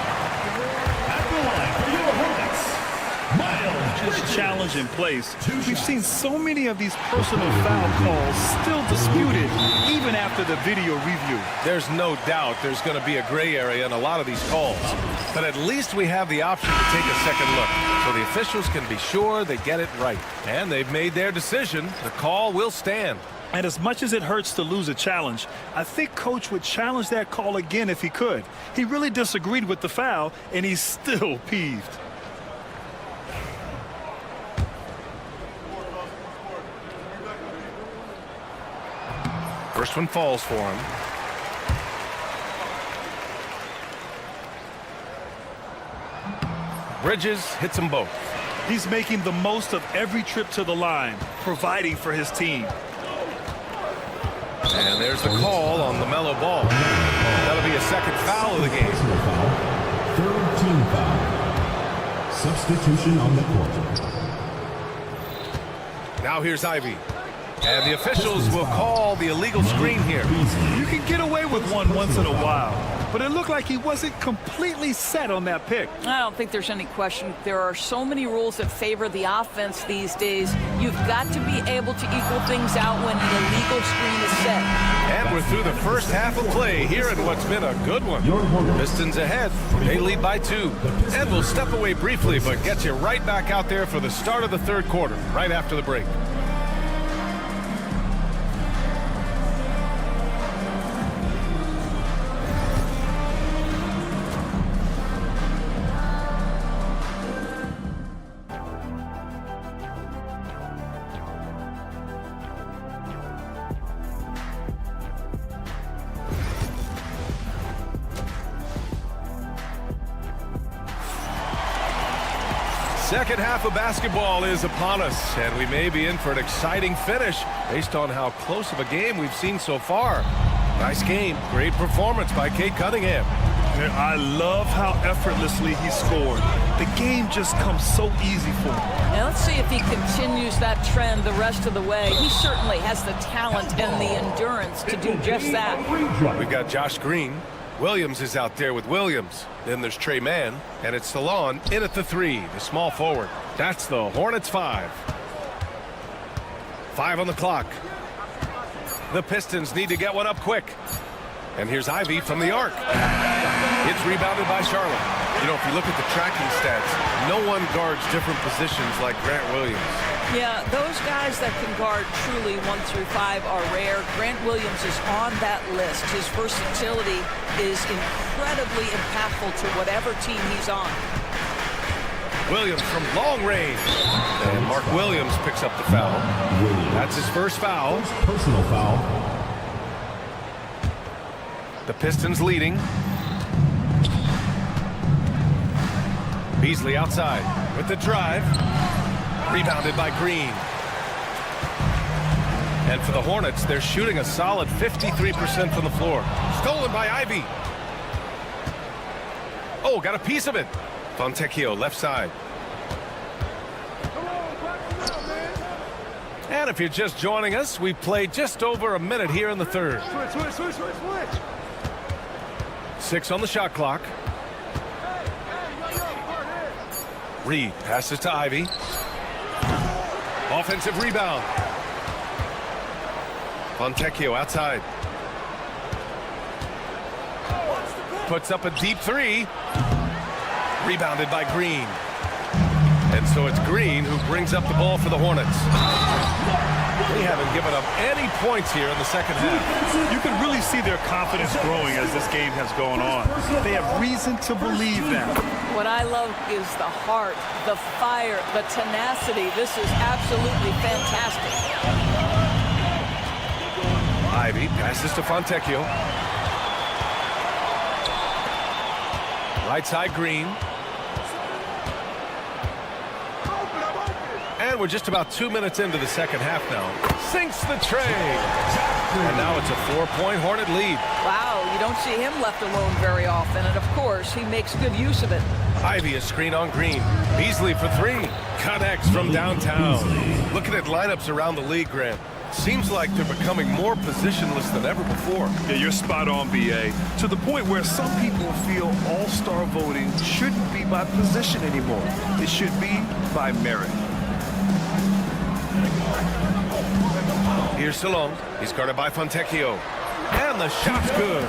This challenge in place. We've seen so many of these personal foul calls still disputed, even after the video review. There's no doubt there's going to be a gray area in a lot of these calls. But at least we have the option to take a second look, so the officials can be sure they get it right. And they've made their decision. The call will stand. And as much as it hurts to lose a challenge, I think Coach would challenge that call again if he could. He really disagreed with the foul, and he's still peeved. First one falls for him. Bridges hits them both. He's making the most of every trip to the line, providing for his team. And there's the call on LaMelo Ball. That'll be a second foul of the game. Third team foul. Substitution on the court. Now here's Ivy. And the officials will call the illegal screen here. You can get away with one once in a while, but it looked like he wasn't completely set on that pick. I don't think there's any question. There are so many rules that favor the offense these days. You've got to be able to equal things out when an illegal screen is set. And we're through the first half of play here in what's been a good one. Pistons ahead. They lead by 2. And we'll step away briefly, but get you right back out there for the start of the third quarter, right after the break. Second half of basketball is upon us, and we may be in for an exciting finish based on how close of a game we've seen so far. Nice game. Great performance by Cade Cunningham. I love how effortlessly he scored. The game just comes so easy for him. Now let's see if he continues that trend the rest of the way. He certainly has the talent and the endurance to do just that. We've got Josh Green. Williams is out there with Williams. Then there's Trey Mann, and it's Salon in at the 3, the small forward. That's the Hornets 5. 5 on the clock. The Pistons need to get one up quick. And here's Ivy from the arc. It's rebounded by Charlotte. You know, if you look at the tracking stats, no one guards different positions like Grant Williams. Yeah, those guys that can guard truly 1 through 5 are rare. Grant Williams is on that list. His versatility is incredibly impactful to whatever team he's on. Williams from long range. And Mark Williams picks up the foul. That's his first foul. Personal foul. The Pistons leading. Beasley outside with the drive. Rebounded by Green. And for the Hornets, they're shooting a solid 53% from the floor. Stolen by Ivy. Oh, got a piece of it. Fontecchio left side. And if you're just joining us, we played just over a minute here in the third. Switch. 6 on the shot clock. Reed passes to Ivy. Offensive rebound. Fontecchio outside. Puts up a deep three. Rebounded by Green. And so it's Green who brings up the ball for the Hornets. They haven't given up any points here in the second half. You can really see their confidence growing as this game has gone on. They have reason to believe that. What I love is the heart, the fire, the tenacity. This is absolutely fantastic. Ivy passes to Fontecchio. Right side Green. And we're just about 2 minutes into the second half now. Sinks the tray. And now it's a 4-point Hornet lead. Wow, you don't see him left alone very often. And of course, he makes good use of it. Ivy a screen on Green. Beasley for three. Connects from downtown. Looking at lineups around the league, Grant. Seems like they're becoming more positionless than ever before. Yeah, you're spot on, B.A. To the point where some people feel all-star voting shouldn't be by position anymore. It should be by merit. Here's Salon. He's guarded by Fontecchio. And the shot's good.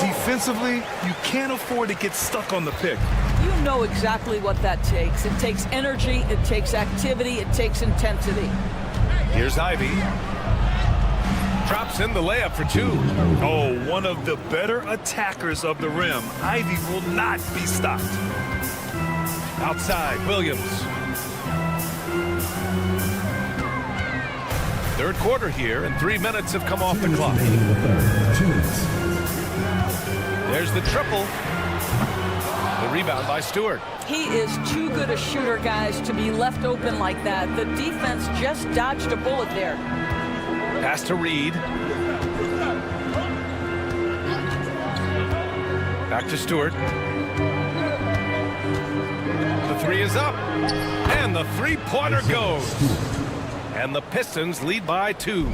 Defensively, you can't afford to get stuck on the pick. You know exactly what that takes. It takes energy, it takes activity, it takes intensity. Here's Ivy. Drops in the layup for two. Oh, one of the better attackers of the rim. Ivy will not be stopped. Outside, Williams. Third quarter here, and 3 minutes have come off the clock. There's the triple. The rebound by Stewart. He is too good a shooter, guys, to be left open like that. The defense just dodged a bullet there. Pass to Reed. Back to Stewart. The three is up. And the three-pointer goes. And the Pistons lead by 2.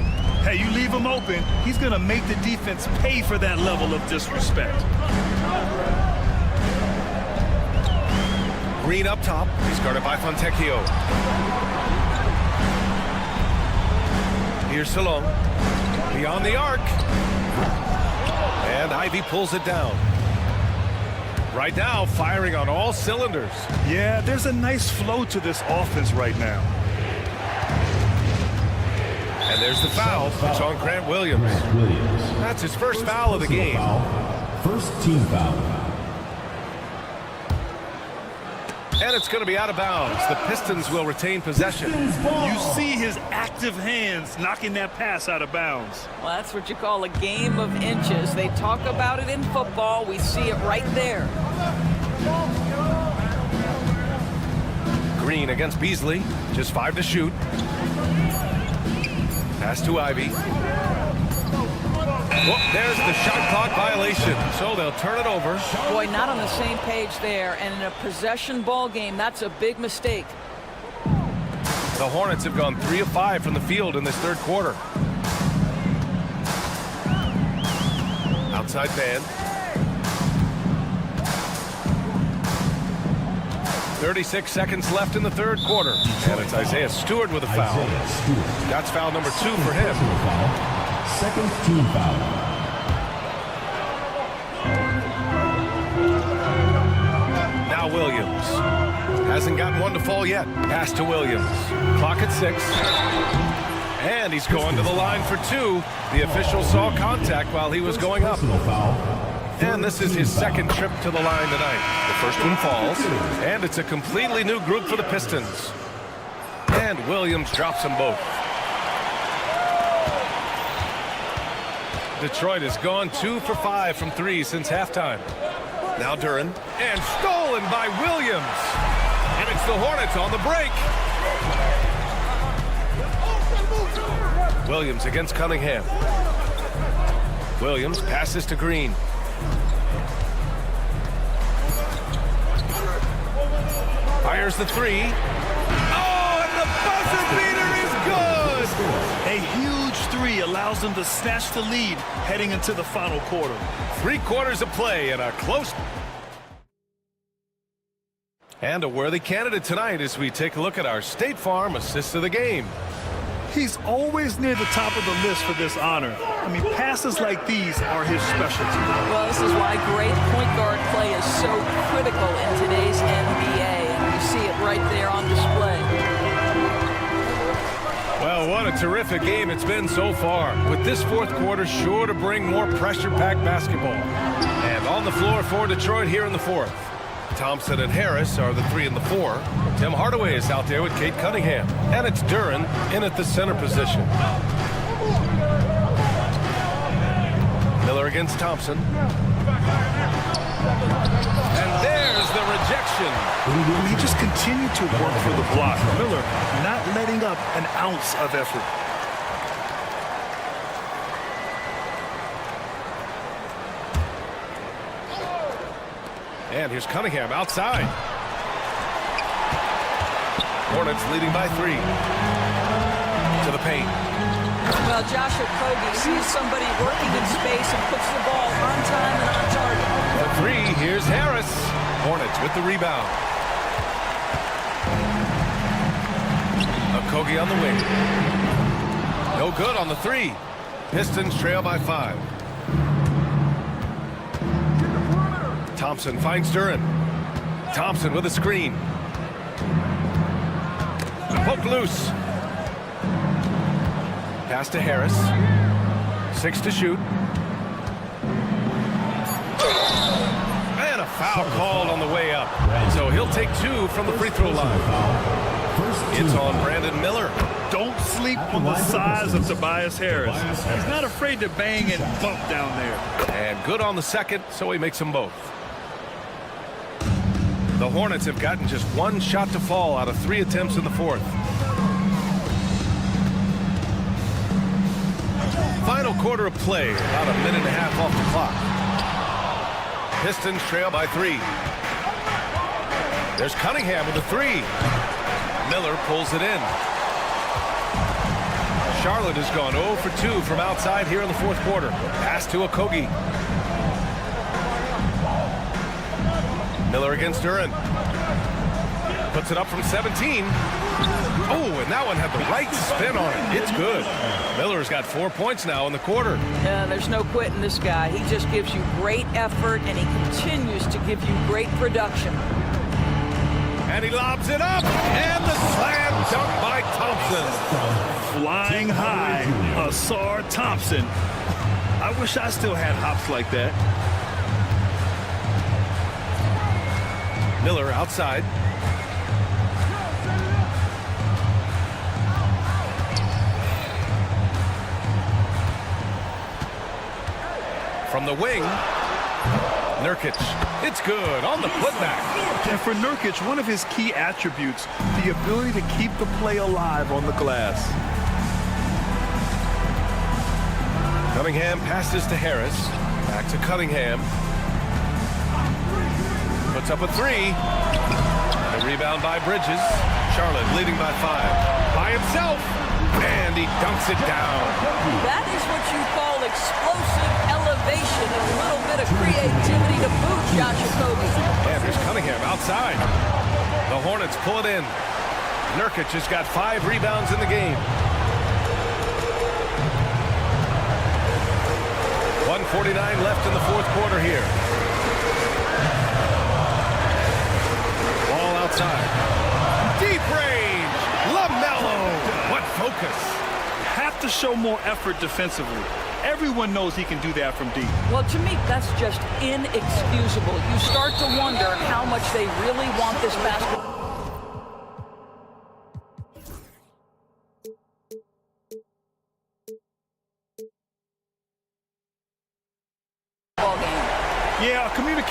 Hey, you leave him open, he's going to make the defense pay for that level of disrespect. Green up top. He's guarded by Fontecchio. Here's Salon. Beyond the arc. And Ivy pulls it down. Right now, firing on all cylinders. Yeah, there's a nice flow to this offense right now. And there's the foul. It's on Grant Williams. That's his first foul of the game. First team foul. And it's going to be out of bounds. The Pistons will retain possession. You see his active hands knocking that pass out of bounds. Well, that's what you call a game of inches. They talk about it in football. We see it right there. Green against Beasley. Just 5 to shoot. Pass to Ivy. Well, there's the shot clock violation, so they'll turn it over. Boy, not on the same page there, and in a possession ball game, that's a big mistake. The Hornets have gone 3 of 5 from the field in this third quarter. Outside band. 36 seconds left in the third quarter. And it's Isaiah Stewart with a foul. That's foul number 2 for him. Second team foul. Now Williams. Hasn't gotten one to fall yet. Pass to Williams. Clock at 6. And he's going to the line for 2. The official saw contact while he was going up. And this is his second trip to the line tonight. The first one falls. And it's a completely new group for the Pistons. And Williams drops them both. Detroit has gone 2 for 5 from 3 since halftime. Now Duren. And stolen by Williams. And it's the Hornets on the break. Williams against Cunningham. Williams passes to Green. Fires the three. Oh, and the buzzer beater is good! A huge three allows them to snatch the lead heading into the final quarter. 3 quarters of play and a close... And a worthy candidate tonight as we take a look at our State Farm assist of the game. He's always near the top of the list for this honor. I mean, passes like these are his specialty. Well, this is why great point guard play is so critical in today's NBA. And you see it right there on display. Well, what a terrific game it's been so far. With this fourth quarter sure to bring more pressure-packed basketball. And on the floor for Detroit here in the fourth. Thompson and Harris are the 3 and the 4. Tim Hardaway is out there with Cade Cunningham. And it's Duren in at the center position. Miller against Thompson. And there's the rejection. He just continued to work for the block. Miller not letting up an ounce of effort. And here's Cunningham outside. Hornets leading by 3. To the paint. Well, Josh Okogie sees somebody working in space and puts the ball on time and on target. The 3, here's Harris. Hornets with the rebound. Okogie on the wing. No good on the 3. Pistons trail by 5. Thompson finds Duren. Thompson with a screen. Poke loose. Pass to Harris. 6 to shoot. And a foul called on the way up. So he'll take 2 from the free throw line. It's on Brandon Miller. Don't sleep on the size of Tobias Harris. He's not afraid to bang and bump down there. And good on the second, so he makes them both. The Hornets have gotten just 1 shot to fall out of 3 attempts in the fourth. Final quarter of play, about a minute and a half off the clock. Pistons trail by 3. There's Cunningham with a 3. Miller pulls it in. Charlotte has gone 0 for 2 from outside here in the fourth quarter. Pass to Okogie. Miller against Duren. Puts it up from 17. Oh, and that one had the right spin on it. It's good. Miller's got 4 points now in the quarter. Yeah, there's no quitting this guy. He just gives you great effort, and he continues to give you great production. And he lobs it up, and the slam dunk by Thompson. Flying high, Asar Thompson. I wish I still had hops like that. Miller outside. From the wing, Nurkic. It's good on the putback. And for Nurkic, one of his key attributes, the ability to keep the play alive on the glass. Cunningham passes to Harris. Back to Cunningham. Puts up a 3. The rebound by Bridges. Charlotte leading by 5. By himself. And he dunks it down. That is what you call explosive elevation and a little bit of creativity to boot, Josh Okogie. And there's Cunningham outside. The Hornets pull it in. Nurkic has got 5 rebounds in the game. 1:49 left in the fourth quarter here. Ball outside. Deep range. LaMelo. What focus. Have to show more effort defensively. Everyone knows he can do that from deep. Well, to me, that's just inexcusable. You start to wonder how much they really want this basketball.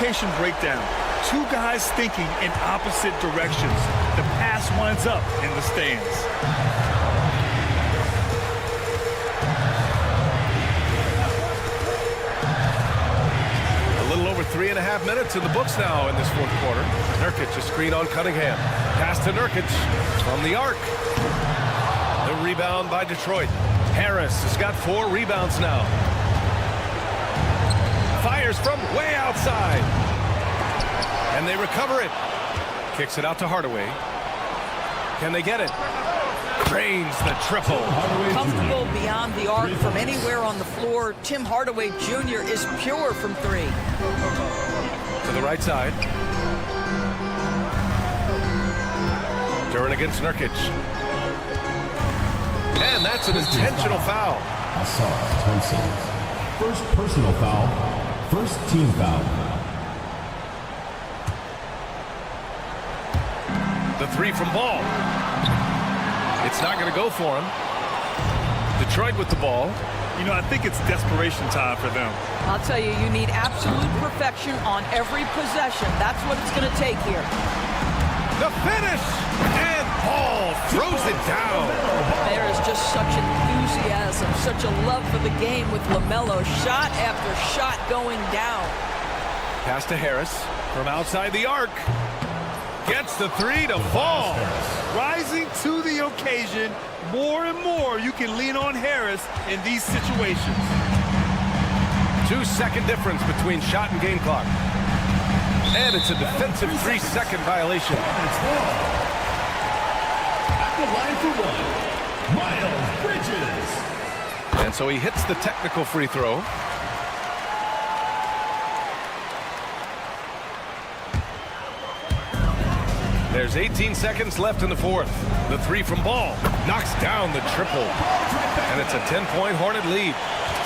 communication breakdown. Two guys thinking in opposite directions. The pass winds up in the stands. A little over 3.5 minutes in the books now in this fourth quarter. Nurkic, a screen on Cunningham. Pass to Nurkic from the arc. The rebound by Detroit. Harris has got 4 rebounds now. Fires from way outside. And they recover it. Kicks it out to Hardaway. Can they get it? Drains the triple. Comfortable beyond the arc from anywhere on the floor. Tim Hardaway Jr. is pure from 3. To the right side. Duran against Nurkic. And that's an intentional foul. Assault, 10 seconds. First personal foul. First team foul. The 3 from Ball. It's not going to go for him. Detroit with the ball. You know, I think it's desperation time for them. I'll tell you, you need absolute perfection on every possession. That's what it's going to take here. The finish! And Ball throws it down. There is just such enthusiasm, such a love for the game with LaMelo. Shot after shot going down. Pass to Harris from outside the arc. Gets the 3 to fall. Rising to the occasion. More and more you can lean on Harris in these situations. 2-second difference between shot and game clock. And it's a defensive 3-second violation. At the line for 1, Miles Bridges. And so he hits the technical free throw. There's 18 seconds left in the fourth. The 3 from Ball knocks down the triple. And it's a 10-point Hornet lead.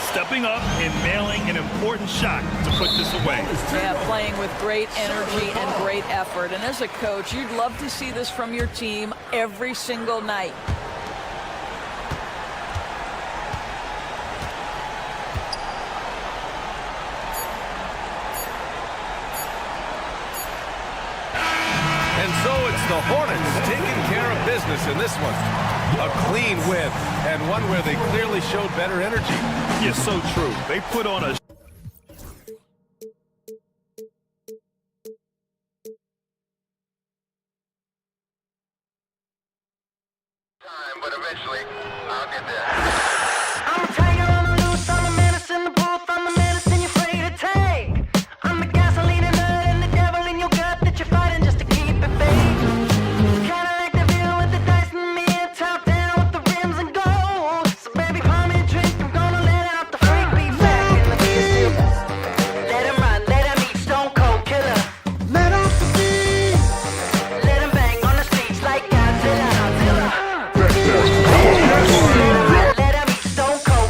Stepping up and nailing an important shot to put this away. Yeah, playing with great energy and great effort. And as a coach, you'd love to see this from your team every single night. And so it's the Hornets taking care of business in this one. A clean win, and one where they clearly showed better energy. Yeah, so true. They put on a time, but eventually I'll get there. I'm a tiger on the loose, I'm a menace in the booth, I'm the medicine you're afraid to take. I'm the gasoline and nut and the devil in your gut that you're fighting just to keep it fake. Kinda like the view with the dice and me and top down with the rims and gold. So baby, pour me a drink, I'm gonna let out the freak beat back in the beer. Let him run, let him eat, stone cold killer. Let off the beat. Let him bang on the streets like Godzilla. Let him eat, stone cold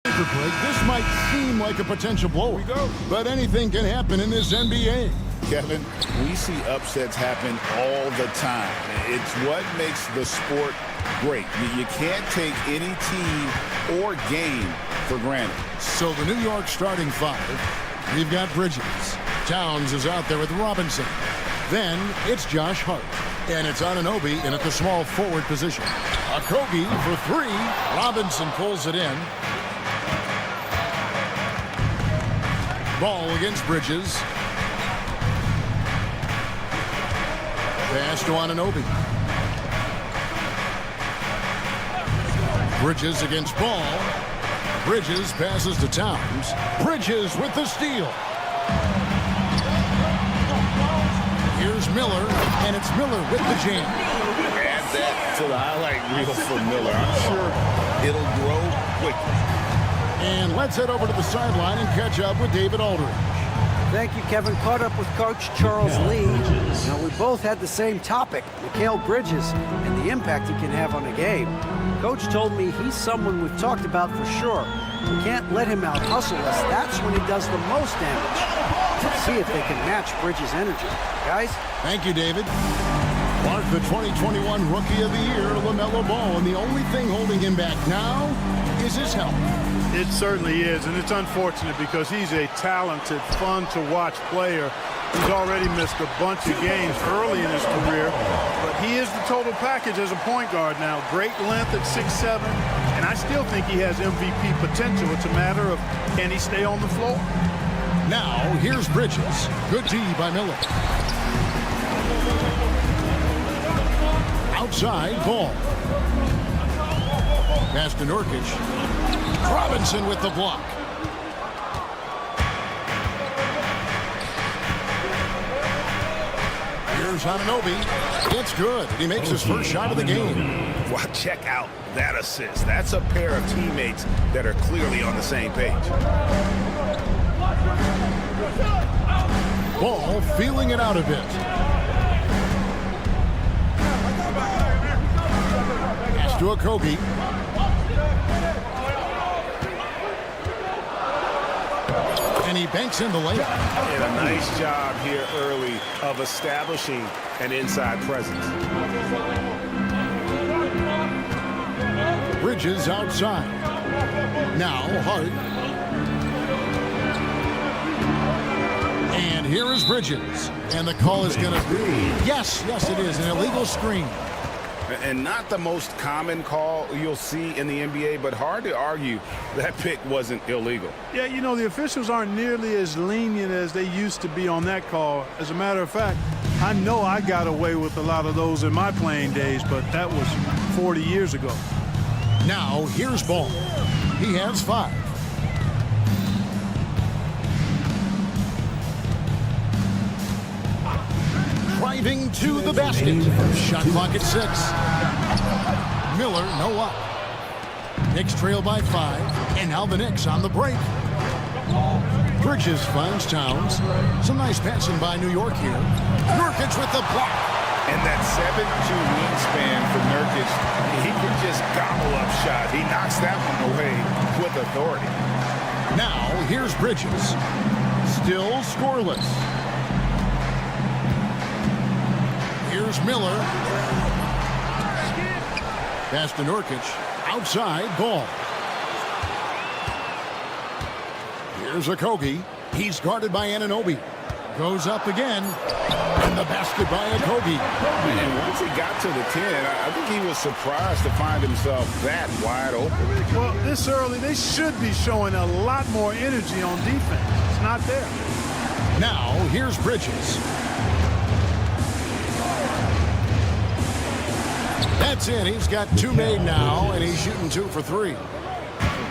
Break. This might seem like a potential blow, but anything can happen in this NBA. Kevin, we see upsets happen all the time. It's what makes the sport great. You can't take any team or game for granted. So the New York starting five, we've got Bridges. Towns is out there with Robinson. Then it's Josh Hart. And it's Anunoby in at the small forward position. Okogie for three. Robinson pulls it in. Ball against Bridges. Pass to Anunoby. Bridges against Ball. Bridges passes to Towns. Bridges with the steal. Here's Miller, and it's Miller with the jam. Add that to the highlight reel for Miller. I'm sure it'll grow quickly. And let's head over to the sideline and catch up with David Aldridge. Thank you, Kevin. Caught up with Coach Charles Lee. Now, we both had the same topic, Mikal Bridges, and the impact he can have on a game. Coach told me he's someone we've talked about for sure. We can't let him out-hustle us. That's when he does the most damage. Let's see if they can match Bridges' energy. Guys? Thank you, David. Mark, the 2021 Rookie of the Year, LaMelo Ball, and the only thing holding him back now is his health. It certainly is, and it's unfortunate because he's a talented, fun-to-watch player. He's already missed a bunch of games early in his career, but he is the total package as a point guard now. Great length at 6'7", and I still think he has MVP potential. It's a matter of can he stay on the floor. Now, here's Bridges. Good D by Miller. Outside, Ball. Pass to Nurkic. Robinson with the block. Here's Anunoby. It's good. He makes his first shot of the game. Well, check out that assist. That's a pair of teammates that are clearly on the same page. Ball feeling it out a bit. Pass to Okogie. And he banks in the layup. And a nice job here early of establishing an inside presence. Bridges outside. Now Hart. And here is Bridges. And the call is going to be, yes, it is, an illegal screen. And not the most common call you'll see in the NBA, but hard to argue that pick wasn't illegal. Yeah, you know, the officials aren't nearly as lenient as they used to be on that call. As a matter of fact, I know I got away with a lot of those in my playing days, but that was 40 years ago. Now, here's Ball. He has 5. Driving to the basket. Shot clock at 6. Miller, no up. Knicks trail by 5. And now the Knicks on the break. Bridges finds Towns. Some nice passing by New York here. Nurkic with the block. And that 7'2" wingspan for Nurkic, he can just gobble up shots. He knocks that one away with authority. Now, here's Bridges. Still scoreless. Here's Miller. Pass to Nurkic. Outside, Ball. Here's Okogie. He's guarded by Anunoby. Goes up again. And the basket by Okogie. And once he got to the 10, I think he was surprised to find himself that wide open. Well, this early, they should be showing a lot more energy on defense. It's not there. Now, here's Bridges. That's it. He's got 2 made now, and he's shooting 2 for 3.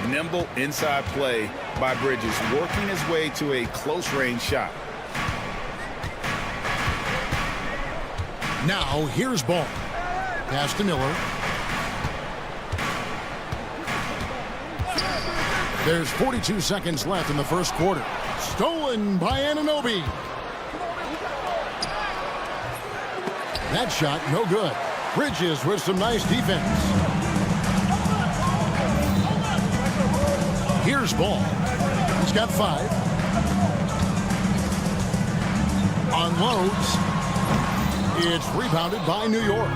Nimble inside play by Bridges, working his way to a close-range shot. Now, here's Ball. Pass to Miller. There's 42 seconds left in the first quarter. Stolen by Anunoby. That shot, no good. Bridges with some nice defense. Here's Ball. He's got 5. Unloads. It's rebounded by New York.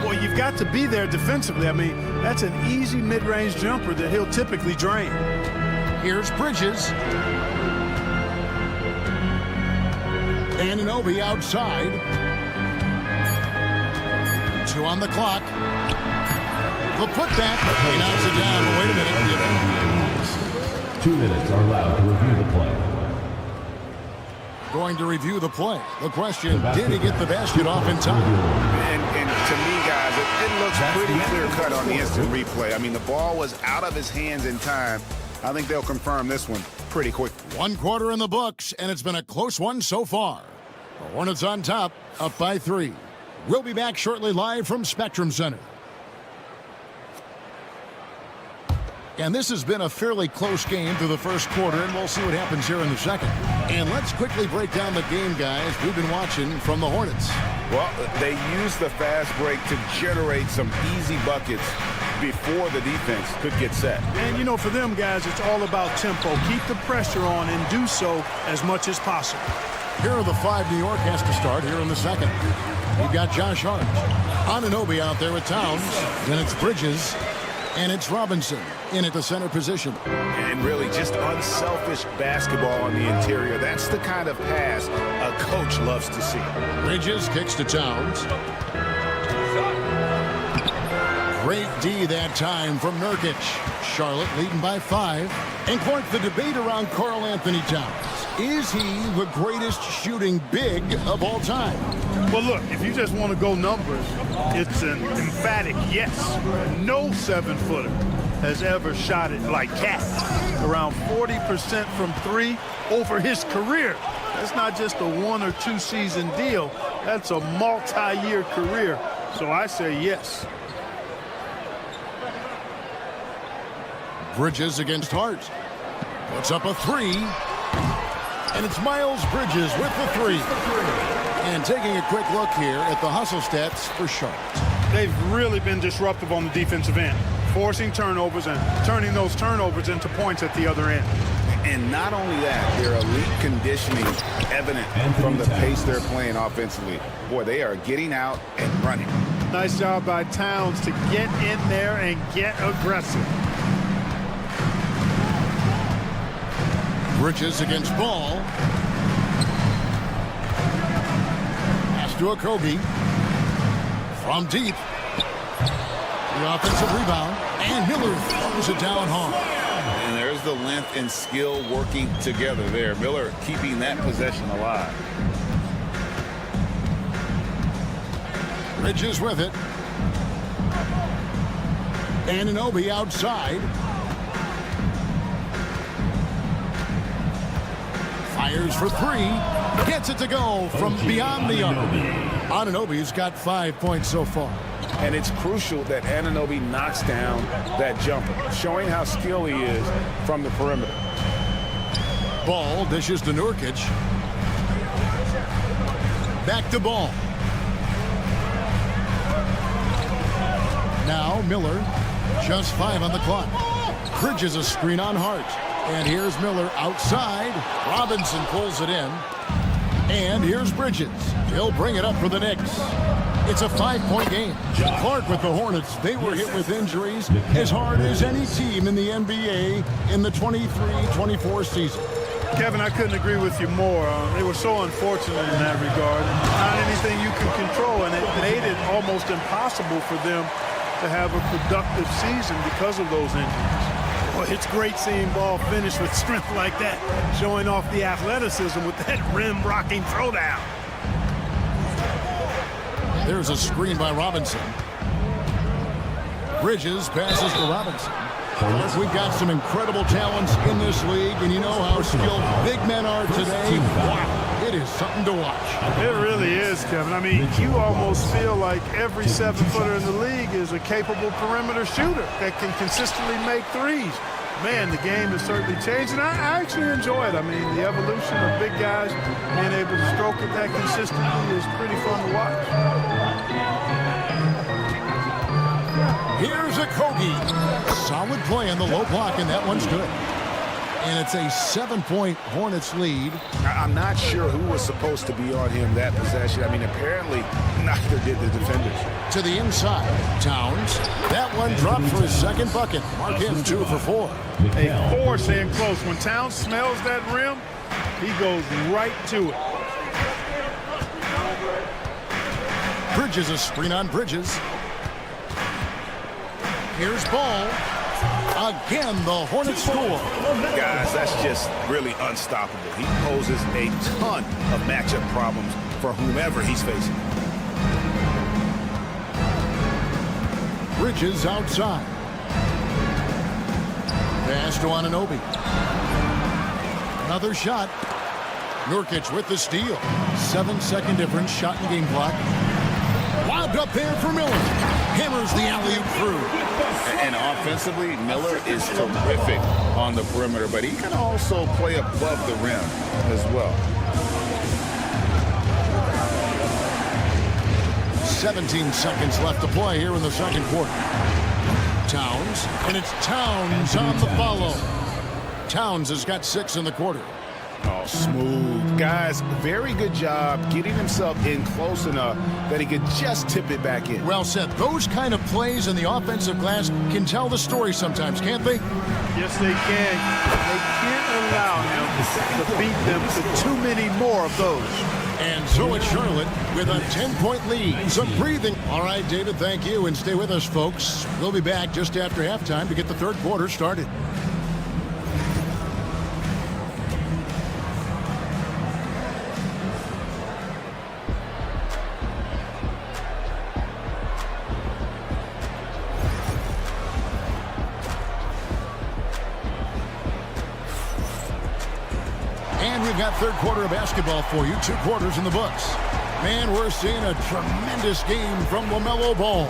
Well, you've got to be there defensively. I mean, that's an easy mid-range jumper that he'll typically drain. Here's Bridges. Anunoby outside. 2 on the clock. The putback. He knocks it down. But wait a minute. 2 minutes are allowed to review the play. Going to review the play. The question, did he get the basket off in time? And to me, guys, it looks pretty clear-cut on the instant replay. I mean, the ball was out of his hands in time. I think they'll confirm this one pretty quick. 1 quarter in the books, and it's been a close one so far. The Hornets on top, up by 3. We'll be back shortly live from Spectrum Center. And this has been a fairly close game through the first quarter, and we'll see what happens here in the second. And let's quickly break down the game, guys, we've been watching from the Hornets. Well, they used the fast break to generate some easy buckets before the defense could get set. And, you know, for them, guys, it's all about tempo. Keep the pressure on and do so as much as possible. Here are the 5 New York has to start here in the second. We've got Josh Hart. Anunoby out there with Towns. Then it's Bridges. And it's Robinson in at the center position. And really just unselfish basketball on the interior. That's the kind of pass a coach loves to see. Bridges kicks to Towns. Great D that time from Nurkic. Charlotte leading by 5. And Clark, the debate around Karl Anthony Towns. Is he the greatest shooting big of all time? Well, look, if you just want to go numbers, it's an emphatic yes. No 7-footer has ever shot it like Cat. Around 40% from 3 over his career. That's not just a 1 or 2 season deal. That's a multi-year career. So I say yes. Bridges against Hart. Puts up a 3. And it's Miles Bridges with the 3. And taking a quick look here at the hustle stats for Charlotte. They've really been disruptive on the defensive end, forcing turnovers and turning those turnovers into points at the other end. And not only that, their elite conditioning evident from the pace they're playing offensively. Boy, they are getting out and running. Nice job by Towns to get in there and get aggressive. Bridges against Ball. Pass to Okogie. From deep. The offensive rebound. And Miller throws it down hard. And there's the length and skill working together there. Miller keeping that possession alive. Bridges with it. Anunoby outside. Fires for 3. Gets it to go from beyond the arc. Anunoby's got 5 points so far. And it's crucial that Anunoby knocks down that jumper, showing how skilled he is from the perimeter. Ball dishes to Nurkic. Back to Ball. Now Miller, just 5 on the clock. Bridges a screen on Hart. And here's Miller outside. Robinson pulls it in. And here's Bridges. He'll bring it up for the Knicks. It's a 5-point game. Clark with the Hornets, they were hit with injuries as hard as any team in the NBA in the 23-24 season. Kevin, I couldn't agree with you more. They were so unfortunate in that regard. Not anything you can control, and it made it almost impossible for them to have a productive season because of those injuries. Well, it's great seeing Ball finish with strength like that, showing off the athleticism with that rim-rocking throwdown. There's a screen by Robinson. Bridges passes to Robinson. We've got some incredible talents in this league, and you know how skilled big men are today. Wow, it is something to watch. It really is, Kevin. I mean, you almost feel like every 7-footer in the league is a capable perimeter shooter that can consistently make threes. Man, the game has certainly changed, and I actually enjoy it. I mean, the evolution of big guys being able to stroke it that consistently is pretty fun to watch. Here's Okogie. Solid play on the low block, and that one's good. And it's a 7-point Hornets lead. I'm not sure who was supposed to be on him that possession. I mean, apparently neither did the defenders. To the inside, Towns. That one dropped for his second bucket. Mark him 2 for 4. A force in close. When Towns smells that rim, he goes right to it. Bridges, a screen on Bridges. Here's Ball. Again, the Hornets score. Guys, that's just really unstoppable. He poses a ton of matchup problems for whomever he's facing. Bridges outside. Pass to Anunoby. Another shot. Nurkic with the steal. 7-second difference, shot and game clock. Lobbed up there for Miller. Hammers the alley-oop through. And offensively, Miller is terrific on the perimeter, but he can also play above the rim as well. 17 seconds left to play here in the second quarter. Towns, and it's Towns on the follow. Towns has got 6 in the quarter. Oh, smooth. Guys, very good job getting himself in close enough that he could just tip it back in. Well said. Those kind of plays in the offensive glass can tell the story sometimes, can't they? Yes, they can. They can't allow him to beat them to too many more of those. And so it's Charlotte with a 10-point lead. Some breathing. All right, David, thank you. And stay with us, folks. We'll be back just after halftime to get the third quarter started. We've got third quarter of basketball for you. 2 quarters in the books. Man, we're seeing a tremendous game from LaMelo Ball.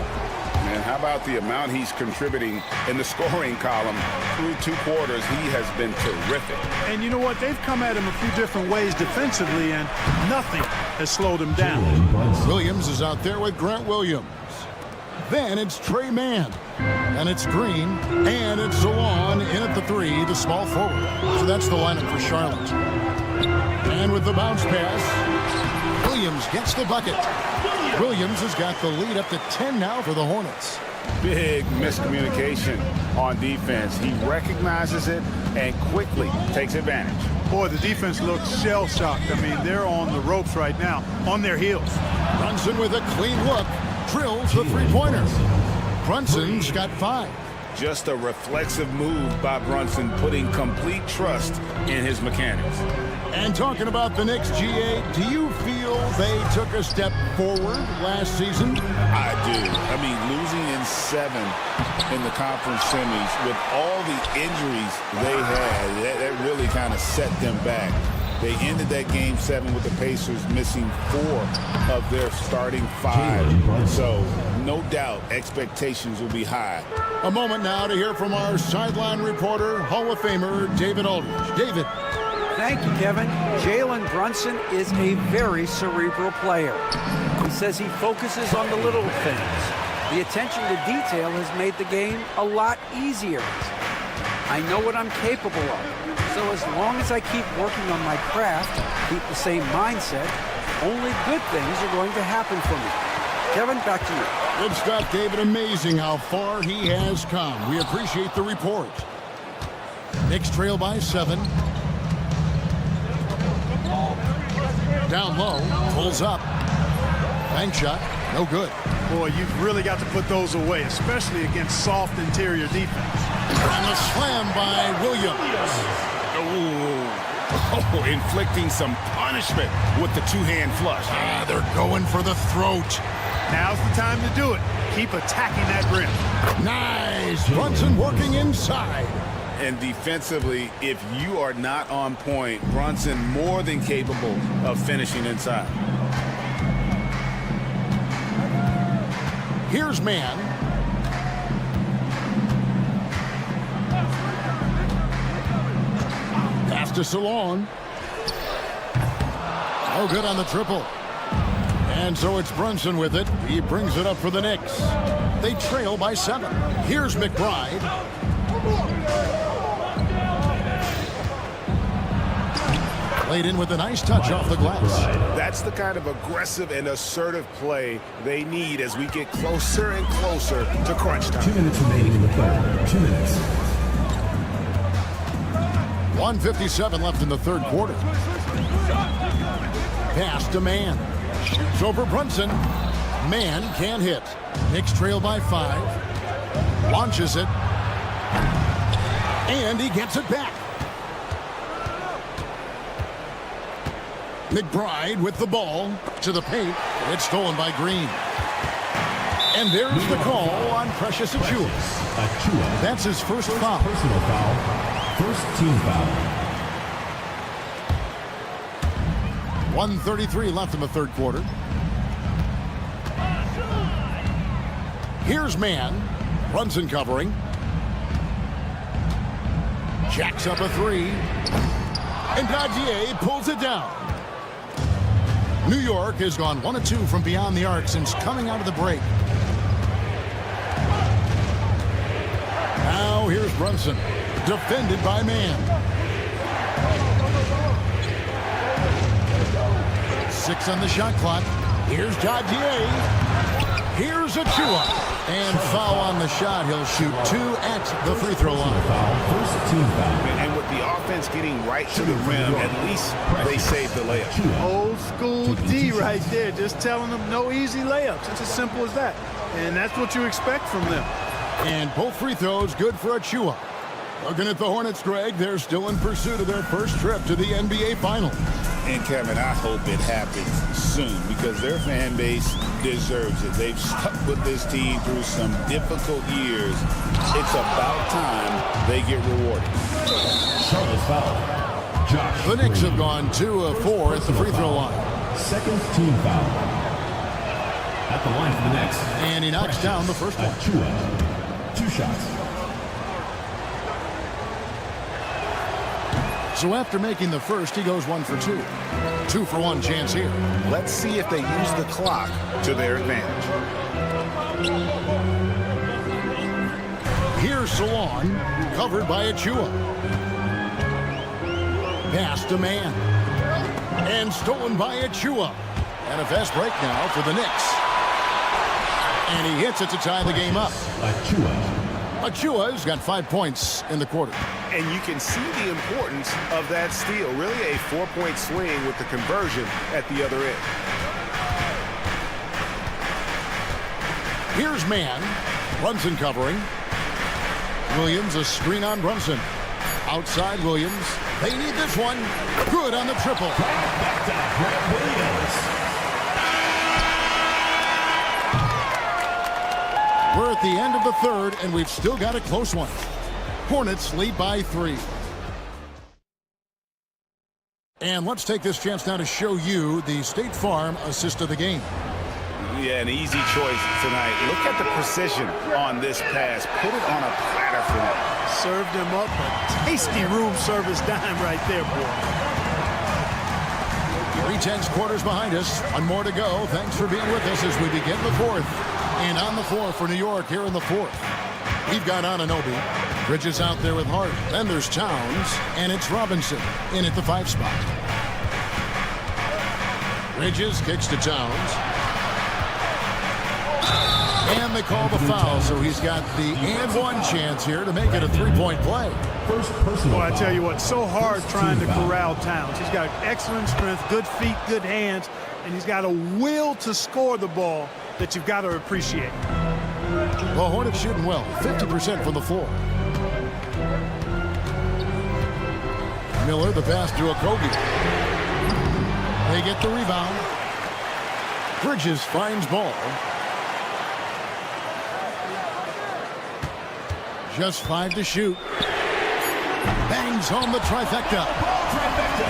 Man, how about the amount he's contributing in the scoring column through 2 quarters? He has been terrific. And you know what? They've come at him a few different ways defensively, and nothing has slowed him down. Williams is out there with Grant Williams. Then it's Trey Mann. And it's Green. And it's Salon in at the 3, the small forward. So that's the lineup for Charlotte. And with the bounce pass, Williams gets the bucket. Williams has got the lead up to 10 now for the Hornets. Big miscommunication on defense. He recognizes it and quickly takes advantage. Boy, the defense looks shell-shocked. I mean, they're on the ropes right now, on their heels. Brunson with a clean look. Drills the three-pointer. Brunson's got 5. Just a reflexive move by Brunson, putting complete trust in his mechanics. And talking about the Knicks, GA, do you feel they took a step forward last season? I do. I mean, losing in 7 in the conference semis with all the injuries they had, that really kind of set them back. They ended that game 7 with the Pacers missing 4 of their starting 5. So, no doubt, expectations will be high. A moment now to hear from our sideline reporter, Hall of Famer David Aldridge. David. Thank you, Kevin. Jalen Brunson is a very cerebral player. He says he focuses on the little things. The attention to detail has made the game a lot easier. I know what I'm capable of. So as long as I keep working on my craft, keep the same mindset, only good things are going to happen for me. Kevin, back to you. Good stuff, David. Amazing how far he has come. We appreciate the report. Knicks trail by 7. Down low, pulls up. Bank shot, no good. Boy, you've really got to put those away, especially against soft interior defense. And a slam by Williams. Oh, inflicting some punishment with the 2-hand flush. They're going for the throat. Now's the time to do it. Keep attacking that rim. Nice. Brunson working inside. And defensively, if you are not on point, Brunson more than capable of finishing inside. Here's Mann. Pass to Salon. Oh, good on the triple. And so it's Brunson with it. He brings it up for the Knicks. They trail by 7. Here's McBride. Laid in with a nice touch off the glass. That's the kind of aggressive and assertive play they need as we get closer and closer to crunch time. 2 minutes remaining in the third. 2 minutes. 1:57 left in the third quarter. Pass to Mann. Shoots over Brunson. Mann can't hit. Knicks trail by 5. Launches it. And he gets it back. McBride with the ball to the paint. It's stolen by Green. And there's the call on Precious Achiuwa. That's his first foul. Personal foul. First team foul. 1:33 left in the third quarter. Here's Mann. Brunson covering. Jacks up a 3. And Gaudier pulls it down. New York has gone 1 of 2 from beyond the arc since coming out of the break. Now here's Brunson. Defended by Mann. 6 on the shot clock. Here's Gaudier. Here's Achiuwa. And foul on the shot. He'll shoot 2 at the free throw line. First team foul. And with the offense getting right to the rim, at least they saved the layup. Old school D right there, just telling them no easy layups. It's as simple as that. And that's what you expect from them. And both free throws good for Achiuwa. Looking at the Hornets, Greg, they're still in pursuit of their first trip to the NBA Finals. And Kevin, I hope it happens soon because their fan base deserves it. They've stuck with this team through some difficult years. It's about time they get rewarded. Charlotte's foul. Josh. The Knicks have gone 2 of 4 at the free throw line. Second team foul. At the line for the Knicks. And he knocks down the first one. Achiuwa. 2 shots. So after making the first, he goes 1 for 2. 2 for 1 chance here. Let's see if they use the clock to their advantage. Here's Salon, covered by Achiuwa. Pass to Mann. And stolen by Achiuwa. And a fast break now for the Knicks. And he hits it to tie the game up. Achiuwa's got 5 points in the quarter. And you can see the importance of that steal. Really a 4-point swing with the conversion at the other end. Here's Mann. Brunson covering. Williams a screen on Brunson. Outside Williams. They need this one. Good on the triple. We're at the end of the third, and we've still got a close one. Hornets lead by 3. And let's take this chance now to show you the State Farm assist of the game. Yeah, an easy choice tonight. Look at the precision on this pass. Put it on a platter for them. Served him up a tasty room service dime right there, boy. 3/10 quarters behind us. One more to go. Thanks for being with us as we begin the fourth. And on the floor for New York here in the fourth. We've got Anunoby. Bridges out there with Hart. Then there's Towns. And it's Robinson in at the 5 spot. Bridges kicks to Towns. And they call the foul, so he's got the and one chance here to make it a 3-point play. First personal. Boy, I tell you what, so hard trying to corral Towns. He's got excellent strength, good feet, good hands, and he's got a will to score the ball that you've got to appreciate. The Hornets shooting well, 50% from the floor. Miller, the pass to Okogie. They get the rebound. Bridges finds ball. Just 5 to shoot. Bangs home the trifecta.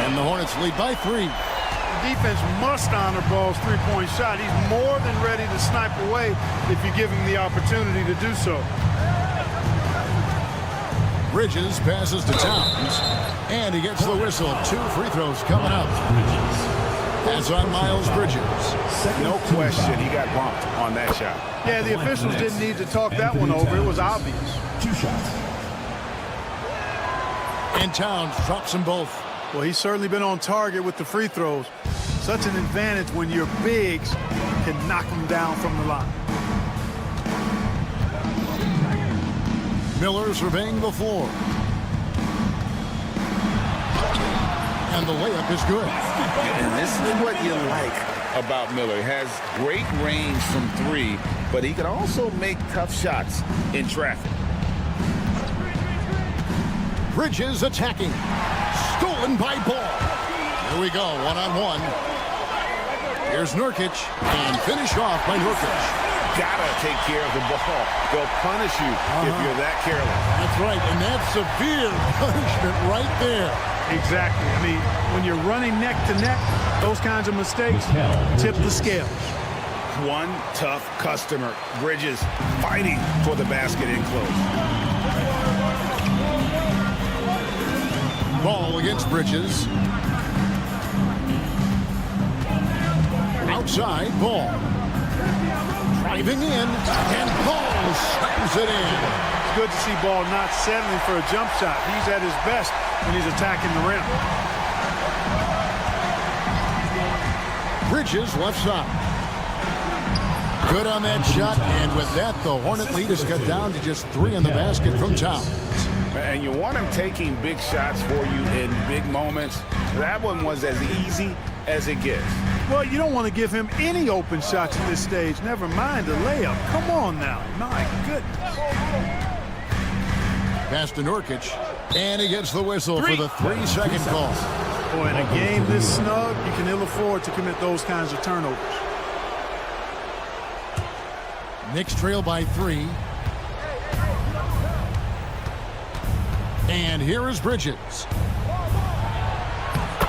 And the Hornets lead by 3. The defense must honor Ball's three-point shot. He's more than ready to snipe away if you give him the opportunity to do so. Bridges passes to Towns. And he gets the whistle. 2 free throws coming up. That's on Miles Bridges. No question he got bumped on that shot. Yeah, the officials didn't need to talk that one over. It was obvious. 2 shots. And Towns drops them both. Well, he's certainly been on target with the free throws. Such an advantage when your bigs can knock them down from the line. Miller surveying the floor. And the layup is good. And this is what you like about Miller. He has great range from three, but he can also make tough shots in traffic. Bridges attacking. Stolen by Ball. Here we go, one-on-one. Here's Nurkic, and finished off by Nurkic. Gotta take care of the ball. They'll punish you if you're that careless. That's right, and that's severe punishment right there. Exactly. I mean, when you're running neck to neck, those kinds of mistakes tip the scale. One tough customer. Bridges fighting for the basket in close. Ball against Bridges. Outside, Ball. Driving in, and Ball slams it in. It's good to see Ball not settling for a jump shot. He's at his best when he's attacking the rim. Bridges left side. Good on that shot, and with that, the Hornet lead is cut down to just 3 in the basket from Towns. And you want him taking big shots for you in big moments. That one was as easy as it gets. Well, you don't want to give him any open shots at this stage. Never mind a layup. Come on now. My goodness. Pass to Nurkic, and he gets the whistle for the 3-second call. Boy, in a game this snug, you can ill afford to commit those kinds of turnovers. Knicks trail by 3. And here is Bridges.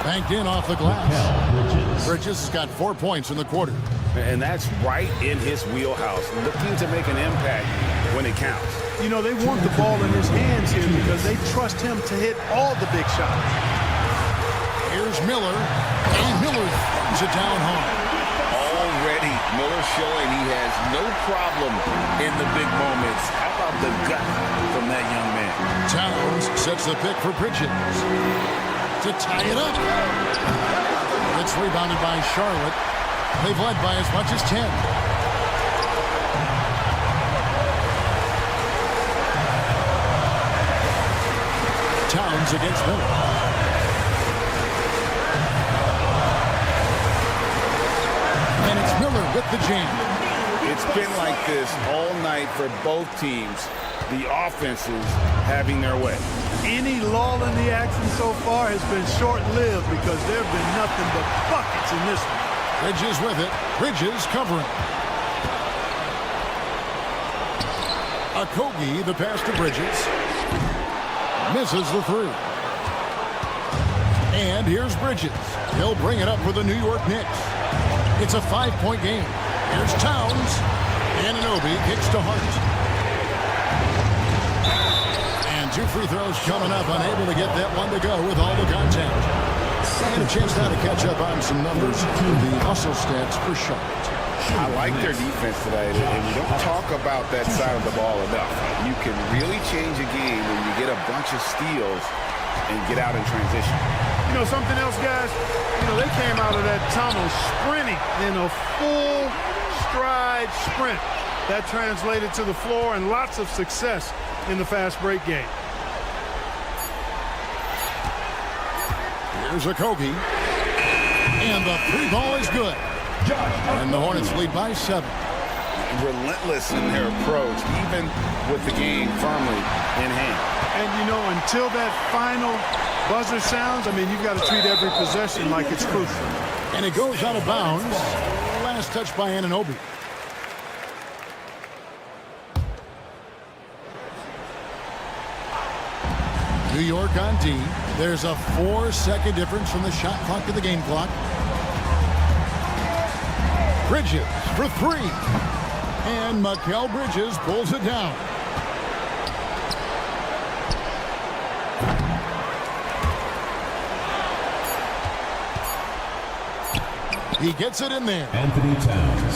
Banked in off the glass. Bridges has got 4 points in the quarter. And that's right in his wheelhouse, looking to make an impact when it counts. You know, they want the ball in his hands here because they trust him to hit all the big shots. Here's Miller, and Miller throws it down hard. Already, Miller showing he has no problem in the big moments. How about the gut from that young man? Towns sets the pick for Bridges to tie it up. It's rebounded by Charlotte. They've led by as much as 10. Towns against Miller. And it's Miller with the jam. It's been like this all night for both teams. The offenses having their way. Any lull in the action so far has been short-lived because there have been nothing but buckets in this one. Bridges with it. Bridges covering. Okogie, the pass to Bridges. Misses the 3. And here's Bridges. He'll bring it up for the New York Knicks. It's a 5-point game. Here's Towns. Anunoby kicks to Hart. And 2 free throws coming up. Unable to get that one to go with all the contact. And a chance now to catch up on some numbers. The hustle stats for Charlotte. I like their defense tonight, and we don't talk about that side of the ball enough. You can really change a game when you get a bunch of steals and get out in transition. You know something else, guys? You know, they came out of that tunnel sprinting in a full stride sprint. That translated to the floor and lots of success in the fast break game. Here's Okogie. And the 3 ball is good. And the Hornets lead by 7. Relentless in their approach, even with the game firmly in hand. And, you know, until that final buzzer sounds, I mean, you've got to treat every possession like it's crucial. And it goes out of bounds. Last touch by Anunoby. New York on D. There's a 4-second difference from the shot clock to the game clock. Bridges for 3. And Mikal Bridges pulls it down. He gets it in there. Anthony Towns.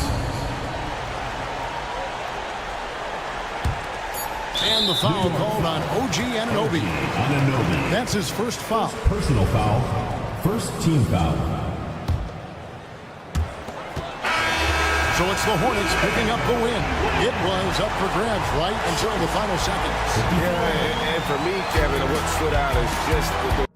And the foul called on OG Anunoby. That's his first foul. Personal foul. First team foul. So it's the Hornets picking up the win. It was up for grabs right until the final seconds. Yeah, and for me, Kevin, what stood out is just the